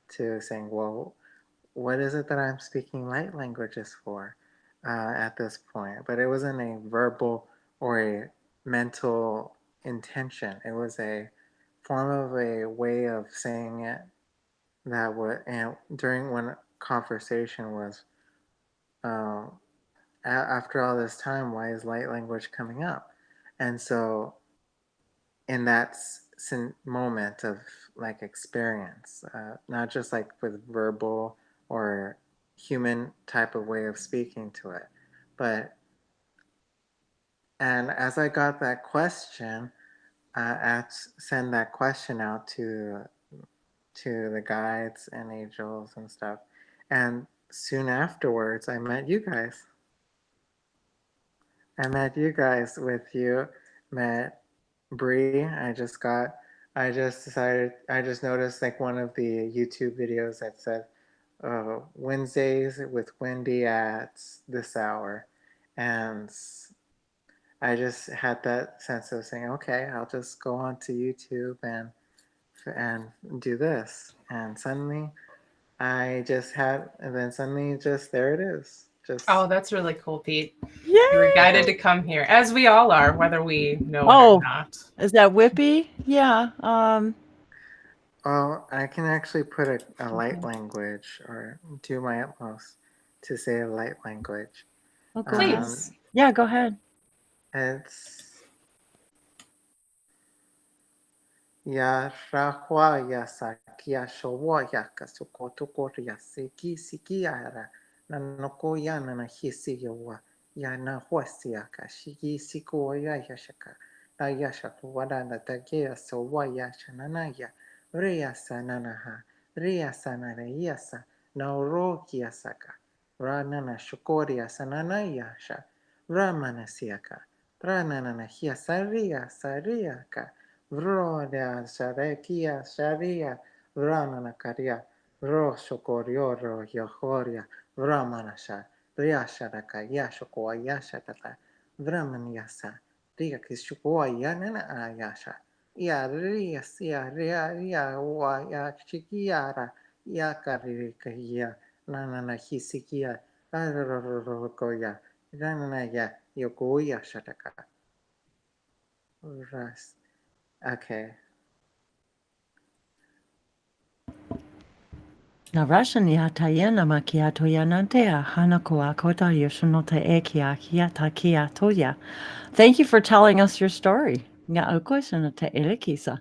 to saying, well, what is it that I'm speaking light languages for at this point? But it wasn't a verbal or a mental intention. It was a form of a way of saying it that would, and during when conversation was, after all this time, why is light language coming up? And so in that moment of like experience, not just like with verbal or human type of way of speaking to it, and as I got that question, send that question out to the guides and angels and stuff. And soon afterwards, I met you guys. With you, met Bree. I just noticed like one of the YouTube videos that said Wednesdays with Wendy at this hour. And I just had that sense of saying, okay, I'll just go on to YouTube and do this. And suddenly and then suddenly just there it is.
Oh, that's really cool, Pete.
Yeah.
You were guided to come here, as we all are, whether we know it
Oh.
or not.
Is that Whippy? Yeah.
Oh, I can actually put a light language or do my utmost to say a light language.
Oh, go
Please.
ahead. Yeah, go ahead.
It's ya rahwa ya sakia showa ya kasukoto ya siki ara nanoko ya nana hisi yawa ya na hwasi ya kashiki siko ya shaka na ya shaku wada na takia sowa ya shanana ya ria sanana ha ria sanana yasa na oro kiasaka ranana shukori ya sanana ya sha ramana siaka ranana hia saria ka Vroda Sharekia Sharia Vranana Karia Ro Shokorioro Yohoria Vramanasha Riasharaka Yashokoa Yashataka Vramaniasa Ria Kishukoa Yanana Ayasha Ya Ria Sia Ria Waya Chikiara Yakarika Ya Nanana Hisikia Arorokoya Ranaya Yokoya Shataka Ras. Okay.
Na Russian ya tayena makiato ya nantea hanako akota yoshunote ekia hiata kia toya. Thank you for telling us your story. Ya okoshanote elekisa.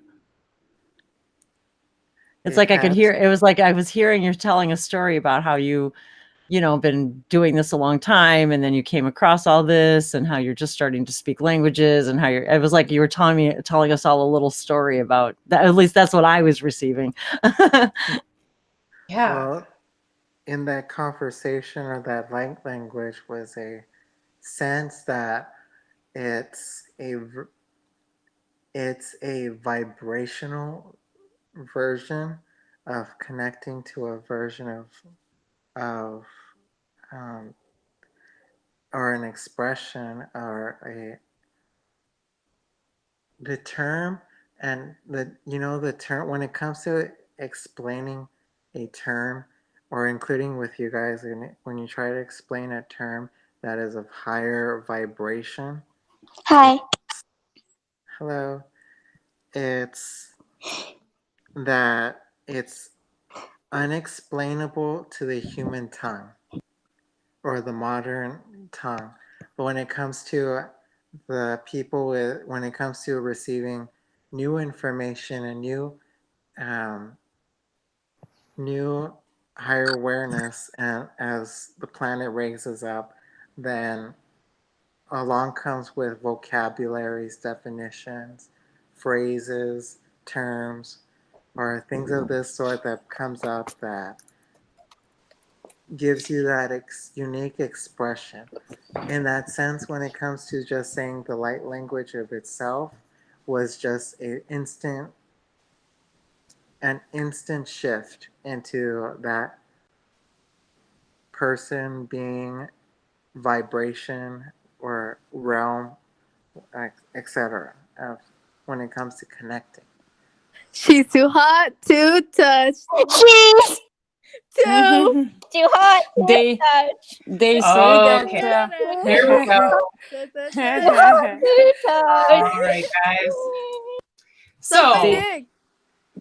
It's like I could hear, it was like I was hearing you telling a story about how you been doing this a long time, and then you came across all this, and how you're just starting to speak languages, and how it was like you were telling us all a little story about that. At least that's what I was receiving.
Yeah.
Well, in that conversation or that language was a sense that it's a vibrational version of connecting to a version of or an expression or the term and the term when it comes to explaining a term or including with you guys when you try to explain a term that is of higher vibration.
Hi.
Hello. It's that it's unexplainable to the human tongue or the modern tongue. But when it comes to when it comes to receiving new information and new higher awareness, and as the planet raises up, then along comes with vocabularies, definitions, phrases, terms, or things of this sort that comes up that gives you that unique expression. In that sense, when it comes to just saying the light language of itself, was just an instant shift into that person, being, vibration, or realm, etc. When it comes to connecting.
She's too hot to touch. She's too hot to touch.
They say that.
Here we go. All right, guys. So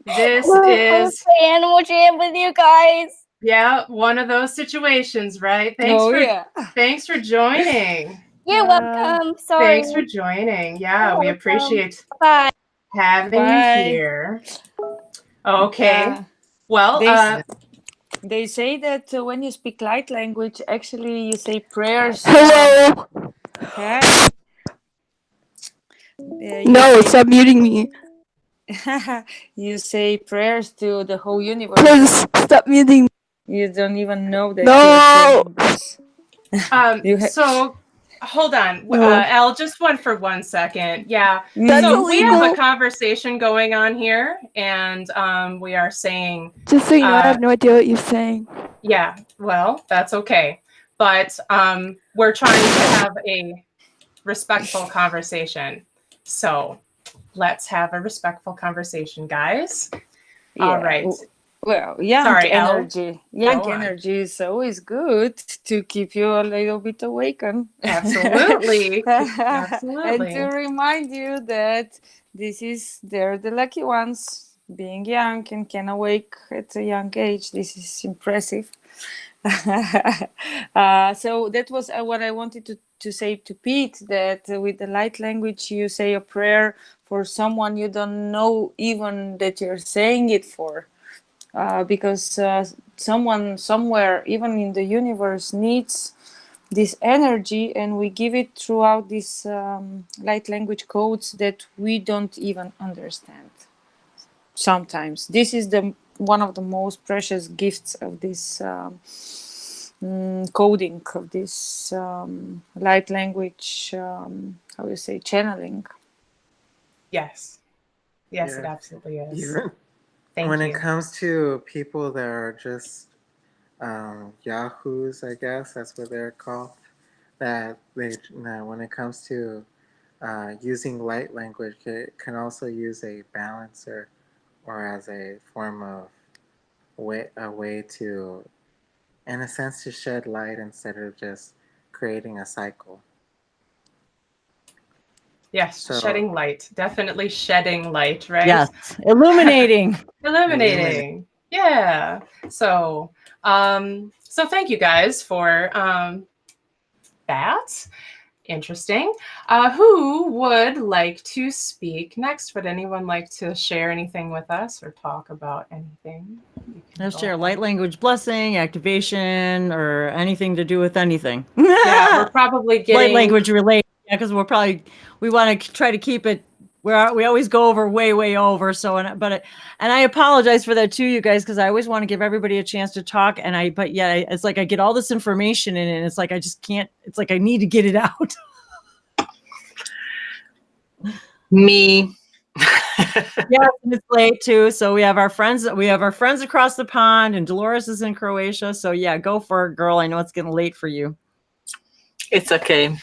this is
Animal Jam with you guys.
Yeah, one of those situations, right? Thanks for joining.
You're welcome. Sorry.
Thanks for joining. Yeah, we appreciate
Bye.
having you here. Okay. Well,
they say that when you speak light language, actually you say prayers.
Hello.
Hey.
No, stop muting me.
You say prayers to the whole universe.
Please stop muting me.
You don't even know that
No.
you're saying this.
So hold on,
No.
Al, just one for 1 second. Yeah.
That's
So we have a
illegal.
conversation going on here, and we are saying,
Just so you know, I have no idea what you're saying.
yeah, well, that's okay. But we're trying to have a respectful conversation. So let's have a respectful conversation, guys. All right.
Well, young
Sorry, Elle.
energy. Young
Go on.
energy is always good to keep you a little bit awakened.
Absolutely.
And
Absolutely.
to remind you that they're the lucky ones. Being young and can awake at a young age. This is impressive. So that was what I wanted to say to Pete, that with the light language you say a prayer for someone you don't know even that you're saying it for. Because someone somewhere, even in the universe, needs this energy, and we give it throughout these light language codes that we don't even understand. Sometimes this is one of the most precious gifts of this coding, of this light language. How you say, channeling?
Yes. Yes,
Yeah.
it absolutely is.
Even
Thank
when
you.
it comes to people that are just yahoos, I guess that's what they're called. That when it comes to using light language, it can also use a balancer or as a form of a way to, in a sense, to shed light instead of just creating a cycle.
Yes,
So-
shedding light. Definitely shedding light, right?
Yes, illuminating.
Illuminating. Yeah. So thank you guys for that. Interesting. Who would like to speak next? Would anyone like to share anything with us or talk about anything?
Let's share light language blessing, activation, or anything to do with anything.
Yeah, we're probably getting
light language related. Yeah, because we want to try to keep it where we always go over way over. So, and I apologize for that too, you guys, because I always want to give everybody a chance to talk. It's like I get all this information in it, and it's like I just can't. It's like I need to get it out.
Me.
Yeah, it's late too. So we have our friends across the pond, and Dolores is in Croatia. So yeah, go for it, girl. I know it's getting late for you.
It's okay.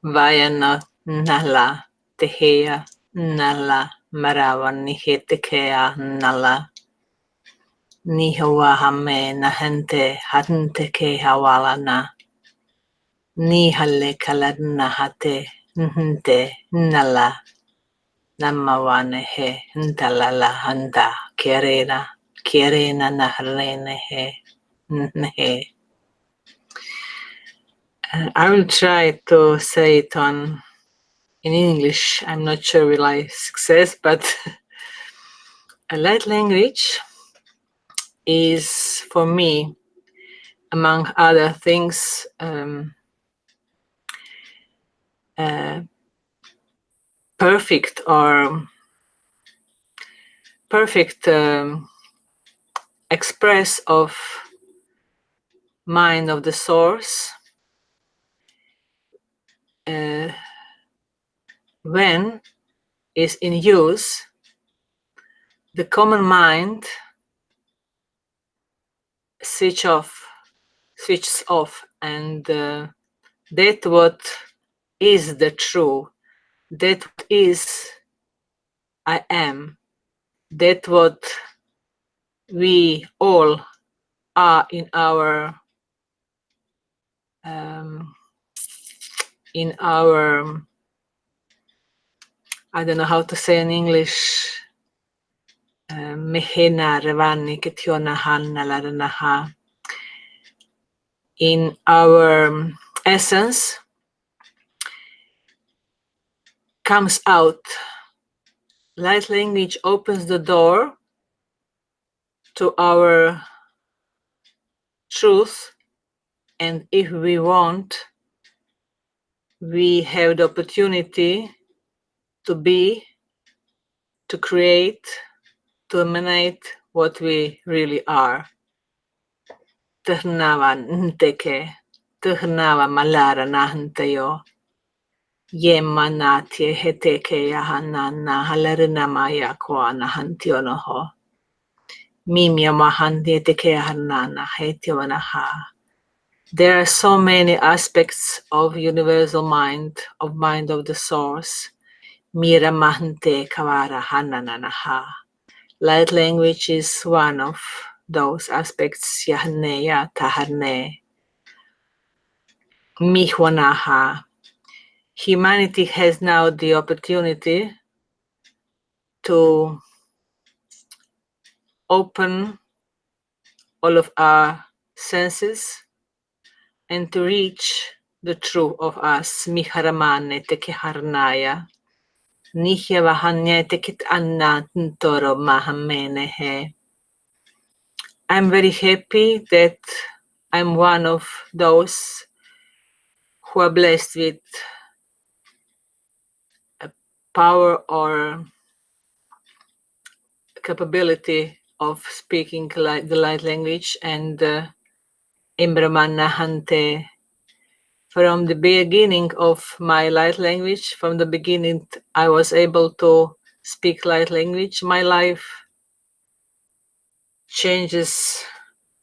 Vayana nala tehea nala marawan nihetekea nala nihawa hame nahente hadente ke hawalana ni hale kaladna hate nhente nala namawane he ntalala handa kerena nahrene he nhe. I will try to say it in English. I'm not sure will I success, but a light language is for me, among other things, perfect express of mind of the source when is in use. The common mind switches off, and that what is the true, that is I am, that what we all are in our I don't know how to say in English. In our essence comes out. Light language opens the door to our truth And if we want, we have the opportunity to be, to create, to emanate what we really are. Ternava nteke, ternava malara nahantayo. Yema natie heteke yahanana halarina maya koana hantionoho. Mimia mahandi teke yahanana hetionaha. There are so many aspects of universal mind of the source. Mira mahante kawara hanananaha. Light language is one of those aspects. Yahneya taharne. Mihwanaha. Humanity has now the opportunity to open all of our senses and to reach the truth of us. Miharamane tekiharnaya. Nihyavahanya tekit anna ntoro mahamenehe. I'm very happy that I'm one of those who are blessed with a power or capability of speaking the light language, and Imbramanahante. From the beginning of my light language, from the beginning I was able to speak light language. My life changes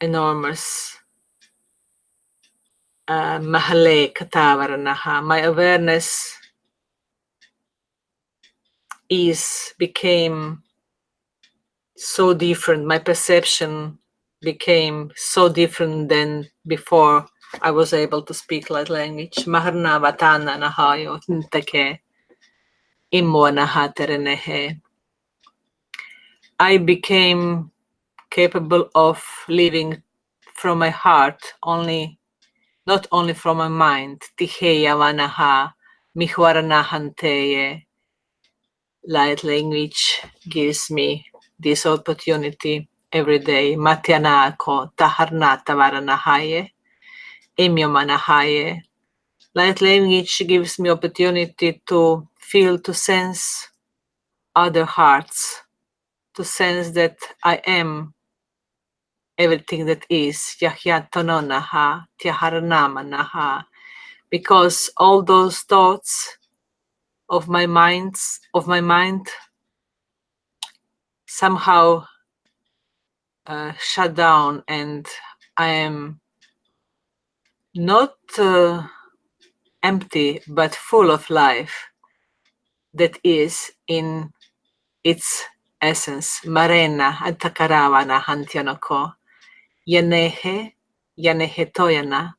enormous. Mahale katavaranaha. My awareness became so different. My perception became so different than before I was able to speak light language. Maharna vatana nahayo ntake immo nahaterenehe. I became capable of living from my heart, not only from my mind. Tiheya vanaha mihwaranahanteye. Light language gives me this opportunity every day. Matyanako taharnata varanahaye, emyomanahaye. Light language gives me opportunity to feel, to sense other hearts, to sense that I am everything that is. Yahyatononaha, tyaharanamanaha. Because all those thoughts of my mind somehow shut down, and I am not empty but full of life that is in its essence. Marena antakaravana hantyanoko yanehe toyana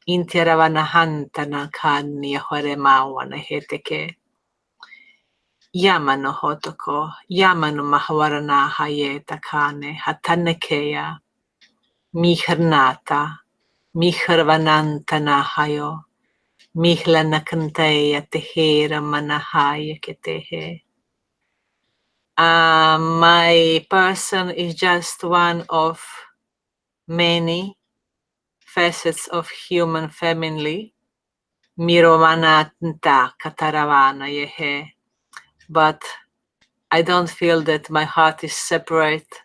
intiaravana hantana kanya horemawana heteke yamano hotoko yamano mahavarana hayeta kane hatanekeya miharnata miharvanantanahayo mihlanakantaya tehera manahaya ketehe. My person is just one of many facets of human family. Miromananta kataravana yehe. But I don't feel that my heart is separate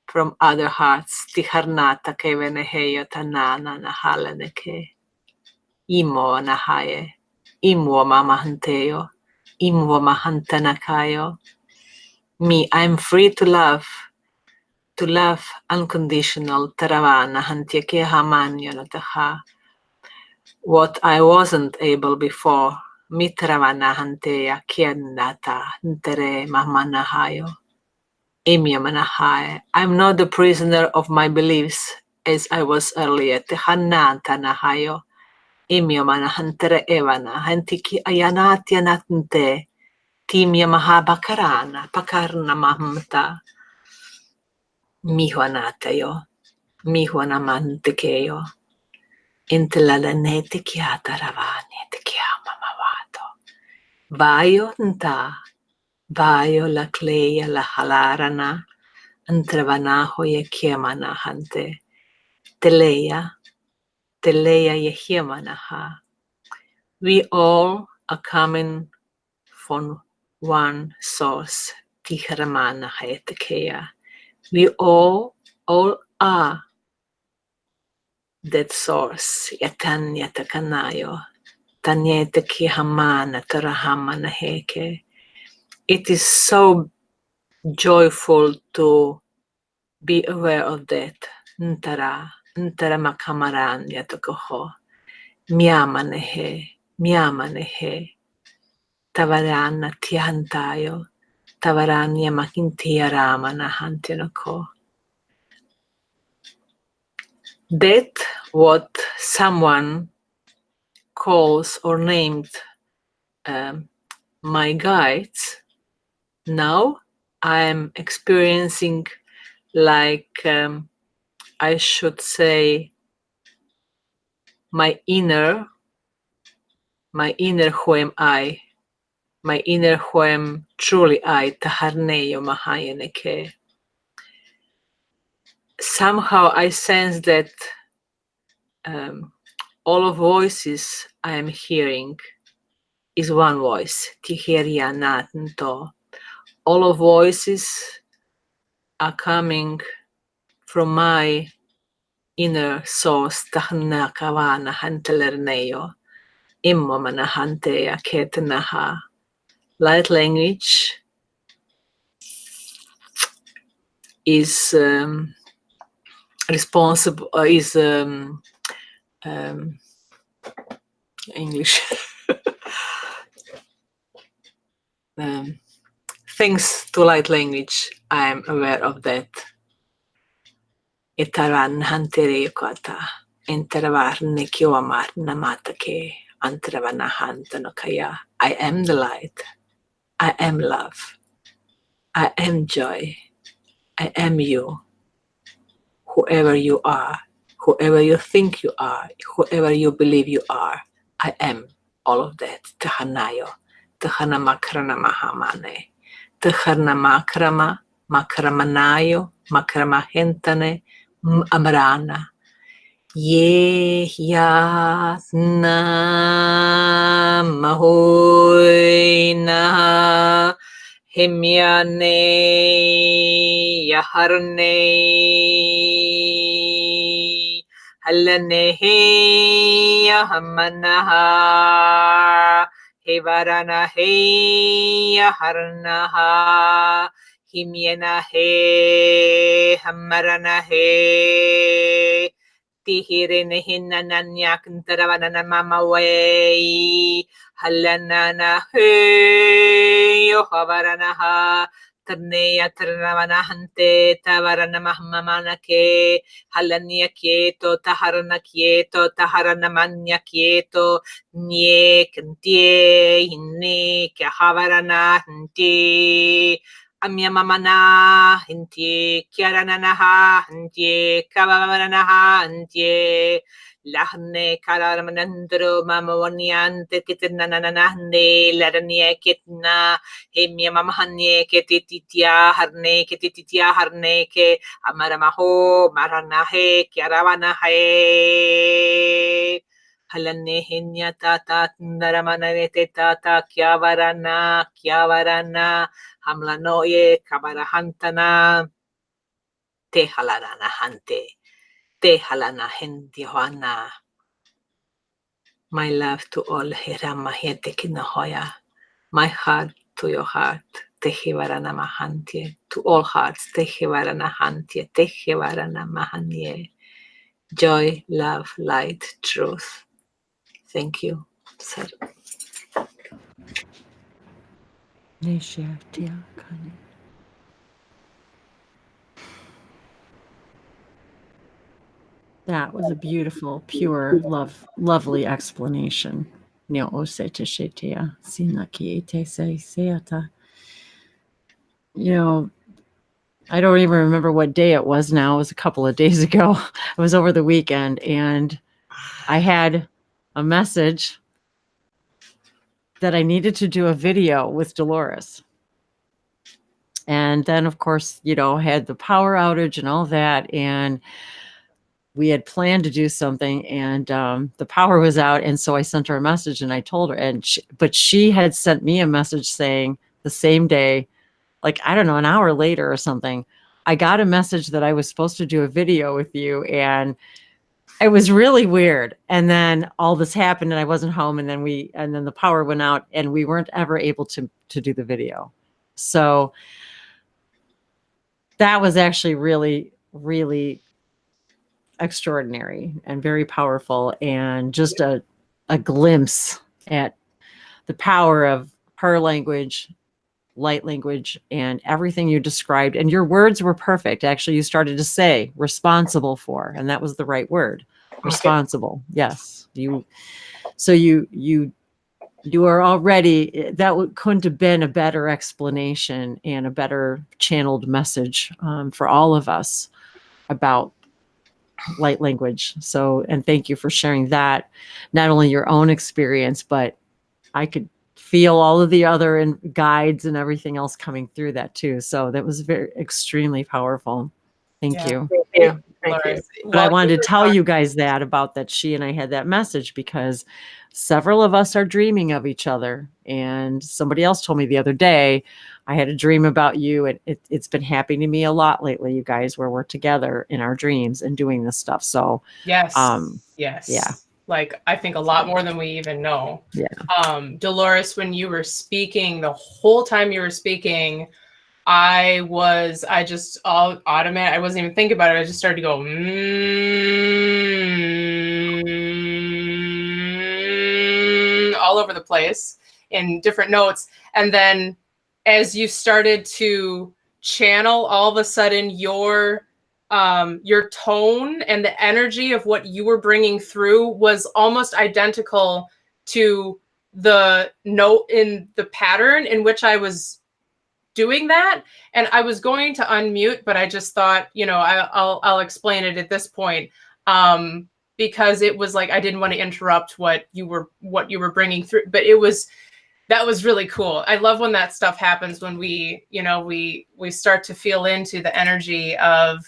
from other hearts. Tiharnata keveneheyo tanana nahalaneke. Imo nahaye. Imwo mamahanteyo. Imwo mahantanakayo. Me, I'm free to love unconditional. Taravana hantyake hamanyanataha. What I wasn't able before. Mitravana hanteya kiennata ntere mamanahayo. Imyamanahaye. I'm not the prisoner of my beliefs as I was earlier. Tehananta nahayo. Imyamanahantere evana. Hantiki ayanatyanatnte. Timya mahabakarana. Pakarna mamta. Mihwanatayo. Mihwanamantekeyo. Intilalanete kiata ravanete kiamamavato. Vayo nta. Vayo la kleya la halarana. Antravanaho ye kiemanahante. Teleya. teleya yehimanaha. We all are coming from one source, tiharamanaha etekeya. We all are that source, yatanya takanayo, tanyete kihamana tarahamana heke. It is so joyful to be aware of that. Ntara makamaran yatakoho. Miamanehe. Tavarana tihantayo. Tavaranya makintiaramana hantinoko. That what someone calls or named my guides, now I am experiencing like I should say my inner who am I, my inner who am truly I, taharneyo mahayaneke. Somehow I sense that all of voices I am hearing is one voice, tiherianato. All of voices are coming from my inner source, tahnakavana hantelerneyo, immomana hanteya ketnaha. Light language is responsible, English. Thanks to light language, I am aware of that. Itaran hantere kata, interavar nekiomar namatake, antravana hantanokaya. I am the light. I am love. I am joy. I am you. Whoever you are, whoever you think you are, whoever you believe you are, I am all of that. Tahanayo. Tahana makrana mahamane. Tahana makramanayo, makramahentane, amrana. Ye yatna mahoina himyane yaharne halanehe yahamanaha hevarana he yaharnaha himyana he hamarana he tihirene hinananya kantaravanana mamaway halanana he yohavaranaha tarneya taranavana hante tavarana mahmamana ke halanya kieto taharana manya kieto nye kantie hinne kahavarana hante amya mamana hante kiarananaha hante kavavaranaha hante lahne karamanandro mamawanyante kitanananahne laranya kitna hemya mamahanye ketitya harne ke amaramaho maranahe kiaravanahe halane henya tata naramanete tata kyavarana hamlanoye kabarahantana te halarana hante te halana hendihoana. My love to all hirama kinahoya. My heart to your heart. Tehivarana mahantye. To all hearts. Tehivarana hantye. Tehivarana mahanye. Joy, love, light, truth. Thank you, sir.
That was a beautiful, pure, lovely explanation. You know, I don't even remember what day it was now. It was a couple of days ago. It was over the weekend, and I had a message that I needed to do a video with Dolores. And then, of course, had the power outage and all that. And we had planned to do something, and the power was out. And so I sent her a message and I told her, but she had sent me a message saying the same day, like, I don't know, an hour later or something, I got a message that I was supposed to do a video with you. And it was really weird. And then all this happened and I wasn't home. And then the power went out and we weren't ever able to do the video. So that was actually really, really extraordinary and very powerful, and just a glimpse at the power of her language, light language, and everything you described. And your words were perfect. Actually, you started to say responsible for, and that was the right word. Responsible. Yes. You are already, couldn't have been a better explanation and a better channeled message for all of us about light language. So, and thank you for sharing that, not only your own experience, but I could feel all of the other guides and everything else coming through that too. So that was extremely powerful. Thank you.
Thank you.
But I wanted to tell you guys that about that she and I had that message, because several of us are dreaming of each other. And somebody else told me the other day, I had a dream about you, and it's been happening to me a lot lately, you guys, where we're together in our dreams and doing this stuff. So
yes,
yeah.
Like, I think a lot more than we even know.
Yeah.
Dolores, when you were speaking, the whole time you were speaking, I just all automatic. I wasn't even thinking about it. I just started to go all over the place in different notes. And then as you started to channel, all of a sudden your tone and the energy of what you were bringing through was almost identical to the note in the pattern in which I was doing that. And I was going to unmute, but I just thought, I'll explain it at this point, because it was like I didn't want to interrupt what you were bringing through. But that was really cool. I love when that stuff happens, when we start to feel into the energy of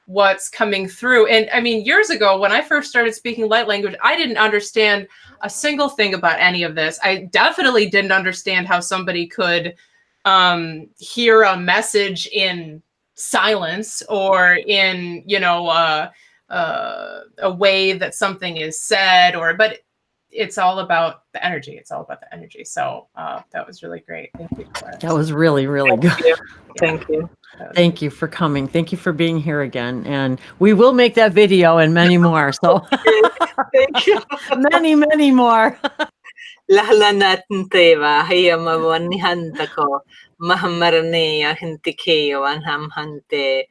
what's coming through. And I mean, years ago, when I first started speaking light language, I didn't understand a single thing about any of this. I definitely didn't understand how somebody could hear a message in silence, or in, a way that something is said, but it's all about the energy. It's all about the energy. So that was really great. Thank you.
That was really, really good.
Thank you.
Thank you for coming. Thank you for being here again. And we will make that video and many more. So
Thank you.
many more.
Lahla natin teva, hiya mawanihan ko, mahamarneya hintikeyo anhamhante.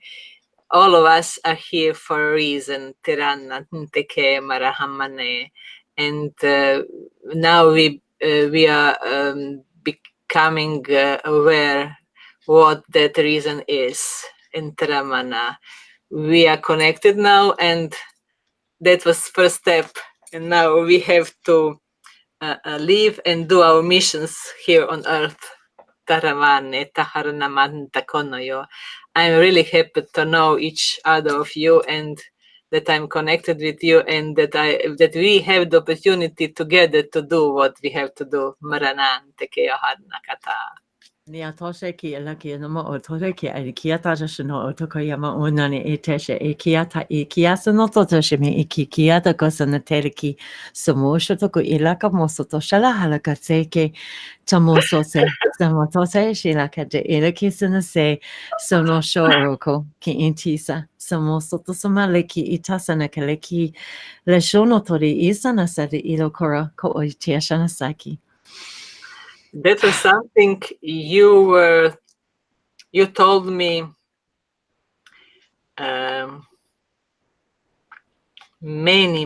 All of us are here for a reason. Tirana hintike marahamane. And now we are becoming aware what that reason is in Taramana. We are connected now, and that was first step. And now we have to live and do our missions here on earth. Taramane taharanaman takonoyo. I'm really happy to know each other of you, and that I'm connected with you, and that we have the opportunity together to do what we have to do. Maranan tekeyo hadnakata.
Nia toshe ki elaki no mo otore ki ai ki ata shino otokoyama onani eteshe ekiata ekiasa no totoshe me ekiata kosana teriki somosho toko ilaka mosoto shala halaka seke tamoso se samotose shilaka de elakisana se sono shoroko ki intisa samoso to somaleki itasana kaleki leshono tori isana sari ilokora ko oitiashana saki.
That was something you told me many,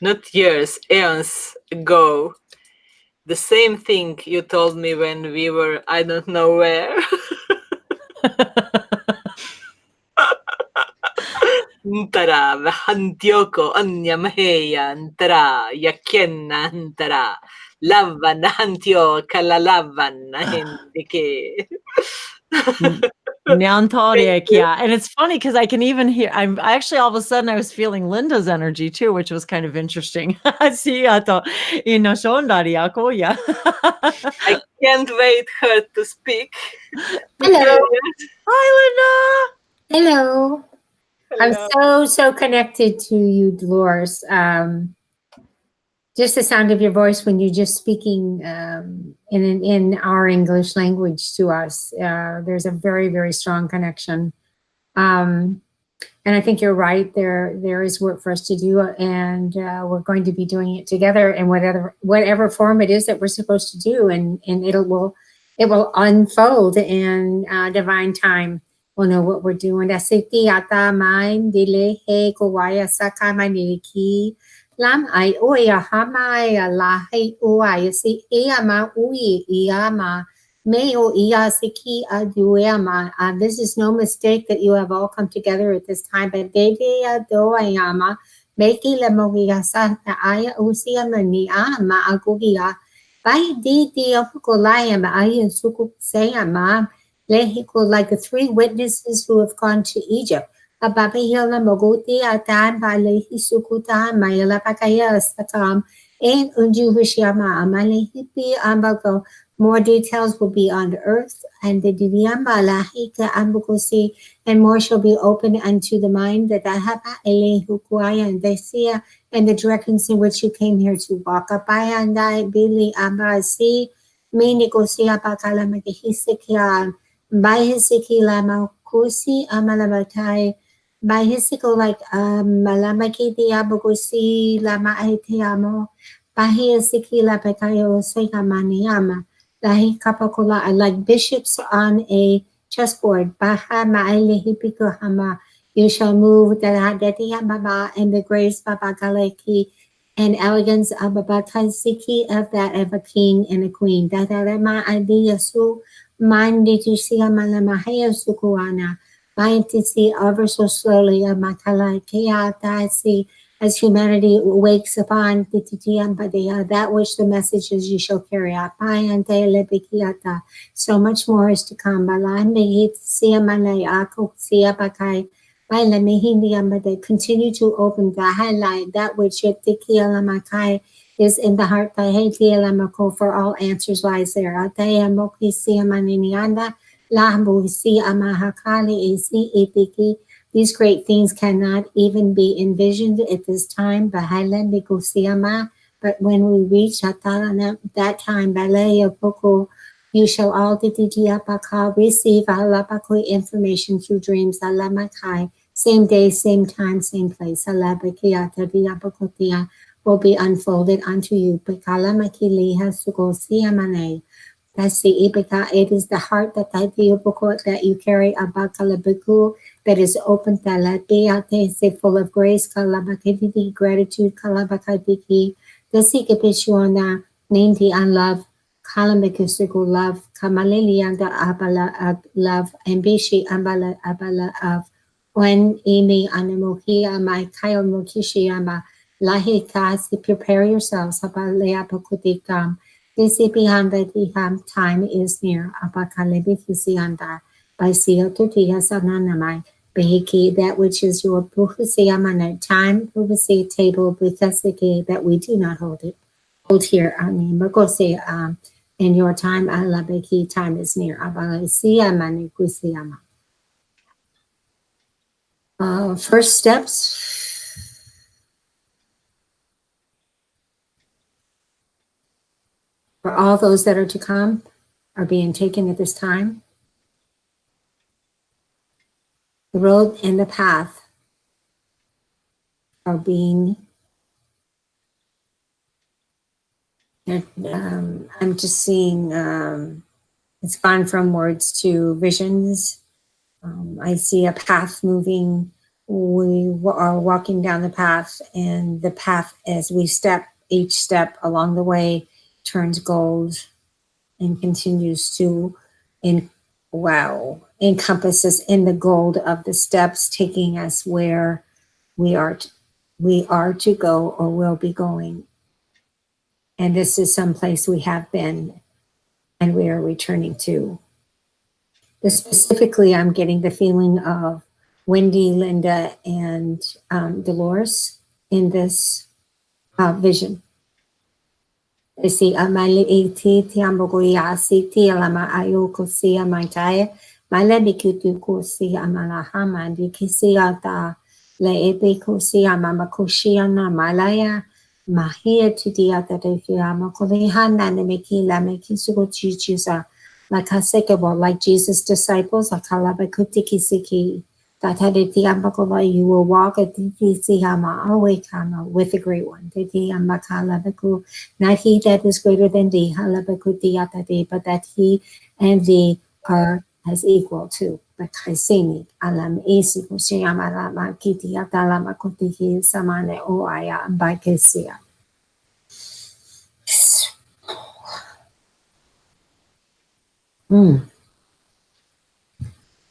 not years, eons ago. The same thing you told me when we were, I don't know where. Ntara, vahantioko, anya maheya, ntara, yakienna, ntara. Lavan hantio kalalavan hindike.
Nyantoric, yeah. And it's funny because I can even hear, I'm actually all of a sudden I was feeling Linda's energy too, which was kind of interesting. Sí, ato, inosondari ako, yeah.
I can't wait her to speak.
Hello.
Hi,
Hello. I'm
Hello.
so connected to you, Dolores. Just the sound of your voice when you're just speaking in our English language to us. There's a very strong connection. And I think you're right. There is work for us to do, and we're going to be doing it together in whatever form it is that we're supposed to do, and it will unfold in divine time. We'll know what we're doing. Asiti ata main dile he kawaya saka maniki lam ai oya hamai la he oya si ma ui ma. Meo iyasiki aduema. This is no mistake that you have all come together at this time. But Dede adoayama, Beki lemogiasa, Aya usiama ni ama agugia. By Dede ofukolayama, Aya sukupsayama, Lehiko, like the 3 witnesses who have gone to Egypt. Ababahila Mogoti Atan by Lehi Sukuta, Mayala Pakaya Sakam, and Unjuhushiama, Amalehipi Ambago. More details will be on the earth, and the Diviamba Lahika Ambukosi, and more shall be open unto the mind that I have Elehukuaya and Desia, and the directions in which you came here to walk up. I and I, Billy Ambasi, Minikosia Bakala Makihisikia, by Hisikila Makusi, Amalamatai, by Hisiko like Malamakiti Abukosi, Lama Aitiamo, Bahia Sikila Pekayo Sekamaniama. Lahi kapakula are like bishops on a chessboard. Baha ma'ilehipiko hama. You shall move and the grace babagaleki and elegance of babatasiki of that of a king and a queen. Dadarema idea su mandi to see a malamahaya sukuana. Mind to see ever so slowly a makala keatasi. As humanity wakes upon that which the message is you shall carry out. So much more is to come. Continue to open the highlight that which is in the heart. For all answers lies there. These great things cannot even be envisioned at this time. But when we reach that time, you shall all receive information through dreams. Same day, same time, same place. Will be unfolded unto you. That's the Ibika. It is the heart that you carry abakalabiku that is open talate full of grace, kalabakidiki, gratitude, kalabakadiki, the sikapisuana, named the unlove, kalamikusiku love, kamalilianda abala love, and bishi ambala abala of when imi anamukia my kayo mukishiyama lahikasi prepare yourselves abaleapakutikam. This behind the time is near. Apakalebikisianda by Seal Tutia Sananamai. Behiki, that which is your Puhusiamana time, Puhusi table, Bukasiki, that we do not hold it. Hold here, I mean, Makose, in your time, Alabeki, time is near. Abalasiamani Kusiama. First steps. For all those that are to come are being taken at this time. The road and the path are being, I'm just seeing, it's gone from words to visions. I see a path moving. We are walking down the path, and the path, as we step, each step along the way, turns gold and continues to encompass us in the gold of the steps, taking us where we are to go or will be going. And this is someplace we have been and we are returning to. Specifically, I'm getting the feeling of Wendy, Linda, and Dolores in this vision. Si amali iti ti ambogo ya si ti alama ayo kusi amantaya mala bikutu kusi amala hamandi kisi ata la epe kusi amama kushi ana malaya mahia titi ata de fiama kole hana ne meki la meki sugo chichisa like hasekebo like Jesus' disciples akalaba kuti kisiki you will walk at with the great one. Not he that is greater than thee, but that he and thee are as equal to. Alam kiti atalama kutiki samane oaya ambakesia.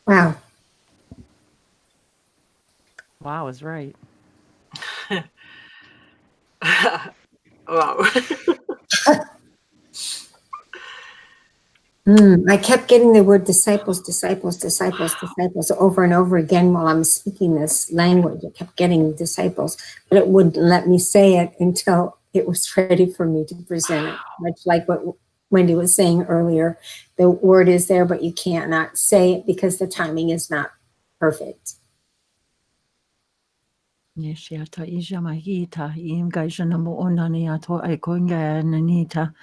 Wow.
Wow is right.
Wow.
I kept getting the word disciples over and over again while I'm speaking this language. I kept getting disciples, but it wouldn't let me say it until it was ready for me to present it. Much like what Wendy was saying earlier, the word is there, but you can't not say it because the timing is not perfect.
Nishiata ijamahita im gaijana mo onani ato aikonga nanita.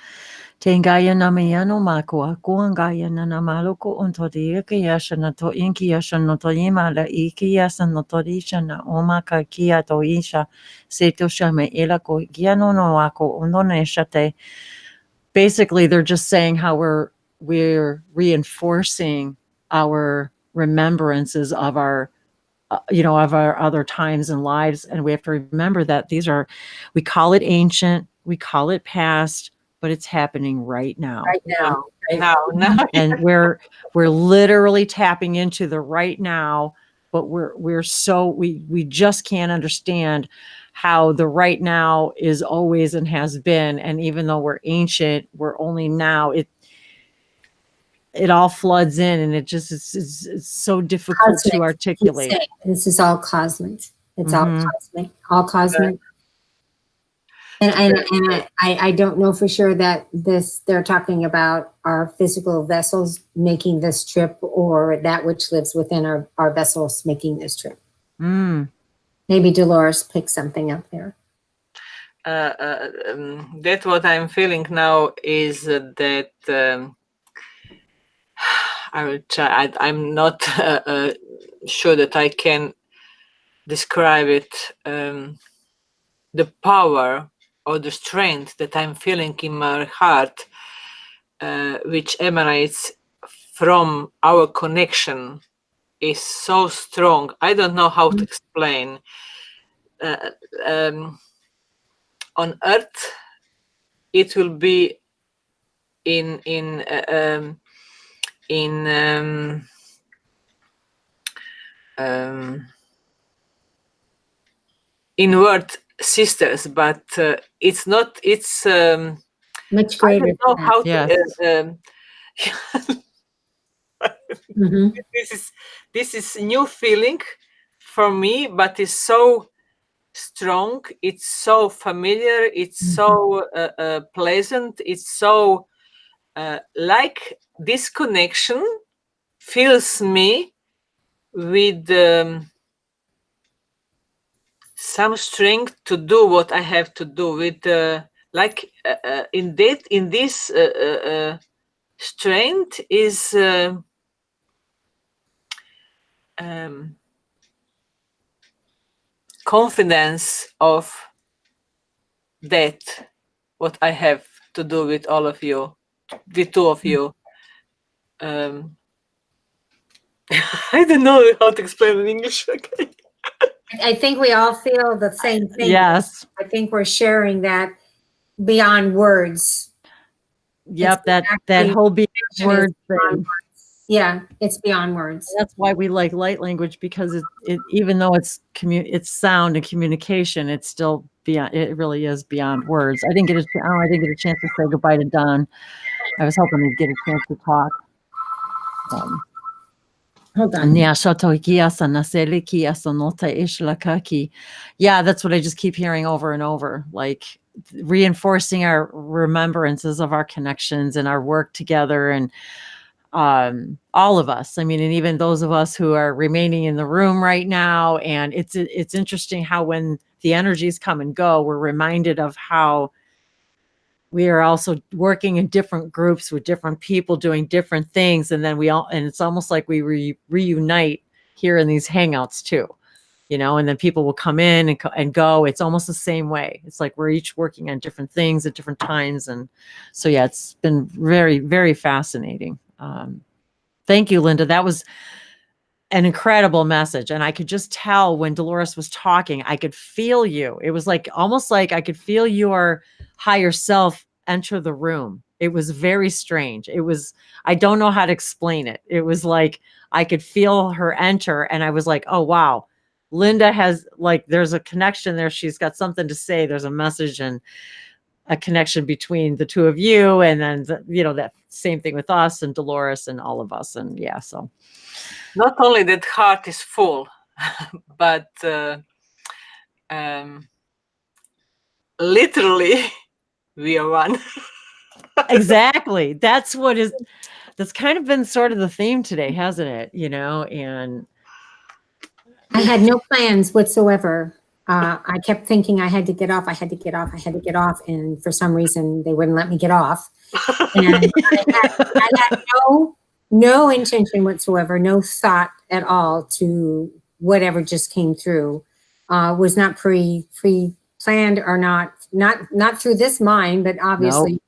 Tengaya namayano mako akuangaya nanamaloko ontodia kiyashana to inkiyashana to imala ikiyasana to rishana omaka kia to isha seto shame elako giano no ako ononeshate. Basically, they're just saying how we're reinforcing our remembrances of our of our other times and lives. And we have to remember that we call it ancient, we call it past, but it's happening right now.
Now.
And we're literally tapping into the right now, but we just can't understand how the right now is always and has been. And even though we're ancient, we're only now, it all floods in, and it's so difficult to articulate.
This is all cosmic. It's all cosmic. And I don't know for sure that they're talking about our physical vessels making this trip or that which lives within our vessels making this trip. Maybe Dolores picked something up there.
That what I'm feeling now is that I will try. I'm not sure that I can describe it. The power or the strength that I'm feeling in my heart, which emanates from our connection, is so strong. I don't know how to explain. On Earth, it will be in word sisters, but it's not. It's
much greater.
I don't know how to. This is new feeling for me, but it's so strong. It's so familiar. It's so pleasant. It's so like this connection fills me with some strength to do what I have to do. With in this strength is confidence of that what I have to do with all of you, the two of you. I don't know how to explain in English. Okay.
I think we all feel the same thing.
Yes.
I think we're sharing that beyond words.
Yep, that whole beyond words thing.
Yeah, it's beyond words.
That's why we like light language, because it even though it's sound and communication, it's still beyond. It really is beyond words. I didn't get a chance to say goodbye to Don. I was hoping to get a chance to talk.
Hold on.
Yeah, that's what I just keep hearing over and over, like reinforcing our remembrances of our connections and our work together, and all of us. I mean, and even those of us who are remaining in the room right now. And it's interesting how when the energies come and go, we're reminded of how we are also working in different groups with different people doing different things. And then and it's almost like we reunite here in these hangouts too, and then people will come in and go. It's almost the same way. It's like we're each working on different things at different times. And so, yeah, it's been very, very fascinating. Thank you, Linda. That was an incredible message. And I could just tell when Dolores was talking, I could feel you. It was like almost like I could feel your higher self enter the room. It was very strange. I don't know how to explain it. It was like I could feel her enter, and I was like, oh, wow. Linda has, like, there's a connection there. She's got something to say. There's a message and a connection between the two of you. And then, that same thing with us and Dolores and all of us. And yeah, so.
Not only that heart is full, but literally we are one.
Exactly. That's kind of been sort of the theme today, hasn't it? And
I had no plans whatsoever. I kept thinking I had to get off. And for some reason they wouldn't let me get off. And I had no intention whatsoever, no thought at all to whatever just came through. Was not pre-planned or not through this mind, but obviously,
Nope.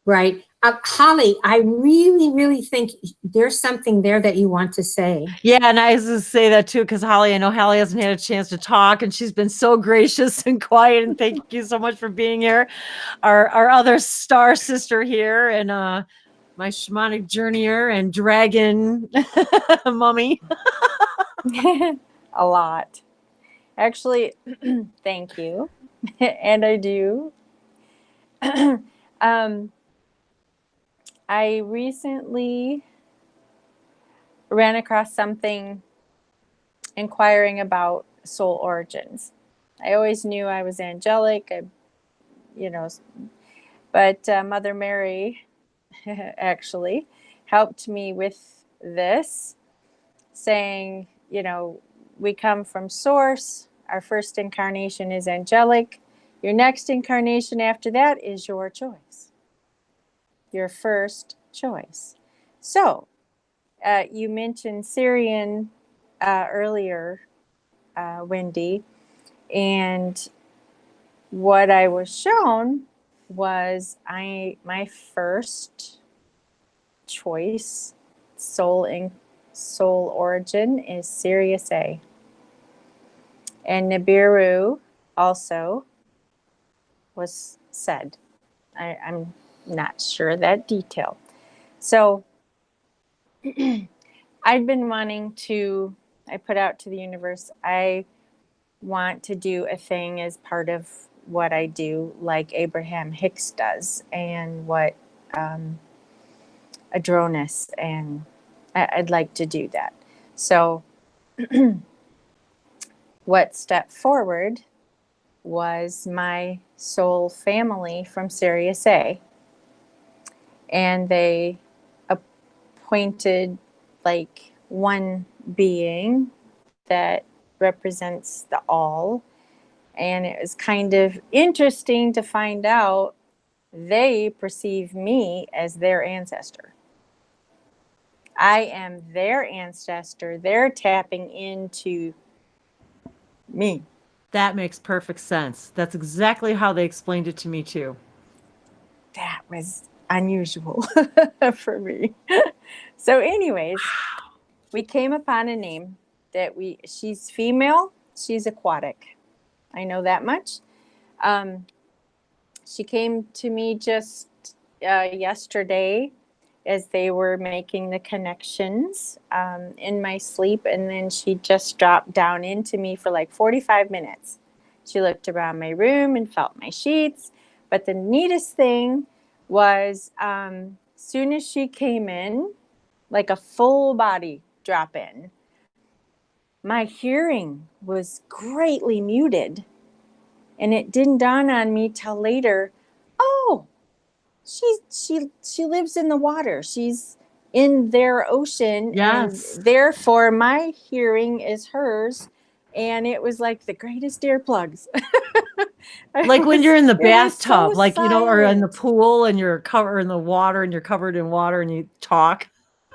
Right. Holly, I really, really think there's something there that you want to say.
Yeah, and I was going to say that too, because Holly, I know Holly hasn't had a chance to talk, and she's been so gracious and quiet. And thank you so much for being here, our other star sister here, and my shamanic journeyer and dragon mummy.
A lot. Actually, thank you. And I do. I recently ran across something inquiring about soul origins. I always knew I was angelic, but Mother Mary actually helped me with this, saying, we come from source. Our first incarnation is angelic. Your next incarnation after that is your choice. Your first choice. So, you mentioned Syrian earlier, Wendy, and what I was shown was my first choice soul origin is Sirius A. And Nibiru also was said. I'm not sure that detail. So I've been wanting to, I put out to the universe, I want to do a thing as part of what I do, like Abraham Hicks does, and what Adronis, and I'd like to do that. So what stepped forward was my soul family from Sirius A. And they appointed like one being that represents the all. And it was kind of interesting to find out they perceive me as their ancestor. I am their ancestor. They're tapping into me.
That makes perfect sense. That's exactly how they explained it to me too.
That was unusual for me. So anyways, we came upon a name that she's female, she's aquatic. I know that much. She came to me just yesterday as they were making the connections in my sleep. And then she just dropped down into me for like 45 minutes. She looked around my room and felt my sheets. But the neatest thing was soon as she came in, like a full body drop in, my hearing was greatly muted. And it didn't dawn on me till later, oh, she lives in the water. She's in their ocean.
Yes.
And therefore my hearing is hers. And it was like the greatest earplugs.
Like when you're in the
It was
bathtub,
so
like, you know, or in the
silent.
pool and you're covered in the water and you're covered in water and you talk.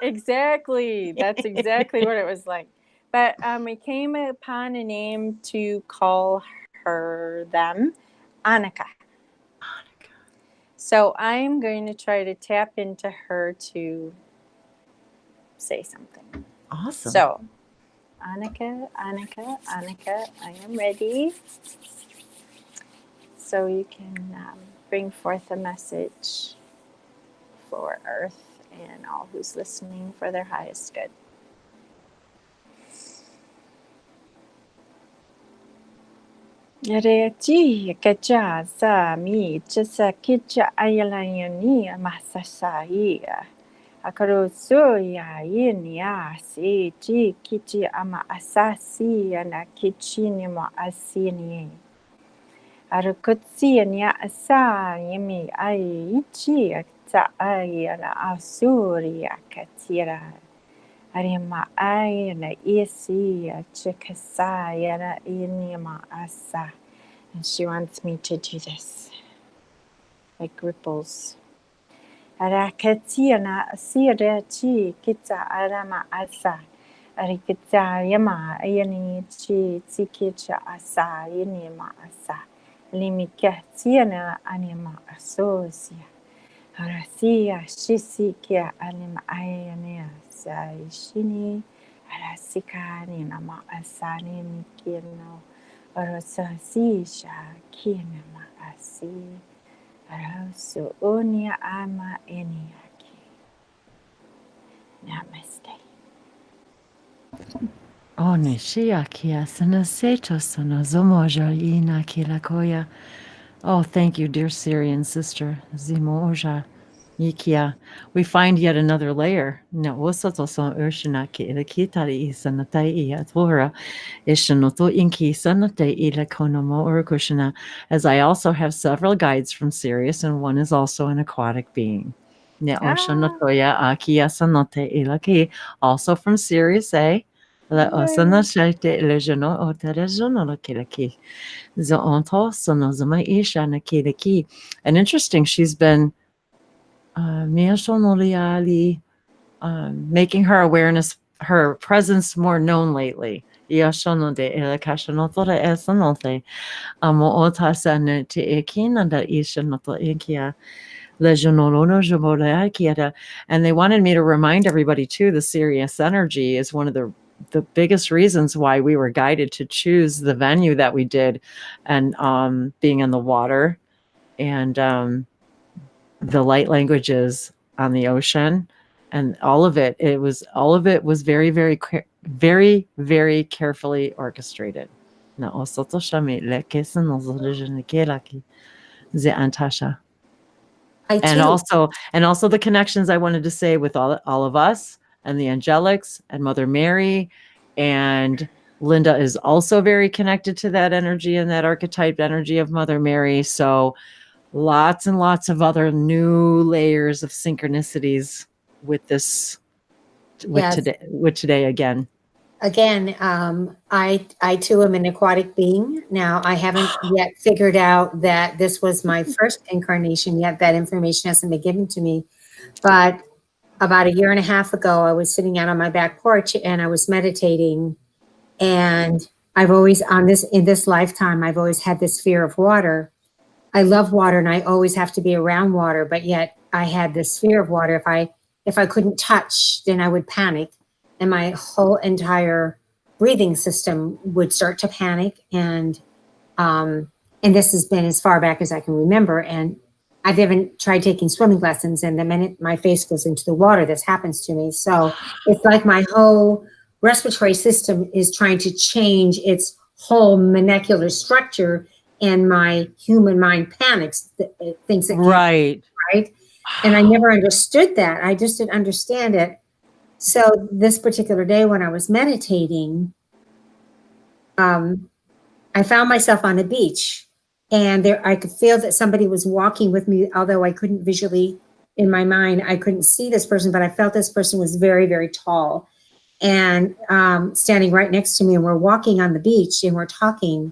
Exactly. That's exactly what it was like. But we came upon a name to call them Annika. So I'm going to try to tap into her to say something.
Awesome.
So, Annika, I am ready. So you can bring forth a message for Earth and all who's listening for their highest good. Reachi kacha sa mi chasa kicha ayalayani masasai akaroso ya yenia si chi kichi ama asasi ana kichi ni mo asini arukutsi ania asa yemi ai chi akta ayana asuri akatira arima ayana isi chikasaya inima asa. And she wants me to do this, like ripples. Arakatiana asira chi kita arama asa. Arikita yama ayani chi tsikicha asa yinima asa. Limikatiana anima asosia. Arasia shisikia anima ayania saishini. Arasika ninama asani mikino. Arosasisha kinama asi. Arosu unia ama eniaki. Namaste.
Onishia kia sana seto sana zomoja ina kila koya. Oh, thank you, dear Syrian sister. Zimoja Yikia. We find yet another layer. Na wosoto son urshina ki ila kitari isana tai iya tvora ishanoto inki sanate ila konomo urukushina. As I also have several guides from Sirius, and one is also an aquatic being. Ne oshanotoya akiya sanote ila ki, also from Sirius A. La osana shaite ilejano oterejono lo kilaki. Zoonto sonozuma isha na kilaki. And interesting, she's been making her awareness, her presence more known lately. Yashonode ilakashanotora esanote. Amo otasane te ekinanda ishanoto ikia. And they wanted me to remind everybody too, the Sirius energy is one of the biggest reasons why we were guided to choose the venue that we did, and being in the water, and the light languages on the ocean, and all of it was very, very, very, very carefully orchestrated. And also the connections I wanted to say with all of us and the angelics and Mother Mary, and Linda is also very connected to that energy and that archetype energy of Mother Mary. So lots and lots of other new layers of synchronicities with this, with today again.
Again, I too am an aquatic being. Now, I haven't yet figured out that this was my first incarnation yet. That information hasn't been given to me. But about 1.5 years ago, I was sitting out on my back porch and I was meditating. And I've always, in this lifetime, I've always had this fear of water. I love water and I always have to be around water. But yet I had this fear of water. If I couldn't touch, then I would panic. And my whole entire breathing system would start to panic. And this has been as far back as I can remember. And I've even tried taking swimming lessons. And the minute my face goes into the water, this happens to me. So it's like my whole respiratory system is trying to change its whole molecular structure. And my human mind panics, thinks it can't. Right. And I never understood that. I just didn't understand it. So this particular day when I was meditating, I found myself on a beach, and there I could feel that somebody was walking with me, although I couldn't visually, in my mind, I couldn't see this person, but I felt this person was very, very tall and standing right next to me, and we're walking on the beach and we're talking,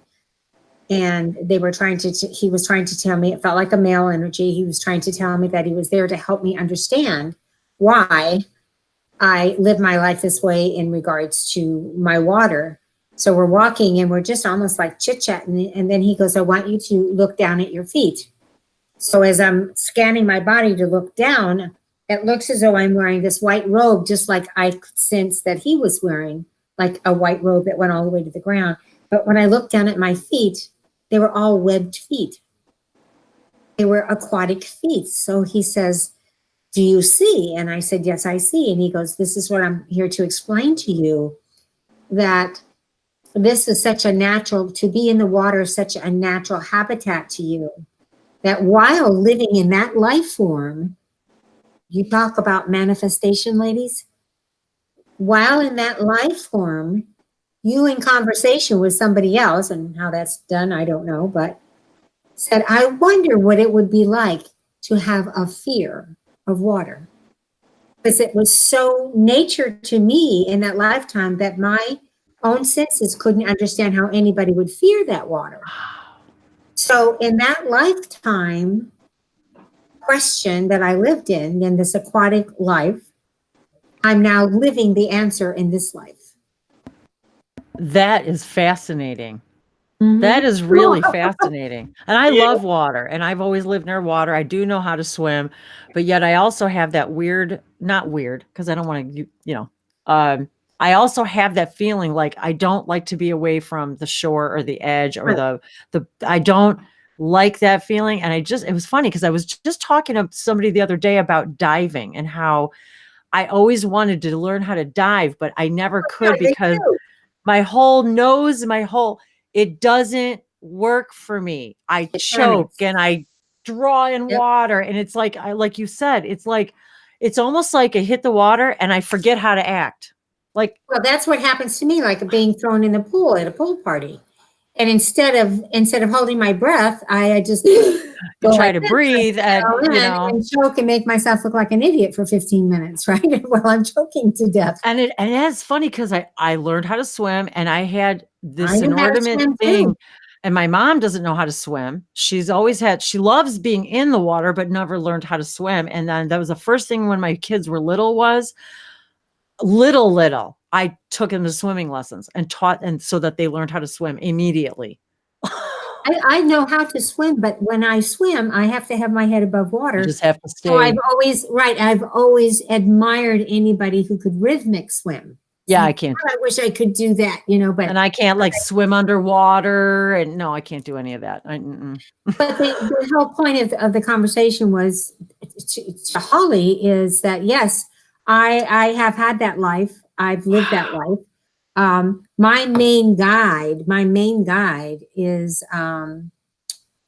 and they were trying to, he was trying to tell me, it felt like a male energy. He was trying to tell me that he was there to help me understand why I live my life this way in regards to my water. So we're walking and we're just almost like chit-chatting. And then he goes, I want you to look down at your feet. So as I'm scanning my body to look down, it looks as though I'm wearing this white robe, just like I could sense that he was wearing, like a white robe that went all the way to the ground. But when I looked down at my feet, they were all webbed feet. They were aquatic feet. So he says, do you see? And I said, yes, I see. And he goes, this is what I'm here to explain to you, that this is such a natural, to be in the water is such a natural habitat to you, that while living in that life form, you talk about manifestation, ladies, while in that life form, you in conversation with somebody else, and how that's done, I don't know, but said, I wonder what it would be like to have a fear of water. Because it was so nature to me in that lifetime that my own senses couldn't understand how anybody would fear that water. So in that lifetime question that I lived in this aquatic life, I'm now living the answer in this life.
That is fascinating.
Mhm.
That is really fascinating. And I love water, and I've always lived near water. I do know how to swim, but yet I also have that weird, not weird, because I don't want to, I also have that feeling like I don't like to be away from the shore or the edge or I don't like that feeling. And it was funny because I was just talking to somebody the other day about diving and how I always wanted to learn how to dive, but I never could because my whole nose, it doesn't work for me. I choke and I draw in water. And it's like, like you said, it's almost like I hit the water and I forget how to act. Like,
well, that's what happens to me, like being thrown in the pool at a pool party. And instead of holding my breath, I just go
try
like
to
this,
breathe and
choke and make myself look like an idiot for 15 minutes, right? While I'm choking to death.
And it's funny because I learned how to swim and I had this
knew how to
inordinate
swim
thing.
too.
And my mom doesn't know how to swim. She loves being in the water, but never learned how to swim. And then that was the first thing when my kids were little I took them to swimming lessons and taught, and so that they learned how to swim immediately.
I know how to swim, but when I swim, I have to have my head above water.
You just have to stay.
So I've always admired anybody who could rhythmic swim.
Yeah, I can't.
I wish I could do that, but.
And I can't swim underwater, and no, I can't do any of that.
But the whole point of the conversation was to Holly is that, yes, I have had that life. I've lived that life. My main guide is a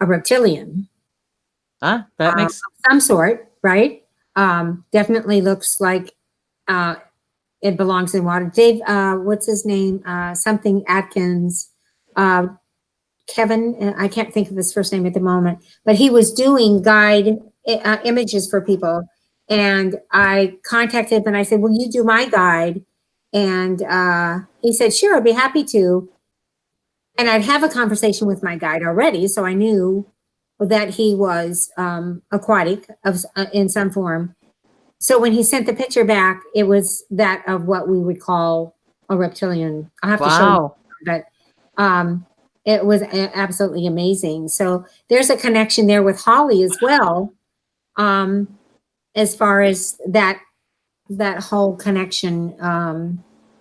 reptilian.
That makes
some sort, right? Definitely looks like it belongs in water. Dave, what's his name? Something Atkins. Kevin, I can't think of his first name at the moment, but he was doing guide images for people. And I contacted him and I said, will you do my guide? And he said, sure, I'd be happy to. And I'd have a conversation with my guide already. So I knew that he was aquatic in some form. So when he sent the picture back, it was that of what we would call a reptilian. I'll have to show you, but it was absolutely amazing. So there's a connection there with Holly as well, as far as that whole connection.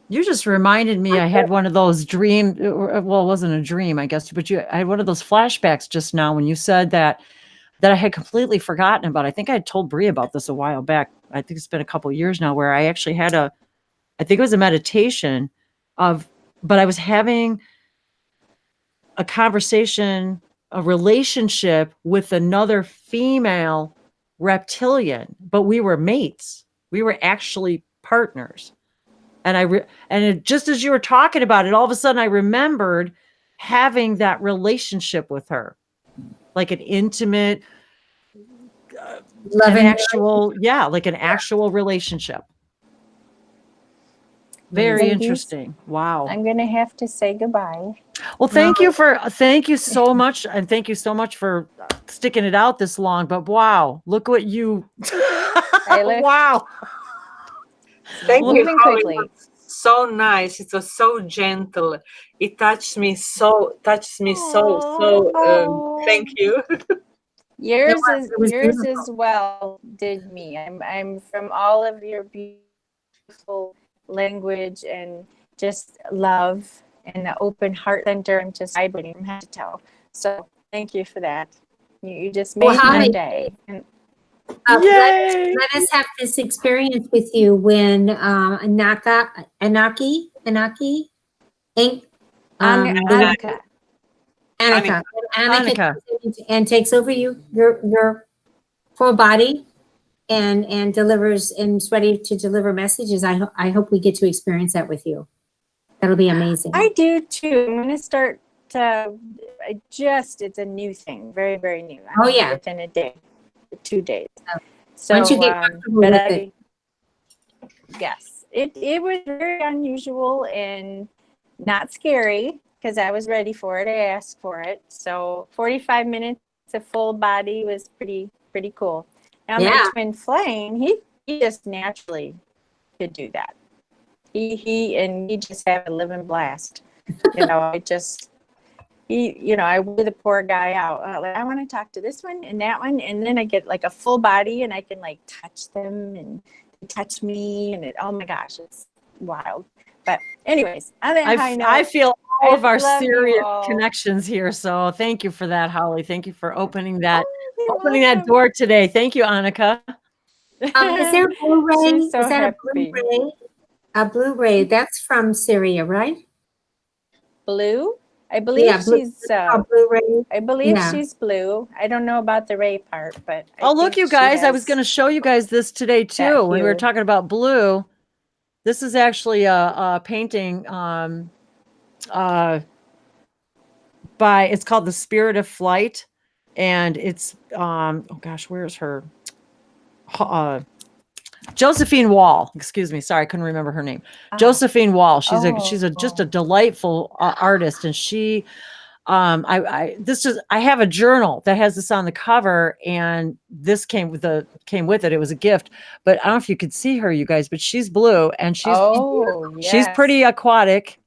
You just reminded me, I had one of those dreams. Well, it wasn't a dream, I guess, but I had one of those flashbacks just now when you said that I had completely forgotten about. I think I had told Bree about this a while back. I think it's been a couple of years now, where I actually had I think it was a meditation but I was having a conversation, a relationship with another female reptilian, but we were mates. We were actually partners. And just as you were talking about it, all of a sudden I remembered having that relationship with her, like an intimate,
Loving
like an actual relationship. Very
Ladies,
interesting. Wow.
I'm going to have to say goodbye.
Well, thank you so much. And thank you so much for sticking it out this long, but wow, look what you, wow.
Thank you.
Moving
Holly.
quickly.
So nice. It was so gentle. It touched me so. Thank you.
Yours
It was
yours
beautiful.
as well did me. I'm from all of your beautiful language and just love and the open heart center. I'm just vibrating from head to toe. So thank you for that. You just made
Well,
my
Holly,
day. And
let us have this experience with you when Anaki,
Annika.
Annika and takes over your full body and delivers and is ready to deliver messages. I hope we get to experience that with you. That'll be amazing.
I do too. I'm going to start. It's a new thing, very, very new.
Oh, yeah.
Within a day, 2 days. So
Once you get comfortable with it.
Yes, it was very unusual and not scary because I was ready for it. I asked for it. So 45 minutes of full body was pretty cool. Now my twin flame, he just naturally could do that. He just had a living blast. I wear the poor guy out. I want to talk to this one and that one, and then I get like a full body, and I can like touch them and they touch me, and oh my gosh, it's wild. But anyways,
I feel all of our
love you
serious
all.
connections here. So thank you for that, Holly. Thank you for opening that door today. Thank you, Annika.
Is there a Blu-ray?
She's so
Is that
happy.
a Blu-ray? A Blu-ray. That's from Syria, right?
Blue? I believe she's
Blu-ray.
I believe she's blue. I don't know about the Ray part, but
look, you guys, I was going to show you guys this today too. When we were talking about blue, this is actually a painting it's called The Spirit of Flight, and it's where's her Josephine Wall, excuse me, sorry, I couldn't remember her name. Josephine Wall. She's just a delightful artist, and she I have a journal that has this on the cover, and this came with it. It was a gift, but I don't know if you could see her, you guys, but she's blue, and she's pretty aquatic.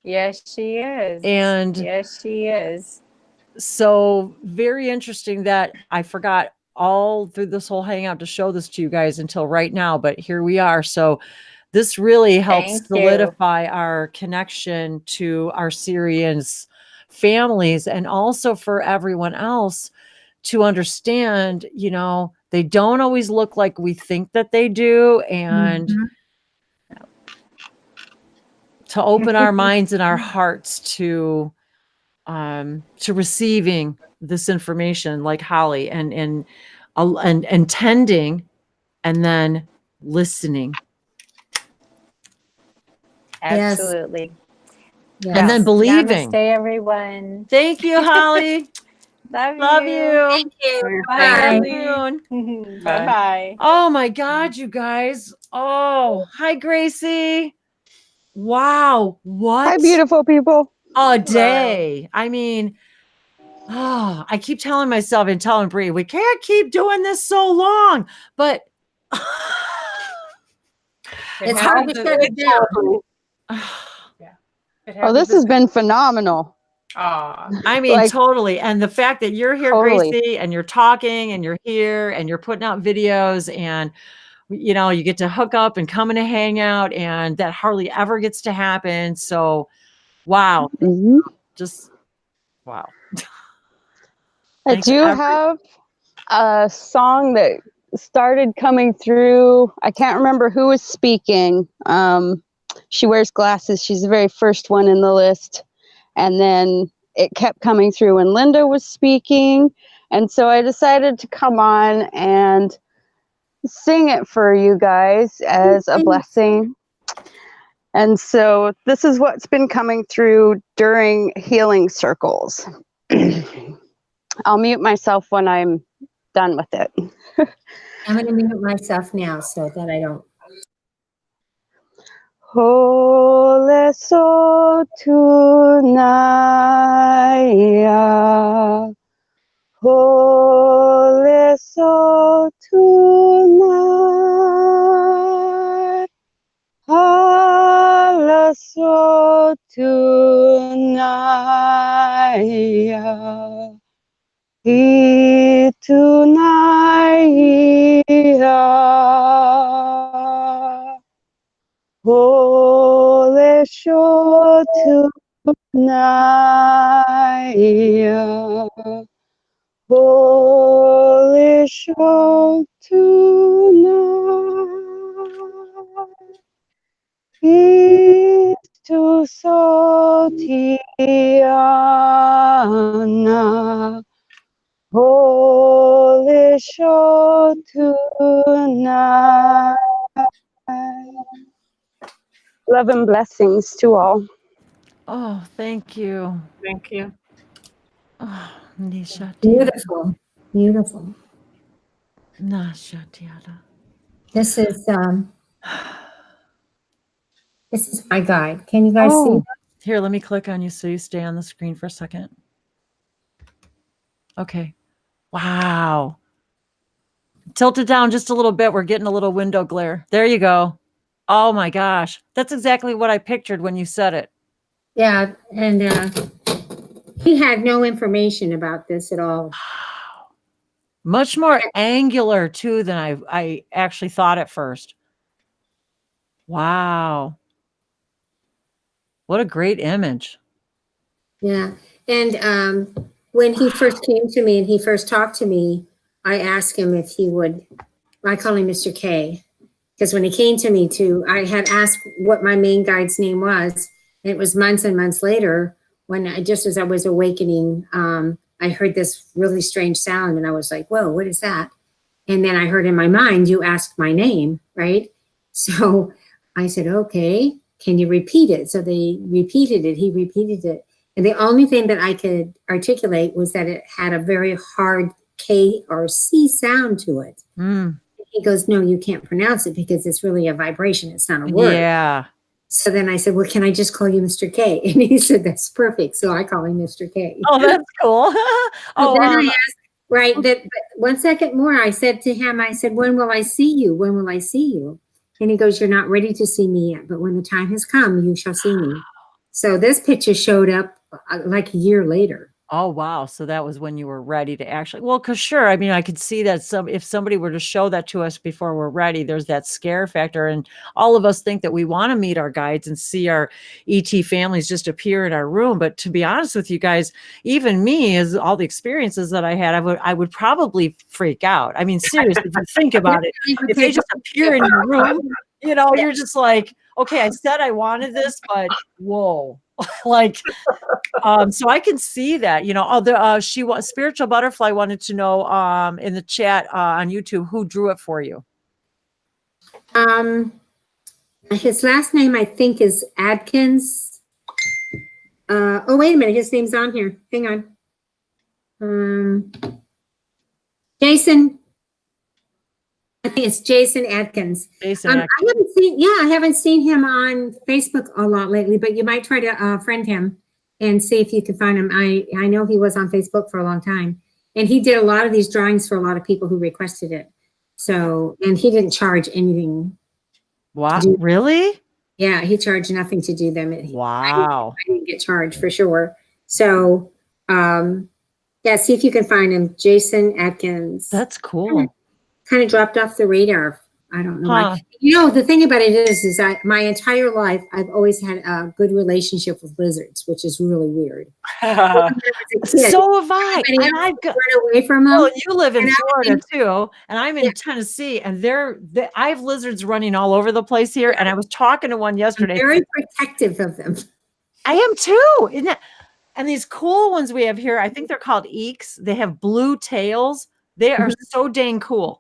Yes, she is.
And
yes, she is.
So very interesting that I forgot all through this whole hangout to show this to you guys until right now, but here we are. So this really helps solidify our connection to our Syrians families, and also for everyone else to understand, they don't always look like we think that they do, and to open our minds and our hearts to receiving this information, like Holly, and tending, and then listening.
Absolutely.
Yes.
And then believing.
Namaste, everyone.
Thank you, Holly.
Love you.
Thank you.
Bye. Bye-bye.
Oh my God, you guys. Oh, hi, Gracie. Wow. What?
Hi, beautiful people.
A day. I mean, I keep telling myself and telling Bree, we can't keep doing this so long, but
it's hard to shut it down.
Oh, this has been phenomenal.
I mean, totally. And the fact that you're here, Gracie, and you're talking, and you're here, and you're putting out videos, and you get to hook up and come in a hangout, and that hardly ever gets to happen. So, wow. Just wow.
I do have a song that started coming through. I can't remember who was speaking. She wears glasses. She's the very first one in the list. And then it kept coming through when Linda was speaking. And so I decided to come on and sing it for you guys as a blessing. And so this is what's been coming through during healing circles. I'll mute myself when I'm done with it.
I'm going to mute myself now so that I don't.
Hole so tunaya, hole so tunaya, hala so tunaya, itunaya. Hole shotunaya, hole shotunaya, istu sotiana, hole shotunaya. Love and blessings to all.
Oh, thank you.
Thank you.
Oh, Nisha.
Beautiful. Beautiful.
Nasha Tiara.
This is my guide. Can you guys see?
Here, let me click on you so you stay on the screen for a second. Okay. Wow. Tilt it down just a little bit. We're getting a little window glare. There you go. Oh my gosh. That's exactly what I pictured when you said it.
Yeah, and he had no information about this at all.
Wow. Much more angular too than I actually thought at first. Wow. What a great image.
Yeah, and when he first came to me and he first talked to me, I asked him if he would, I call him Mr. K, because when he came to me I had asked what my main guide's name was, and it was months and months later when just as I was awakening, I heard this really strange sound and I was like, whoa, what is that? And then I heard in my mind, you asked my name, right? So I said, okay, can you repeat it? So they repeated it, he repeated it. And the only thing that I could articulate was that it had a very hard K or C sound to it.
Mm.
He goes, no, you can't pronounce it because it's really a vibration. It's not a word.
Yeah.
So then I said, well, can I just call you Mr. K? And he said, that's perfect. So I call him Mr. K.
Oh, that's cool.
Then I asked, right, but 1 second more, I said to him, I said, when will I see you? When will I see you? And he goes, you're not ready to see me yet, but when the time has come, you shall see me. So this picture showed up like a year later.
Oh, wow. So that was when you were ready to actually, well, because sure. I mean, I could see that if somebody were to show that to us before we're ready, there's that scare factor. And all of us think that we want to meet our guides and see our ET families just appear in our room. But to be honest with you guys, even me, as all the experiences that I had, I would probably freak out. I mean, seriously, if you think about it, if they just appear in your room, you're just like, okay, I said I wanted this, but whoa. Like, so I can see that, Spiritual Butterfly wanted to know in the chat on YouTube, who drew it for you?
His last name, I think, is Adkins. Oh, wait a minute. His name's on here. Hang on. Jason. I think it's Jason Adkins. I haven't seen him on Facebook a lot lately, but you might try to friend him and see if you can find him. I know he was on Facebook for a long time, and he did a lot of these drawings for a lot of people who requested it. So, and he didn't charge anything.
Wow, really?
Yeah, he charged nothing to do them.
Wow.
I didn't get charged for sure. So, yeah, see if you can find him, Jason Atkins.
That's cool.
Kind of dropped off the radar. I don't know why. The thing about it is my entire life, I've always had a good relationship with lizards, which is really weird.
So have I. And I've got
run away from them.
Well, you live in Florida too, and I'm in Tennessee, and I have lizards running all over the place here. And I was talking to one yesterday.
I'm very protective of them.
I am too. Isn't that? And these cool ones we have here, I think they're called eeks. They have blue tails. They are so dang cool.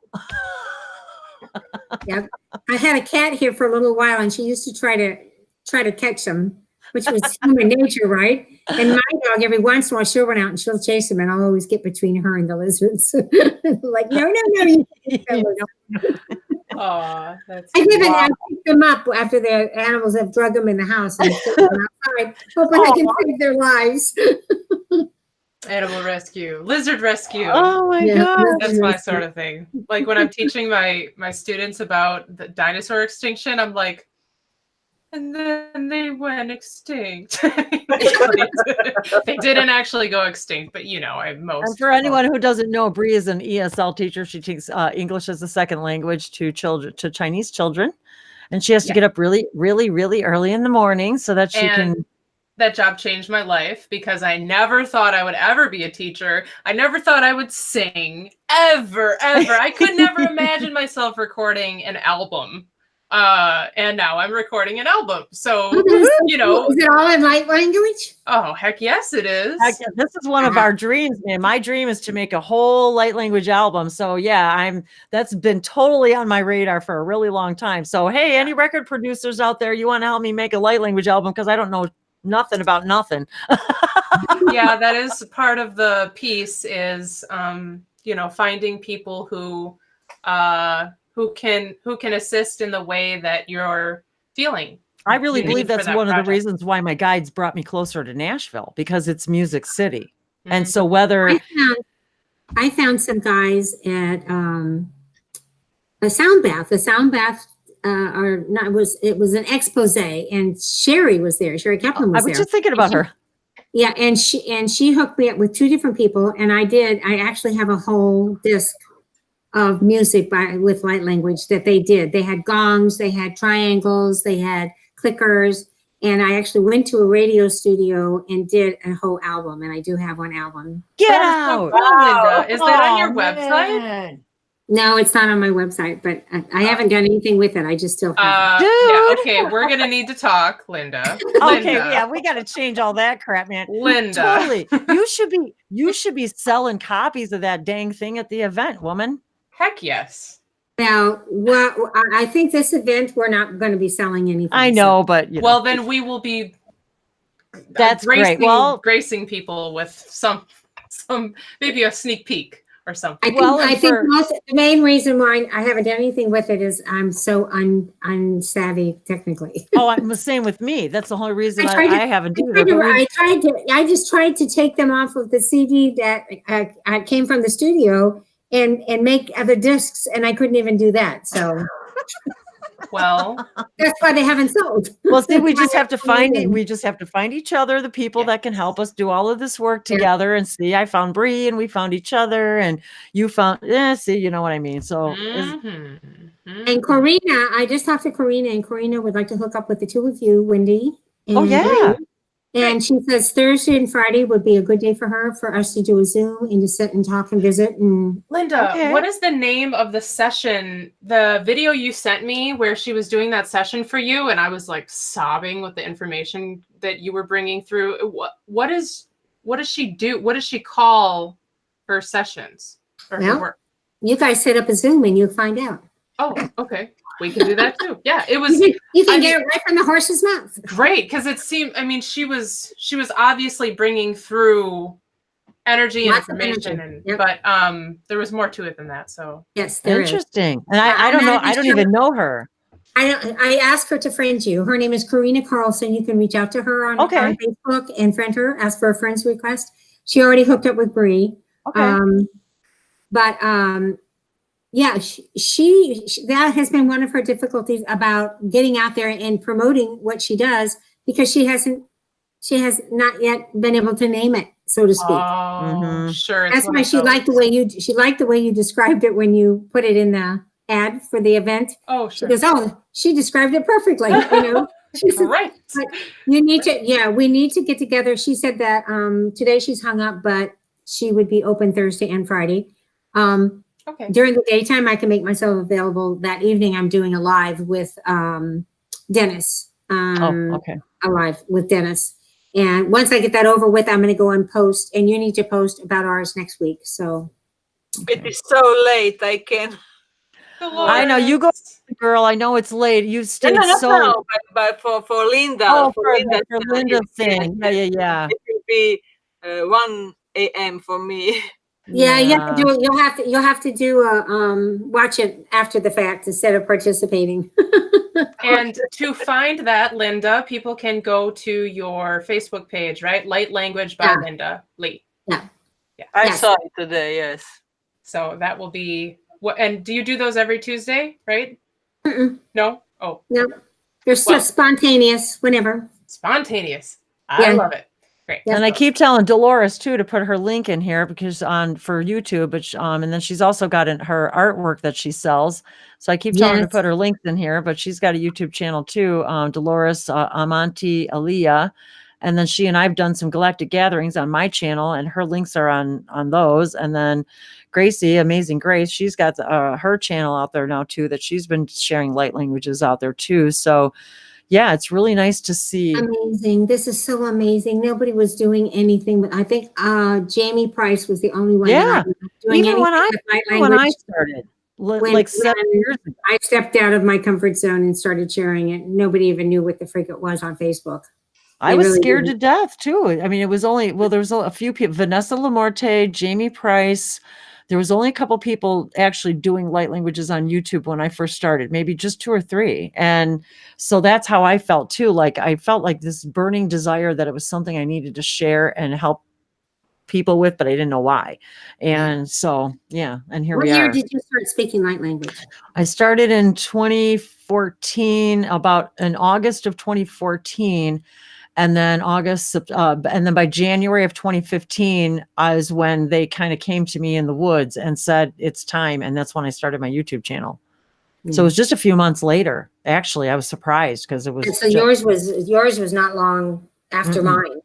Yep. I had a cat here for a little while, and she used to try to catch them, which was human nature, right? And my dog, every once in a while, she'll run out and she'll chase them, and I'll always get between her and the lizards. Like, no, you can't
Oh, that's
I even
wow.
pick them up after the animals have drug them in the house and put them outside, hoping I can save their lives.
Animal rescue, lizard rescue.
Oh my
Yeah.
God.
That's my sort of thing. Like when I'm teaching my students about the dinosaur extinction, I'm like, and then they went extinct. They didn't actually go extinct, but you know,
And for anyone who doesn't know, Bree is an ESL teacher. She teaches English as a second language to Chinese children, and she has to get up really, really, really early in the morning so that she can.
That job changed my life because I never thought I would ever be a teacher. I never thought I would sing ever. I could never imagine myself recording an album. And now I'm recording an album. So, you know.
Is it all in light language?
Oh, heck yes, it is.
Heck yeah, this is one of our dreams, man. My dream is to make a whole light language album. So yeah, that's been totally on my radar for a really long time. So, hey, any record producers out there, you want to help me make a light language album? Because I don't know nothing about nothing.
Yeah, that is part of the piece is, you know, finding people who can assist in the way that you're feeling.
I really believe that's one of the reasons why my guides brought me closer to Nashville, because it's Music City. Mm-hmm. And so whether
I found some guys at a sound bath. The sound bath it was an expose, and Sherry was there. Sherry Kaplan was there.
I was just thinking about her.
Yeah, and she hooked me up with 2 different people, and I actually have a whole disc of music with light language that they did. They had gongs, they had triangles, they had clickers, and I actually went to a radio studio and did a whole album, and I do have one album.
Get out!
Linda. Is that on your website?
Man.
No, it's not on my website, but I haven't done anything with it. I just still have it.
Yeah, okay, we're going to need to talk, Linda.
Okay, yeah, we got to change all that crap, man.
Linda.
Totally. You should be selling copies of that dang thing at the event, woman.
Heck yes.
Now, I think this event, we're not going to be selling anything.
I know, but
well, then we will be.
That's great. Well,
gracing people with some maybe a sneak peek or something.
I think the main reason why I haven't done anything with it is I'm so unsavvy technically.
Oh, I'm the same with me. That's the only reason I haven't done it.
I just tried to take them off of the CD that I came from the studio and make other discs, and I couldn't even do that. So,
well,
that's why they haven't sold.
Well, see, we just have to find it. We just have to find each other, the people that can help us do all of this work together. And see, I found Bree, and we found each other, and you found. See, you know what I mean. So,
and Corina, I just talked to Corina, and Corina would like to hook up with the 2 of you, Wendy. And
oh yeah.
Bree. And she says Thursday and Friday would be a good day for us to do a Zoom and to sit and talk and visit. And
Linda, what is the name of the session? The video you sent me where she was doing that session for you, and I was like sobbing with the information that you were bringing through. What does she do? What does she call her sessions? Or her work? You
guys set up a Zoom and you'll find out.
Oh, okay. We can do that too. Yeah, it was.
You can get it right from the horse's mouth.
Great, because it seemed. I mean, she was obviously bringing through energy and information, but there was more to it than that. So
yes, there
interesting. Is. And I don't know. I don't even know her.
I asked her to friend you. Her name is Karina Carlson. You can reach out to her on Facebook and friend her. Ask for a friend's request. She already hooked up with Bree.
Okay.
Yeah, she that has been one of her difficulties about getting out there and promoting what she does, because she has not yet been able to name it, so to speak.
Oh, sure.
That's why she liked the way you described it when you put it in the ad for the event.
Oh, sure.
She goes, she described it perfectly, you know.
Right.
You need to, we need to get together. She said that today she's hung up, but she would be open Thursday and Friday.
Okay.
During the daytime, I can make myself available. That evening, I'm doing a live with Dennis.
Okay.
A live with Dennis. And once I get that over with, I'm going to go and post. And you need to post about ours next week. So
it is so late. I can't.
I know you go, girl. I know it's late. You stayed
No, but for Linda,
Oh,
for
for Linda's thing. Yeah.
it will be 1 a.m. for me.
Yeah, you have to do it. You'll have to do a watch it after the fact instead of participating.
And to find that, Linda, people can go to your Facebook page, right? Light Language by Linda Lee.
Yeah.
I saw it today, yes.
So that will be what. And do you do those every Tuesday, right?
Mm-mm.
No? Oh.
No. They're just spontaneous whenever.
Spontaneous. I love it. Great.
And I keep telling Dolores too to put her link in here because for YouTube, but and then she's also got her artwork that she sells. So I keep telling her to put her links in here, but she's got a YouTube channel too, Dolores Amanti Aliyah. And then she and I've done some galactic gatherings on my channel, and her links are on those. And then Gracie, Amazing Grace, she's got her channel out there now too, that she's been sharing light languages out there too. So yeah, it's really nice to see.
Amazing. This is so amazing. Nobody was doing anything, but I think Jamie Price was the only one.
Yeah.
Doing
Even when I started, like 7 years ago.
I stepped out of my comfort zone and started sharing it. Nobody even knew what the freak it was on Facebook.
I was scared to death too. I mean, it was only, there was a few people, Vanessa Lamorte, Jamie Price. There was only a couple people actually doing light languages on YouTube when I first started, maybe just 2 or 3. And so that's how I felt too. Like I felt like this burning desire that it was something I needed to share and help people with, but I didn't know why. And so, yeah. And here we are.
What year did you start speaking light language?
I started in 2014, about in August of 2014. And then and then by January of 2015 is when they kind of came to me in the woods and said, it's time. And that's when I started my YouTube channel. So it was just a few months later. Actually, I was surprised because it was.
And so yours was not long after mine.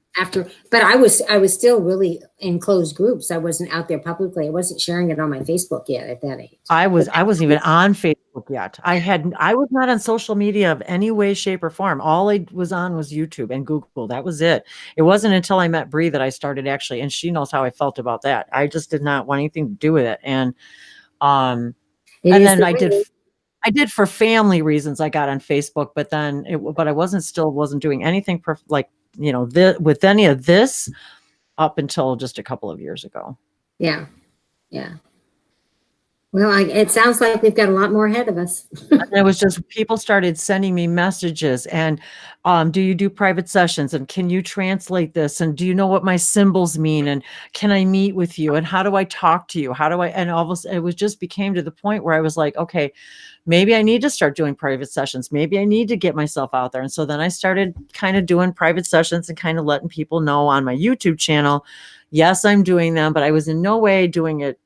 But I was still really in closed groups. I wasn't out there publicly. I wasn't sharing it on my Facebook yet at that age.
I wasn't even on Facebook yet. I was not on social media of any way, shape, or form. All I was on was YouTube and Google. That was it. It wasn't until I met Bree that I started actually, and she knows how I felt about that. I just did not want anything to do with it. And then I did for family reasons. I got on Facebook, but then but I wasn't doing anything with any of this up until just a couple of years ago.
Yeah. Well, it sounds like we've got a lot more ahead of us.
And it was just people started sending me messages and do you do private sessions and can you translate this and do you know what my symbols mean and can I meet with you and how do I talk to you? And all of a sudden it just became to the point where I was like, okay, maybe I need to start doing private sessions. Maybe I need to get myself out there. And so then I started kind of doing private sessions and kind of letting people know on my YouTube channel, yes, I'm doing them, but I was in no way doing it.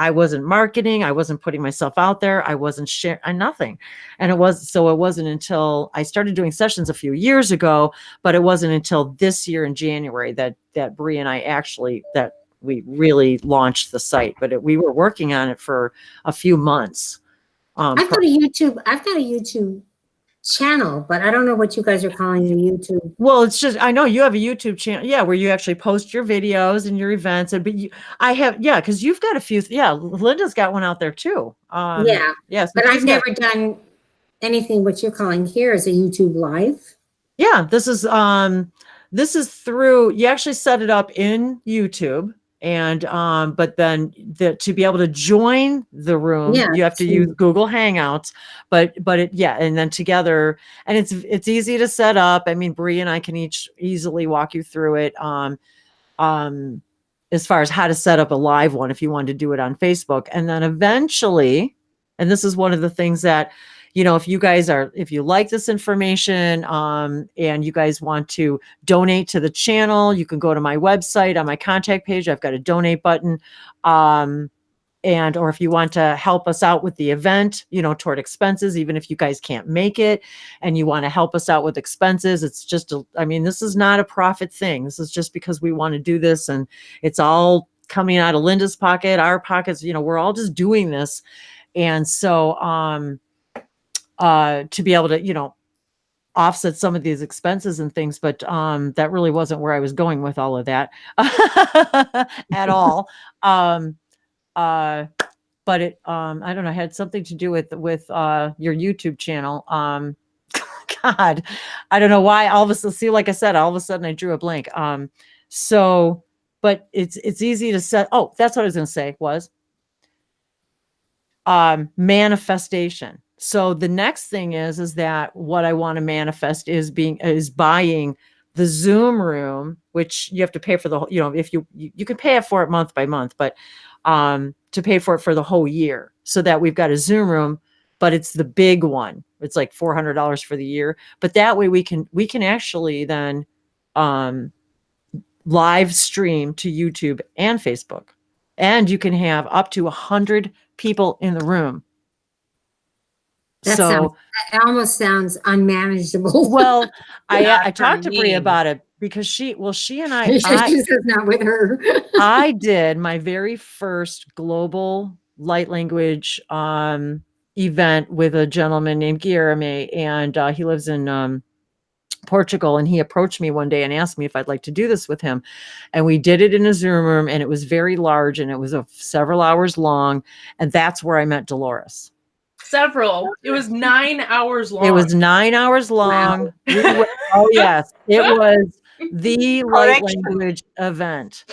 I wasn't marketing. I wasn't putting myself out there. I wasn't sharing nothing. And it wasn't until I started doing sessions a few years ago, but it wasn't until this year in January that Bree and I that we really launched the site, but we were working on it for a few months.
I've got a YouTube channel, but I don't know what you guys are calling your YouTube.
Well, it's just, I know you have a YouTube channel, where you actually post your videos and your events. And because you've got a few. Linda's got one out there too.
Yes, but I've never done anything what you're calling here as a YouTube live.
Yeah, this is through. You actually set it up in YouTube. And but then to be able to join the room, you have to use Google Hangouts. But and then together, and it's easy to set up. I mean, Bree and I can easily walk you through it. As far as how to set up a live one, if you wanted to do it on Facebook, and then eventually, and this is one of the things that. If you like this information, and you guys want to donate to the channel, you can go to my website on my contact page. I've got a donate button. Or if you want to help us out with the event, toward expenses, even if you guys can't make it and you want to help us out with expenses, it's just, this is not a profit thing. This is just because we want to do this and it's all coming out of Linda's pocket, our pockets, we're all just doing this. And so, to be able to, offset some of these expenses and things, but that really wasn't where I was going with all of that at all. but it I don't know, had something to do with your YouTube channel. God, I don't know why. All of a sudden, see, like I said, all of a sudden I drew a blank. So, but it's easy to set. Oh, that's what I was going to say was manifestation. So the next thing is that what I want to manifest is buying the Zoom room, which you have to pay for the whole, if you can pay for it month by month, but to pay for it for the whole year, so that we've got a Zoom room, but it's the big one. It's like $400 for the year. But that way we can actually then live stream to YouTube and Facebook, and you can have up to 100 people in the room.
That almost sounds unmanageable.
Well, I talked to Bree about it because she and I
She says not with her.
I did my very first global light language event with a gentleman named Guilherme, and he lives in Portugal, and he approached me one day and asked me if I'd like to do this with him. And we did it in a Zoom room, and it was very large, and it was several hours long, and that's where I met Dolores.
It was 9 hours long.
It was 9 hours long. Wow. Oh yes, it was the light language event.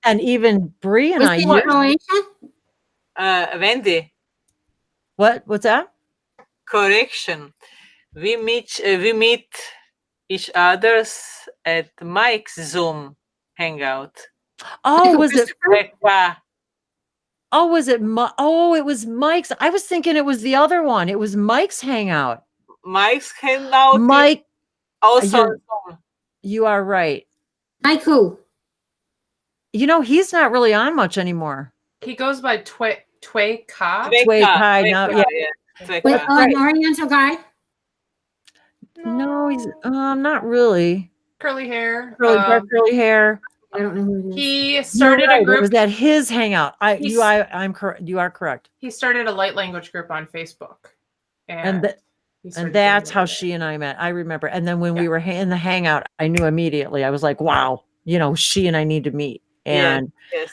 And even Bree and
Wendy.
What's that?
Correction. We meet each others at Mike's Zoom hangout.
Oh, was it? Oh, was it? It was Mike's. I was thinking it was the other one. It was Mike's hangout.
Mike's hangout.
Mike.
Also,
you are right.
Mike who?
He's not really on much anymore.
He goes by Tway Ka.
Now, yeah.
Wait, an Oriental guy?
No, he's not really.
Curly hair.
Curly hair.
I don't know who it is.
He started a group.
It was at his hangout. I'm correct. You are correct.
He started a light language group on Facebook,
and that's how she and I met. I remember. And then when we were in the hangout, I knew immediately. I was like, wow, she and I need to meet. And
yes.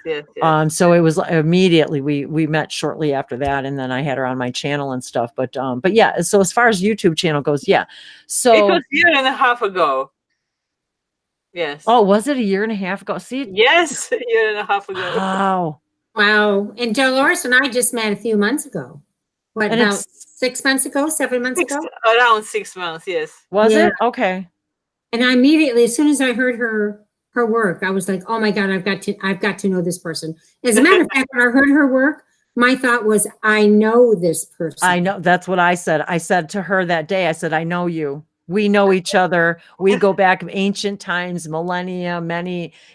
So it was immediately we met shortly after that, and then I had her on my channel and stuff. But yeah. So as far as YouTube channel goes, yeah. So
it was a year and a half ago. Yes.
Oh, was it a year and a half ago? See?
Yes, a year and a half ago.
Wow. And Dolores and I just met a few months ago. What, about 6 months ago, 7 months ago?
Around 6 months, yes.
Was it? Okay.
And I immediately, as soon as I heard her work, I was like, oh my God, I've got to know this person. As a matter of fact, when I heard her work, my thought was, I know this person.
I know. That's what I said. I said to her that day, I said, I know you. We know each other. We go back ancient times, millennia,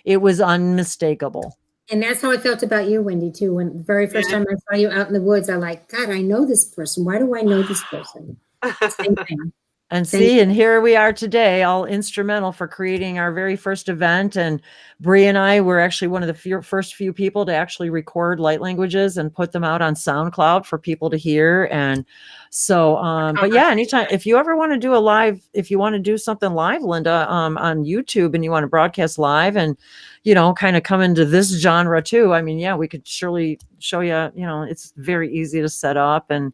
it was unmistakable.
And that's how I felt about you, Wendy, too. When the very first time I saw you out in the woods, I'm like, God, I know this person. Why do I know this person? Same thing.
And and here we are today, all instrumental for creating our very first event. And Bree and I were actually one of the first few people to actually record light languages and put them out on SoundCloud for people to hear. And so, but yeah, anytime, if you ever want to do if you want to do something live, Linda, on YouTube, and you want to broadcast live and, kind of come into this genre too. I mean, yeah, we could surely show you, it's very easy to set up. And,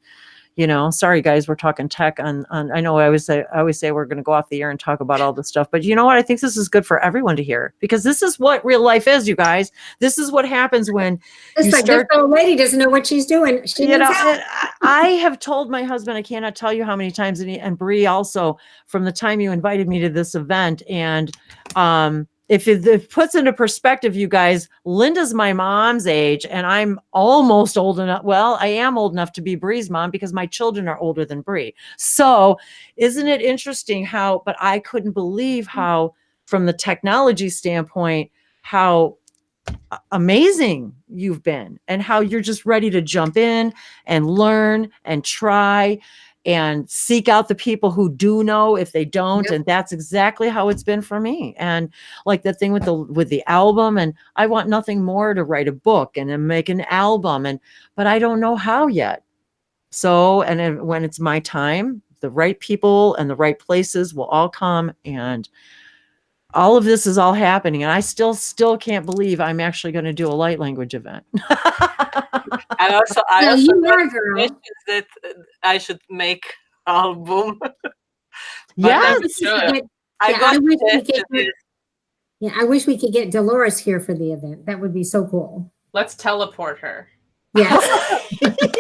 sorry guys, we're talking tech on I know I always say we're going to go off the air and talk about all this stuff, but you know what? I think this is good for everyone to hear, because this is what real life is, you guys. This is what happens when
this old lady doesn't know what she's doing.
I have told my husband, I cannot tell you how many times, and Bree also, from the time you invited me to this event, and if it puts into perspective, you guys, Linda's my mom's age, and I'm almost old enough. Well, I am old enough to be Bree's mom because my children are older than Bree. So isn't it interesting but I couldn't believe how, from the technology standpoint, how amazing you've been, and how you're just ready to jump in and learn and try and seek out the people who do know if they don't. Yep. And that's exactly how it's been for me. And like the thing with the album, and I want nothing more to write a book and then make an album, but I don't know how yet. So, and when it's my time, the right people and the right places will all come, and all of this is all happening, and I still can't believe I'm actually going to do a light language event.
I also
you
got
are, girl.
suggestions that I should make album.
Yes.
I wish we could get Dolores here for the event. That would be so cool.
Let's teleport her.
Yes.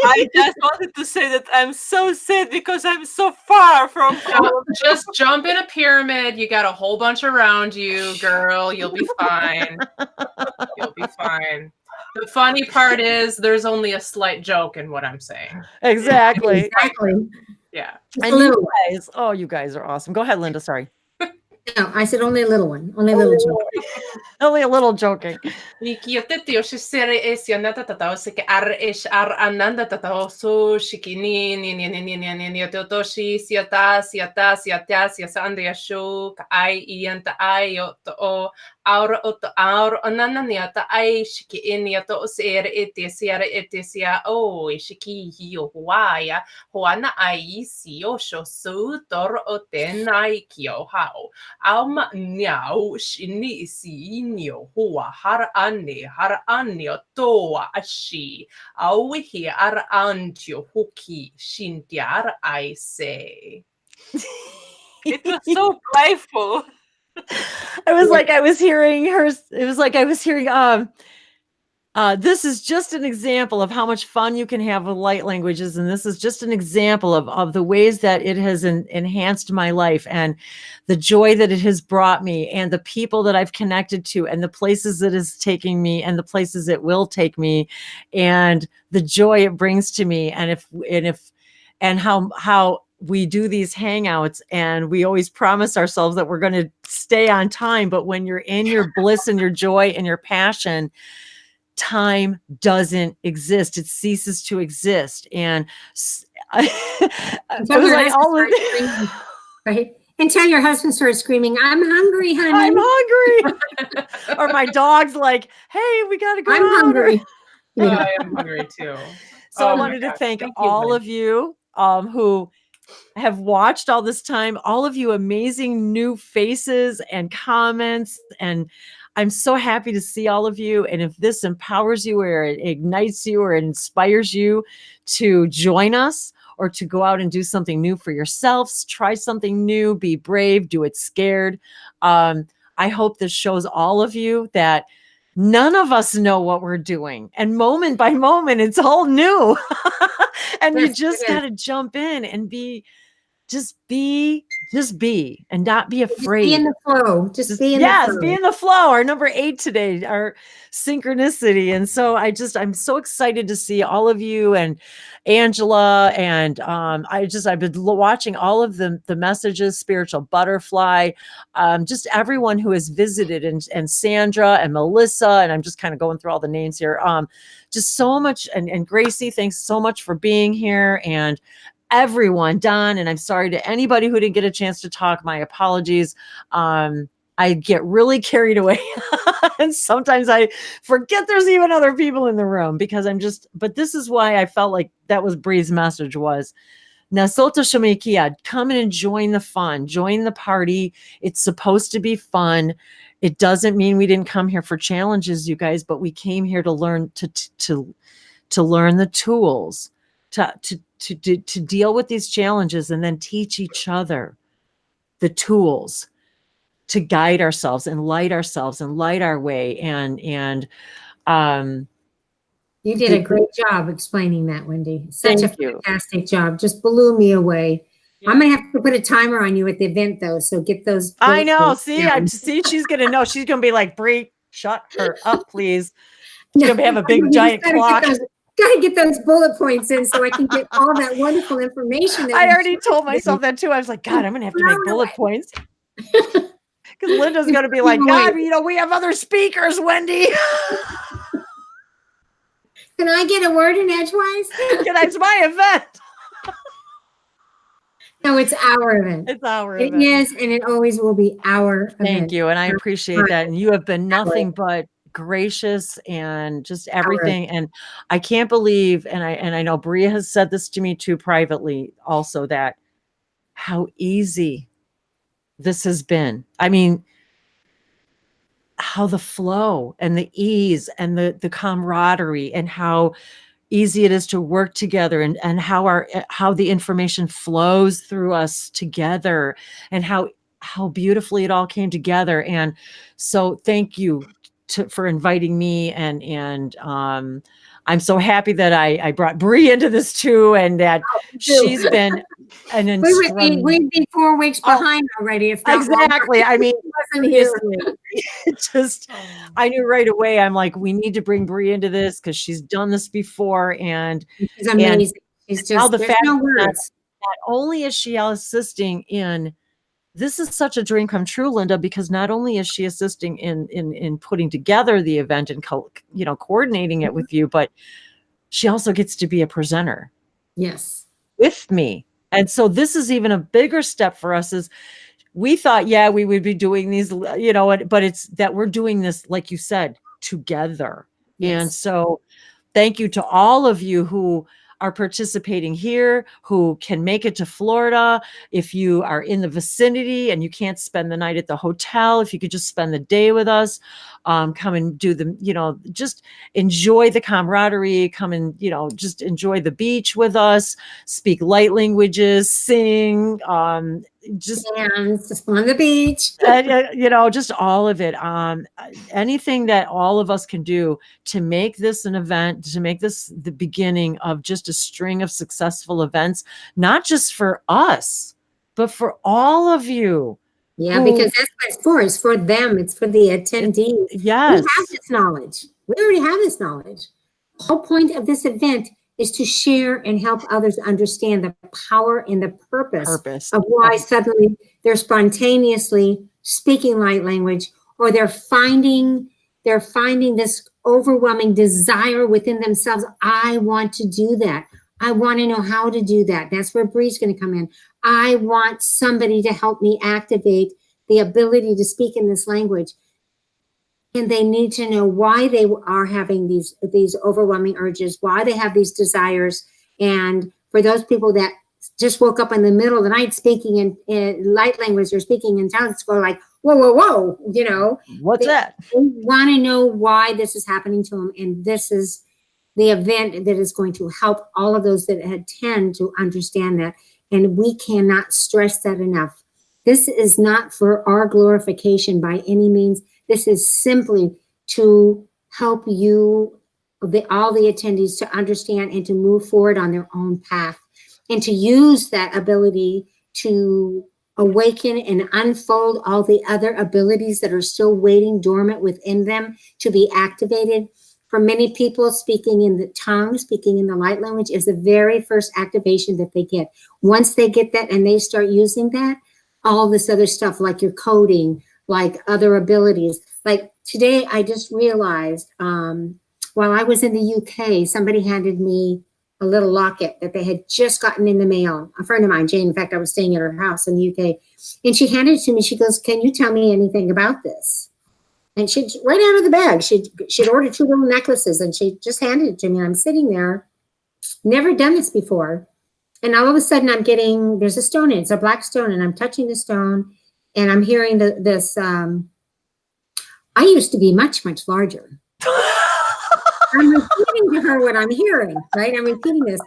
I just wanted to say that I'm so sad because I'm so far from all.
Just jump in a pyramid. You got a whole bunch around you, girl. You'll be fine. You'll be fine. The funny part is there's only a slight joke in what I'm saying.
Exactly.
Exactly.
Yeah.
And you guys, you guys are awesome. Go ahead, Linda. Sorry.
No, I said only a little one. Only a little joke.
Only a little joking.
Aura o te aura o nana ni ata ai shiki ini ato o se ere ete sia o e shiki hi o Hawaii hoana ai si o sho su tor o tenai ki o hao au ma niau shini si ni o hua hara ane o toa ashi au hi ara antio huki shintiara ai se.
It was so playful.
I was like, I was hearing her. It was like I was hearing, this is just an example of how much fun you can have with light languages. And this is just an example of the ways that it has enhanced my life and the joy that it has brought me and the people that I've connected to and the places it is taking me and the places it will take me and the joy it brings to me. And how we do these hangouts and we always promise ourselves that we're going to stay on time. But when you're in your bliss and your joy and your passion, time doesn't exist. It ceases to exist. And I was like,
right? Until your husband starts screaming, I'm hungry, honey.
I'm hungry. Or my dog's like, hey, we got to go.
I'm hungry.
I am hungry too.
So I wanted to thank all of you who have watched all this time, all of you amazing new faces and comments. And I'm so happy to see all of you. And if this empowers you or it ignites you or it inspires you to join us or to go out and do something new for yourselves, try something new, be brave, do it scared. I hope this shows all of you that none of us know what we're doing. And moment by moment, it's all new. And you just got to jump in and just be and not be afraid.
Just be in the flow. Just be in the flow.
Be in the flow. Our number 8 today, our synchronicity. And so I'm so excited to see all of you and Angela. And I've been watching all of the messages, Spiritual Butterfly, just everyone who has visited and Sandra and Melissa. And I'm just kind of going through all the names here. Just so much. And Gracie, thanks so much for being here. And everyone, Don, and I'm sorry to anybody who didn't get a chance to talk. My apologies. I get really carried away. And sometimes I forget there's even other people in the room because but this is why I felt like that was Bree's message was, Nasoto Shamikia, come in and join the fun, join the party. It's supposed to be fun. It doesn't mean we didn't come here for challenges, you guys, but we came here to learn to learn the tools, to deal with these challenges and then teach each other the tools to guide ourselves and light our way. And
you did a great job explaining that, Wendy. Such a fantastic job. Just blew me away. Yeah. I'm going to have to put a timer on you at the event though. So get those.
I know. See, she's going to know. She's going to be like, Bree, shut her up, please. She's going to have a big giant clock.
Got to get those bullet points in so I can get all that wonderful information.
I already told myself that too. I was like, God, I'm going to have to make bullet points. Because Linda's going to be like, God, we have other speakers, Wendy.
Can I get a word in edgewise?
It's my event.
No, it's our event.
It's our event.
It is, and it always will be our event.
Thank you. And I appreciate that. And you have been nothing but gracious and just everything. And I can't believe, and I know Bria has said this to me too privately also, that how easy this has been. I mean, how the flow and the ease and the camaraderie and how easy it is to work together, and how the information flows through us together, and how beautifully it all came together. And so thank you for inviting me, and I'm so happy that I brought Bree into this too, and that she's been an instrument.
We'd be 4 weeks behind already. If not
Exactly. I mean,
wasn't here.
it just, I knew right away. I'm like, we need to bring Bree into this because she's done this before, and
She's amazing. She's
now
just,
the
there's
fact
no
that
words.
not only is she assisting in, this is such a dream come true, Linda, because not only is she assisting in putting together the event and coordinating it with you, but she also gets to be a presenter.
Yes.
With me. And so this is even a bigger step for us. Is we thought, yeah, we would be doing these, but it's that we're doing this, like you said, together.
Yes.
And so thank you to all of you who are participating here, who can make it to Florida. If you are in the vicinity and you can't spend the night at the hotel, if you could just spend the day with us, come and do just enjoy the camaraderie, come and, just enjoy the beach with us, speak light languages, sing, just
dance on the beach,
just all of it. Anything that all of us can do to make this an event, to make this the beginning of just a string of successful events, not just for us, but for all of you.
Yeah, because that's what it's for. It's for them. It's for the attendees.
Yes.
We have this knowledge. We already have this knowledge. The whole point of this event is to share and help others understand the power and the purpose of why suddenly they're spontaneously speaking light language, or they're finding this overwhelming desire within themselves. I want to do that. I want to know how to do that. That's where Bree's going to come in. I want somebody to help me activate the ability to speak in this language. And they need to know why they are having these overwhelming urges, why they have these desires. And for those people that just woke up in the middle of the night speaking in light language or speaking in tongues, go like, whoa, whoa, whoa,
what's that?
They want to know why this is happening to them. And this is the event that is going to help all of those that attend to understand that. And we cannot stress that enough. This is not for our glorification by any means. This is simply to help you, all the attendees, to understand and to move forward on their own path, and to use that ability to awaken and unfold all the other abilities that are still waiting dormant within them to be activated. For many people, speaking in the tongue, speaking in the light language is the very first activation that they get. Once they get that and they start using that, all this other stuff like your coding, like other abilities. Like today, I just realized while I was in the UK, somebody handed me a little locket that they had just gotten in the mail. A friend of mine, Jane, in fact, I was staying at her house in the UK, and she handed it to me. She goes, "Can you tell me anything about this?" And she, right out of the bag, she'd ordered 2 little necklaces, and she just handed it to me. I'm sitting there, never done this before. And all of a sudden I'm getting, there's a stone in it. It's a black stone, and I'm touching the stone, and I'm hearing this, I used to be much, much larger. I'm repeating to her what I'm hearing, right? I'm repeating this.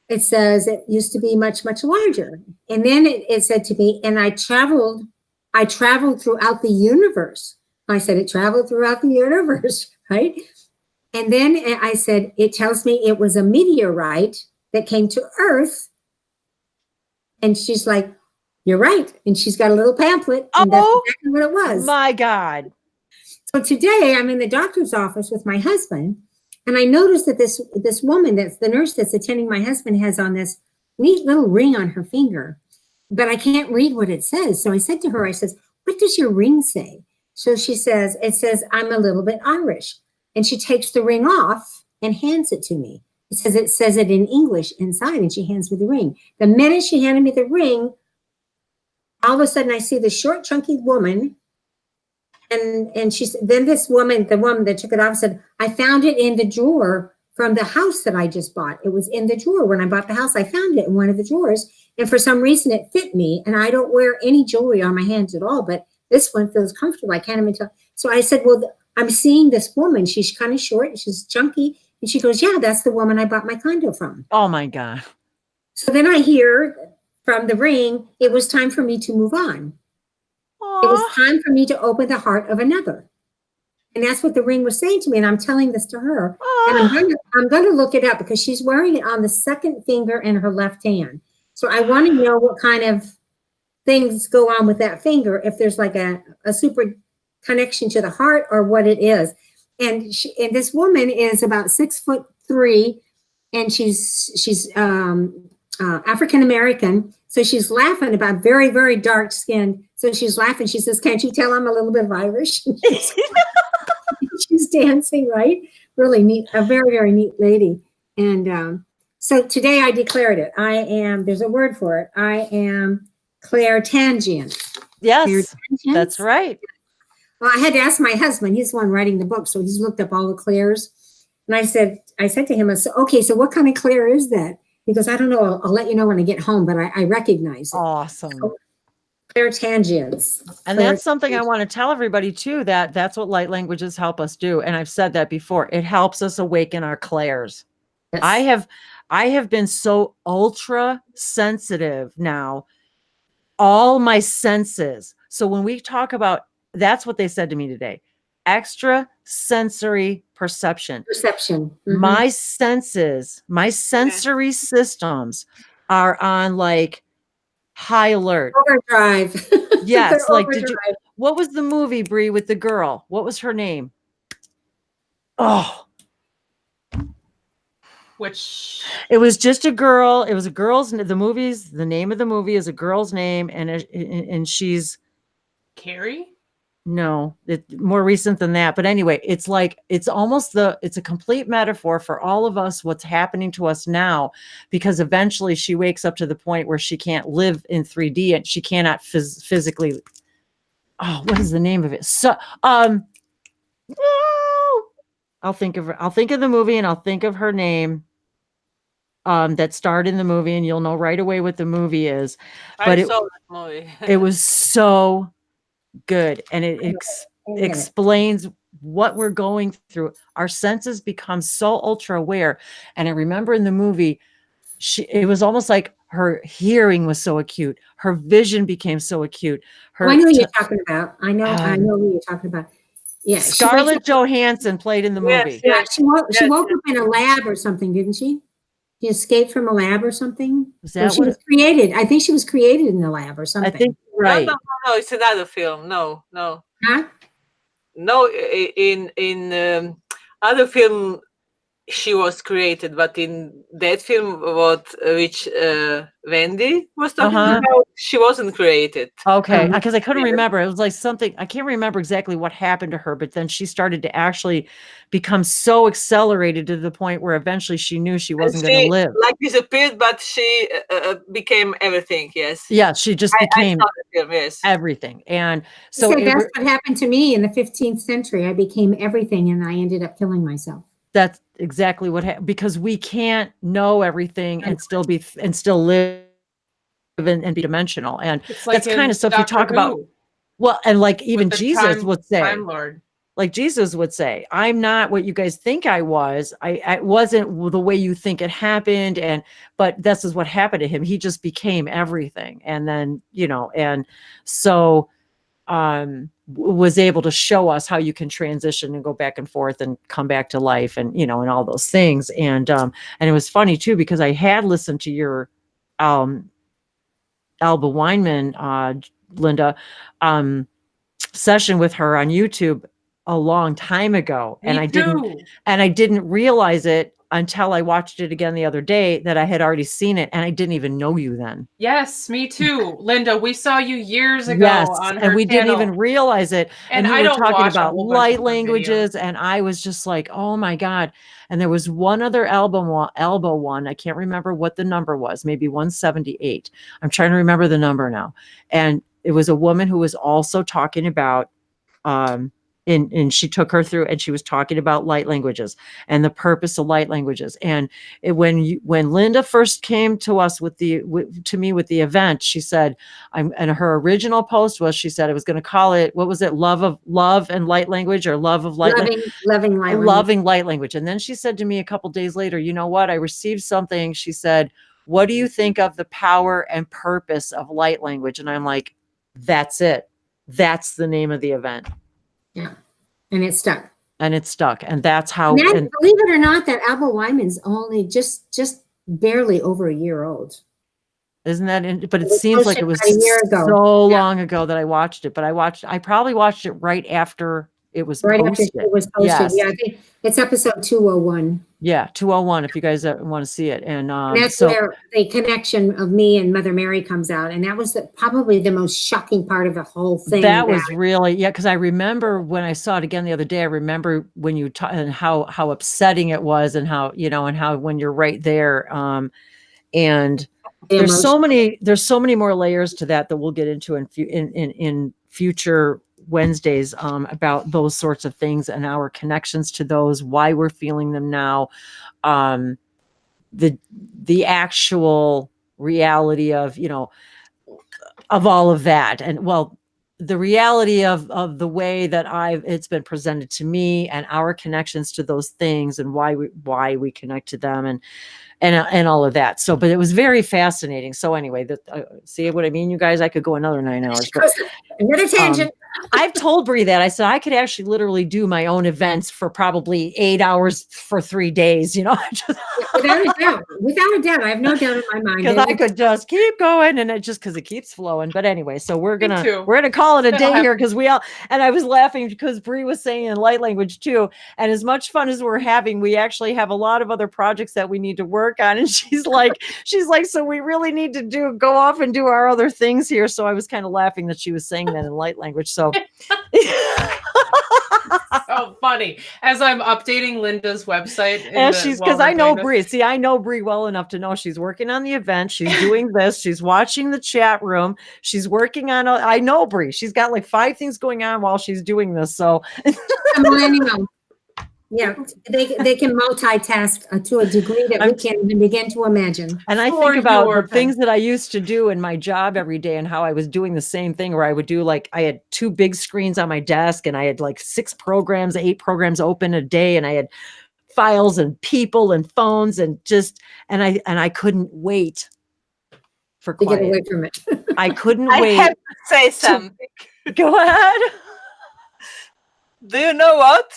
It says it used to be much, much larger. And then it said to me, and I traveled throughout the universe. I said, it traveled throughout the universe, right? And then I said, it tells me it was a meteorite that came to Earth. And she's like, you're right. And she's got a little pamphlet. And that's exactly what it was.
My God.
So today I'm in the doctor's office with my husband. And I noticed that this woman, that's the nurse that's attending my husband, has on this neat little ring on her finger. But I can't read what it says. So I said to her, I says, what does your ring say? So she says, it says, I'm a little bit Irish. And she takes the ring off and hands it to me. It says it in English inside, and she hands me the ring. The minute she handed me the ring, all of a sudden I see this short, chunky woman. And she's, then this woman, the woman that took it off, said, I found it in the drawer from the house that I just bought. It was in the drawer. When I bought the house, I found it in one of the drawers. And for some reason it fit me. And I don't wear any jewelry on my hands at all, but this one feels comfortable. I can't even tell. So I said, well, I'm seeing this woman. She's kind of short. She's chunky. And she goes, yeah, that's the woman I bought my condo from.
Oh my God.
So then I hear from the ring, it was time for me to move on.
Aww.
It was time for me to open the heart of another. And that's what the ring was saying to me. And I'm telling this to her.
Aww.
And I'm going to look it up because she's wearing it on the second finger in her left hand. So I want to know what kind of things go on with that finger, if there's like a super connection to the heart or what it is. And this woman is about 6'3", and she's African American. So she's laughing, about very, very dark skin. So she's laughing. She says, "Can't you tell I'm a little bit of Irish?" She's dancing, right? Really neat, a very, very neat lady. And so today I declared it. There's a word for it. I am clairtangent.
Yes, that's right.
Well, I had to ask my husband. He's the one writing the book, so he's looked up all the clairs. And I said to him, I said, okay, so what kind of clair is that? He goes, I don't know. I'll let you know when I get home, but I recognize it.
Awesome.
So, clairtangents.
And that's something I want to tell everybody too, that's what light languages help us do. And I've said that before. It helps us awaken our clairs.
Yes.
I have been so ultra sensitive now, all my senses. So when we talk about, that's what they said to me today, extra sensory perception.
Mm-hmm.
My senses, my sensory systems are on like high alert.
Overdrive.
Yes. Like,
overdrive.
What was the movie, Bree, with the girl? What was her name? Oh,
it
was just a girl. It was a girl's, the name of the movie is a girl's name. And she's
Carrie.
No, more recent than that. But anyway, it's like, it's a complete metaphor for all of us, what's happening to us now, because eventually she wakes up to the point where she can't live in 3D and she cannot physically. Oh, what is the name of it? So, I'll think of the movie and I'll think of her name. That starred in the movie, and you'll know right away what the movie is. But
I saw that movie.
It was so good, and it explains what we're going through. Our senses become so ultra aware. And I remember in the movie, it was almost like her hearing was so acute, her vision became so acute.
I know who you're talking about. I know who you're talking about. Yeah,
Scarlett Johansson played in the movie.
Yeah, she woke up in a lab or something, didn't she? She escaped from a lab or something. She was created. I think she was created in the lab or something.
I think right.
No, it's another film. No.
Huh?
No, in other film she was created, but in that film which Wendy was talking about, she wasn't created.
Okay, because I couldn't remember. It was like something, I can't remember exactly what happened to her, but then she started to actually become so accelerated to the point where eventually she knew she wasn't going to live.
Like disappeared, but she became everything. Yes.
Yeah, she just became
film, yes.
everything. And so
that's what happened to me in the 15th century. I became everything, and I ended up killing myself.
That's exactly what happened, because we can't know everything and still live and be dimensional. And that's kind of stuff you talk about. Well, and like even Jesus would say,
Time Lord.
Like Jesus would say, I'm not what you guys think I was. I wasn't the way you think it happened. But this is what happened to him. He just became everything. And then, and so was able to show us how you can transition and go back and forth and come back to life and, and all those things. And it was funny too, because I had listened to your Alba Weinman, Linda, session with her on YouTube a long time ago. And I didn't realize it until I watched it again the other day that I had already seen it, and I didn't even know you then.
Yes, me too, Linda. We saw you years ago on her
and we
channel.
didn't even realize it. And you were talking about light languages, and I was just like, oh my God. And there was one other Alba one. I can't remember what the number was, maybe 178. I'm trying to remember the number now. And it was a woman who was also talking about and she took her through, and she was talking about light languages and the purpose of light languages. And when Linda first came to us with the event, she said, and her original post was, she said, I was going to call it, what was it? Love and light language, or love of light
loving light language.
Loving light language. And then she said to me a couple days later, you know what? I received something. She said, what do you think of the power and purpose of light language? And I'm like, that's it. That's the name of the event.
Yeah. And it stuck.
And that's how,
and believe it or not, that Abel Wyman's only just barely over a year old.
Isn't that, but it seems like it was
a year ago.
So long ago that I watched it, but I probably watched it right after it was
right
posted.
after it was posted.
Yes.
Yeah, I think it's episode 201.
Yeah, 201, if you guys want to see it. And
that's where the connection of me and Mother Mary comes out. And that was probably the most shocking part of the whole thing.
That was really, because I remember when I saw it again the other day, I remember when you and how upsetting it was, and how, and how when you're right there, and there's so many more layers to that we'll get into in future Wednesdays, about those sorts of things and our connections to those, why we're feeling them now, the actual reality of, of all of that. And the reality of the way that it's been presented to me, and our connections to those things, and why we connect to them, and all of that. So, but it was very fascinating. So anyway, see what I mean, you guys? I could go another 9 hours. But,
another tangent.
I've told Bree that. I said I could actually literally do my own events for probably 8 hours for 3 days.
Without a doubt, I have no doubt in my mind.
Because I could just keep going, and because it keeps flowing. But anyway, so we're gonna call it a day here, because and I was laughing because Bree was saying in light language too. And as much fun as we're having, we actually have a lot of other projects that we need to work on. And she's like, so we really need to go off and do our other things here. So I was kind of laughing that she was saying that in light language. So
so funny as I'm updating Linda's website.
And because I know Bree. See, I know Bree well enough to know she's working on the event. She's doing this. She's watching the chat room. She's working on. I know Bree. She's got like 5 things going on while she's doing this. So.
Yeah, they can multitask to a degree that we can't even begin to imagine.
And I think about the things that I used to do in my job every day, and how I was doing the same thing, where I would do I had 2 big screens on my desk, and I had 6 programs, 8 programs open a day, and I had files and people and phones, and I couldn't wait for quiet.
To get away from it.
I couldn't wait.
I have to say something.
Go ahead.
Do you know what?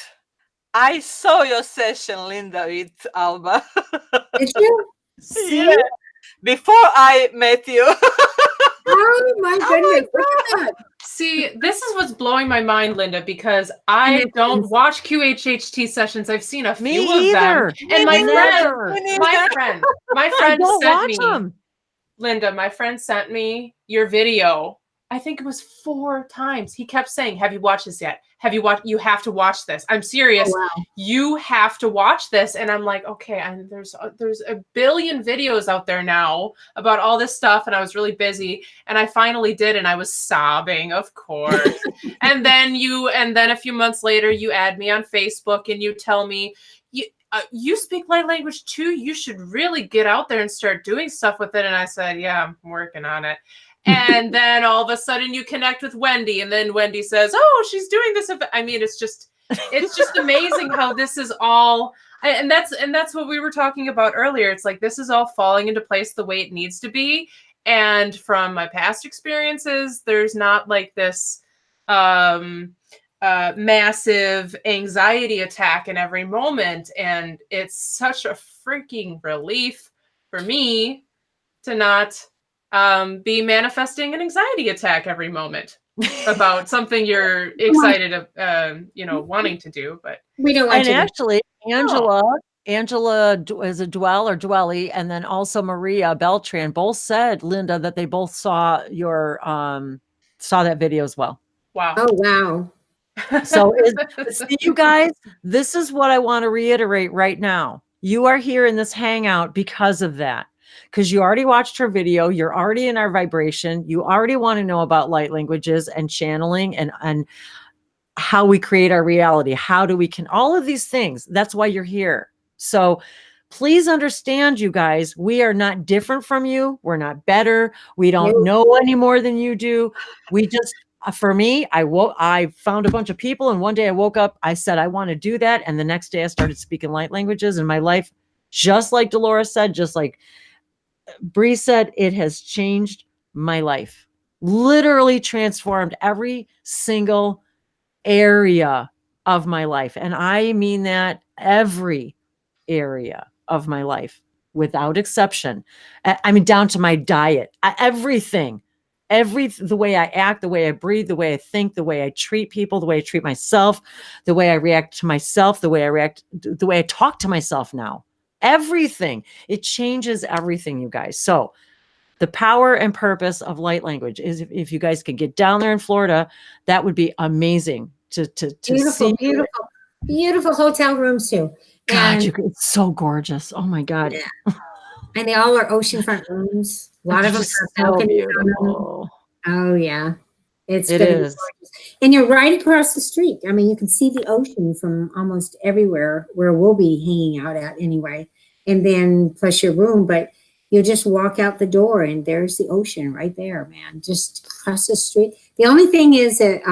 I saw your session, Linda, with Alba.
Did you?
Yeah. Before I met you.
Oh my goodness.
See, this is what's blowing my mind, Linda, because I don't watch QHHT sessions. I've seen a few of them. And my friend sent me, Linda, my friend sent me your video. I think it was 4 times. He kept saying, have you watched this yet? You have to watch this. I'm serious.
Oh, wow.
You have to watch this. And I'm like, okay, and there's a billion videos out there now about all this stuff. And I was really busy, and I finally did. And I was sobbing, of course. and then a few months later, you add me on Facebook, and you tell me, you speak light language too. You should really get out there and start doing stuff with it. And I said, yeah, I'm working on it. And then all of a sudden you connect with Wendy, and then Wendy says, oh, she's doing this. I mean, it's just amazing how this is all, and that's what we were talking about earlier. It's like, this is all falling into place the way it needs to be. And from my past experiences, there's not like this massive anxiety attack in every moment. And it's such a freaking relief for me to not be manifesting an anxiety attack every moment about something you're excited of, wanting to do. But
we don't want
and
to.
Actually, Angela is a Dwelly, and then also Maria Beltran both said, Linda, that they both saw your saw that video as well.
Wow.
Oh, wow.
So see, you guys, this is what I want to reiterate right now. You are here in this hangout because of that. Because you already watched her video, you're already in our vibration, you already want to know about light languages and channeling, and how we create our reality. How do we all of these things. That's why you're here. So please understand, you guys, we are not different from you. We're not better. We don't know any more than you do. We just, for me, I found a bunch of people, and one day I woke up, I said, I want to do that. And the next day I started speaking light languages, and my life, just like Dolores said, just like Bree said, it has changed my life, literally transformed every single area of my life. And I mean that every area of my life without exception. I mean, down to my diet, everything, the way I act, the way I breathe, the way I think, the way I treat people, the way I treat myself, the way I react to myself, the way I talk to myself now, everything. It changes everything, you guys. So the power and purpose of light language is, if you guys could get down there in Florida, that would be amazing to see.
Beautiful hotel rooms too.
God, it's so gorgeous. Oh my God.
Yeah. And they all are oceanfront rooms. A lot of them
are so beautiful.
Oh yeah.
It is.
And you're right across the street. I mean, you can see the ocean from almost everywhere where we'll be hanging out at anyway. And then plus your room, but you just walk out the door and there's the ocean right there, man. Just across the street. The only thing is that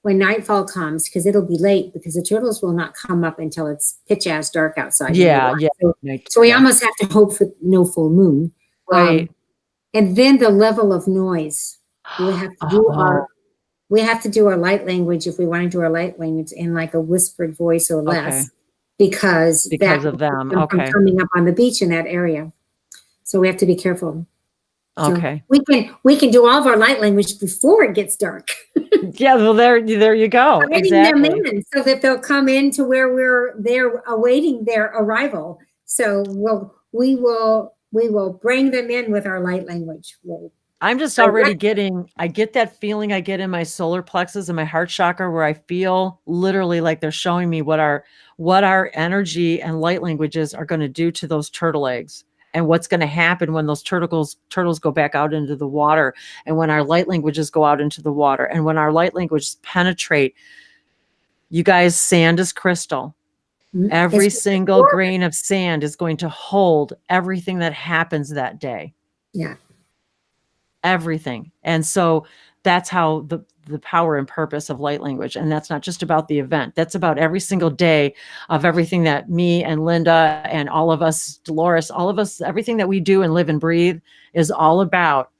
when nightfall comes, because it'll be late, because the turtles will not come up until it's pitch ass dark outside.
Yeah, yeah.
So we almost have to hope for no full moon.
Right.
And then the level of noise. We have to do our light language if we want to do our light language in like a whispered voice or less, because
of them. Okay.
Coming up on the beach in that area. So we have to be careful.
Okay.
So we can do all of our light language before it gets dark.
Yeah, well, there you go. Exactly.
Them in so that they'll come into where we're there awaiting their arrival. So we will bring them in with our light language.
I'm just already I get that feeling I get in my solar plexus and my heart chakra, where I feel literally like they're showing me what our energy and light languages are going to do to those turtle eggs. And what's going to happen when those turtles go back out into the water, and when our light languages go out into the water, and when our light languages penetrate. You guys, sand is crystal. Every single grain of sand is going to hold everything that happens that day.
Yeah.
Everything. And so that's how the power and purpose of light language. And that's not just about the event. That's about every single day of everything that me and Linda and all of us, Dolores, all of us, everything that we do and live and breathe is all about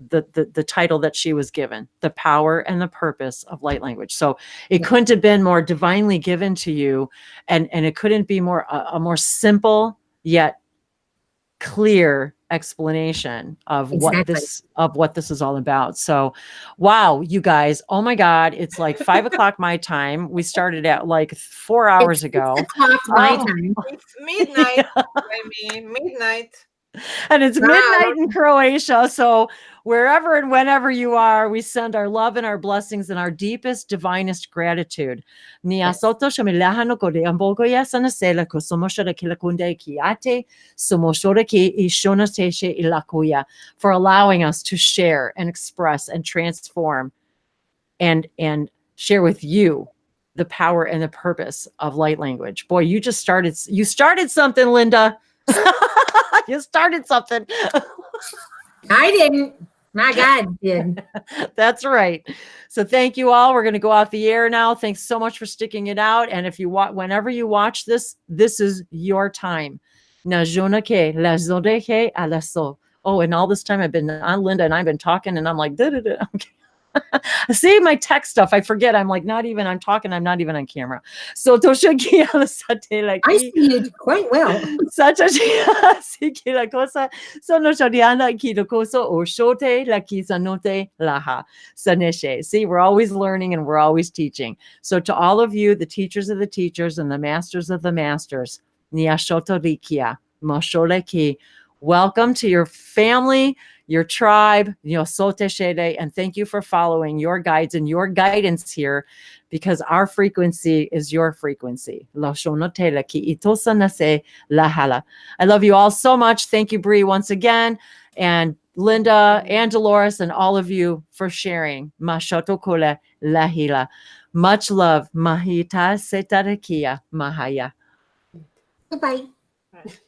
the title that she was given, the power and the purpose of light language. So it couldn't have been more divinely given to you. And it couldn't be a more simple yet clear explanation of what this is all about. So, wow, you guys, oh my God, it's like 5 o'clock my time. We started at like 4 hours ago.
6 o'clock my time.
It's midnight. Midnight.
And it's midnight in Croatia. So wherever and whenever you are, we send our love and our blessings and our deepest, divinest gratitude. For allowing us to share and express and transform and share with you the power and the purpose of light language. Boy, you started something, Linda. You started something.
I didn't. My God did.
That's right. So thank you all. We're going to go off the air now. Thanks so much for sticking it out. And if you whenever you watch this, this is your time. Oh, and all this time I've been on Linda and I've been talking and I'm like, okay. See my tech stuff. I forget. I'm like, I'm talking. I'm not even on camera. So I see
you quite well.
So see, we're always learning and we're always teaching. So to all of you, the teachers of the teachers and the masters of the masters, welcome to your family, your tribe, and thank you for following your guides and your guidance here, because our frequency is your frequency. I love you all so much. Thank you, Bree, once again, and Linda and Dolores and all of you for sharing. Much love. Mahita setarakia. Mahaya.
Goodbye.
Right.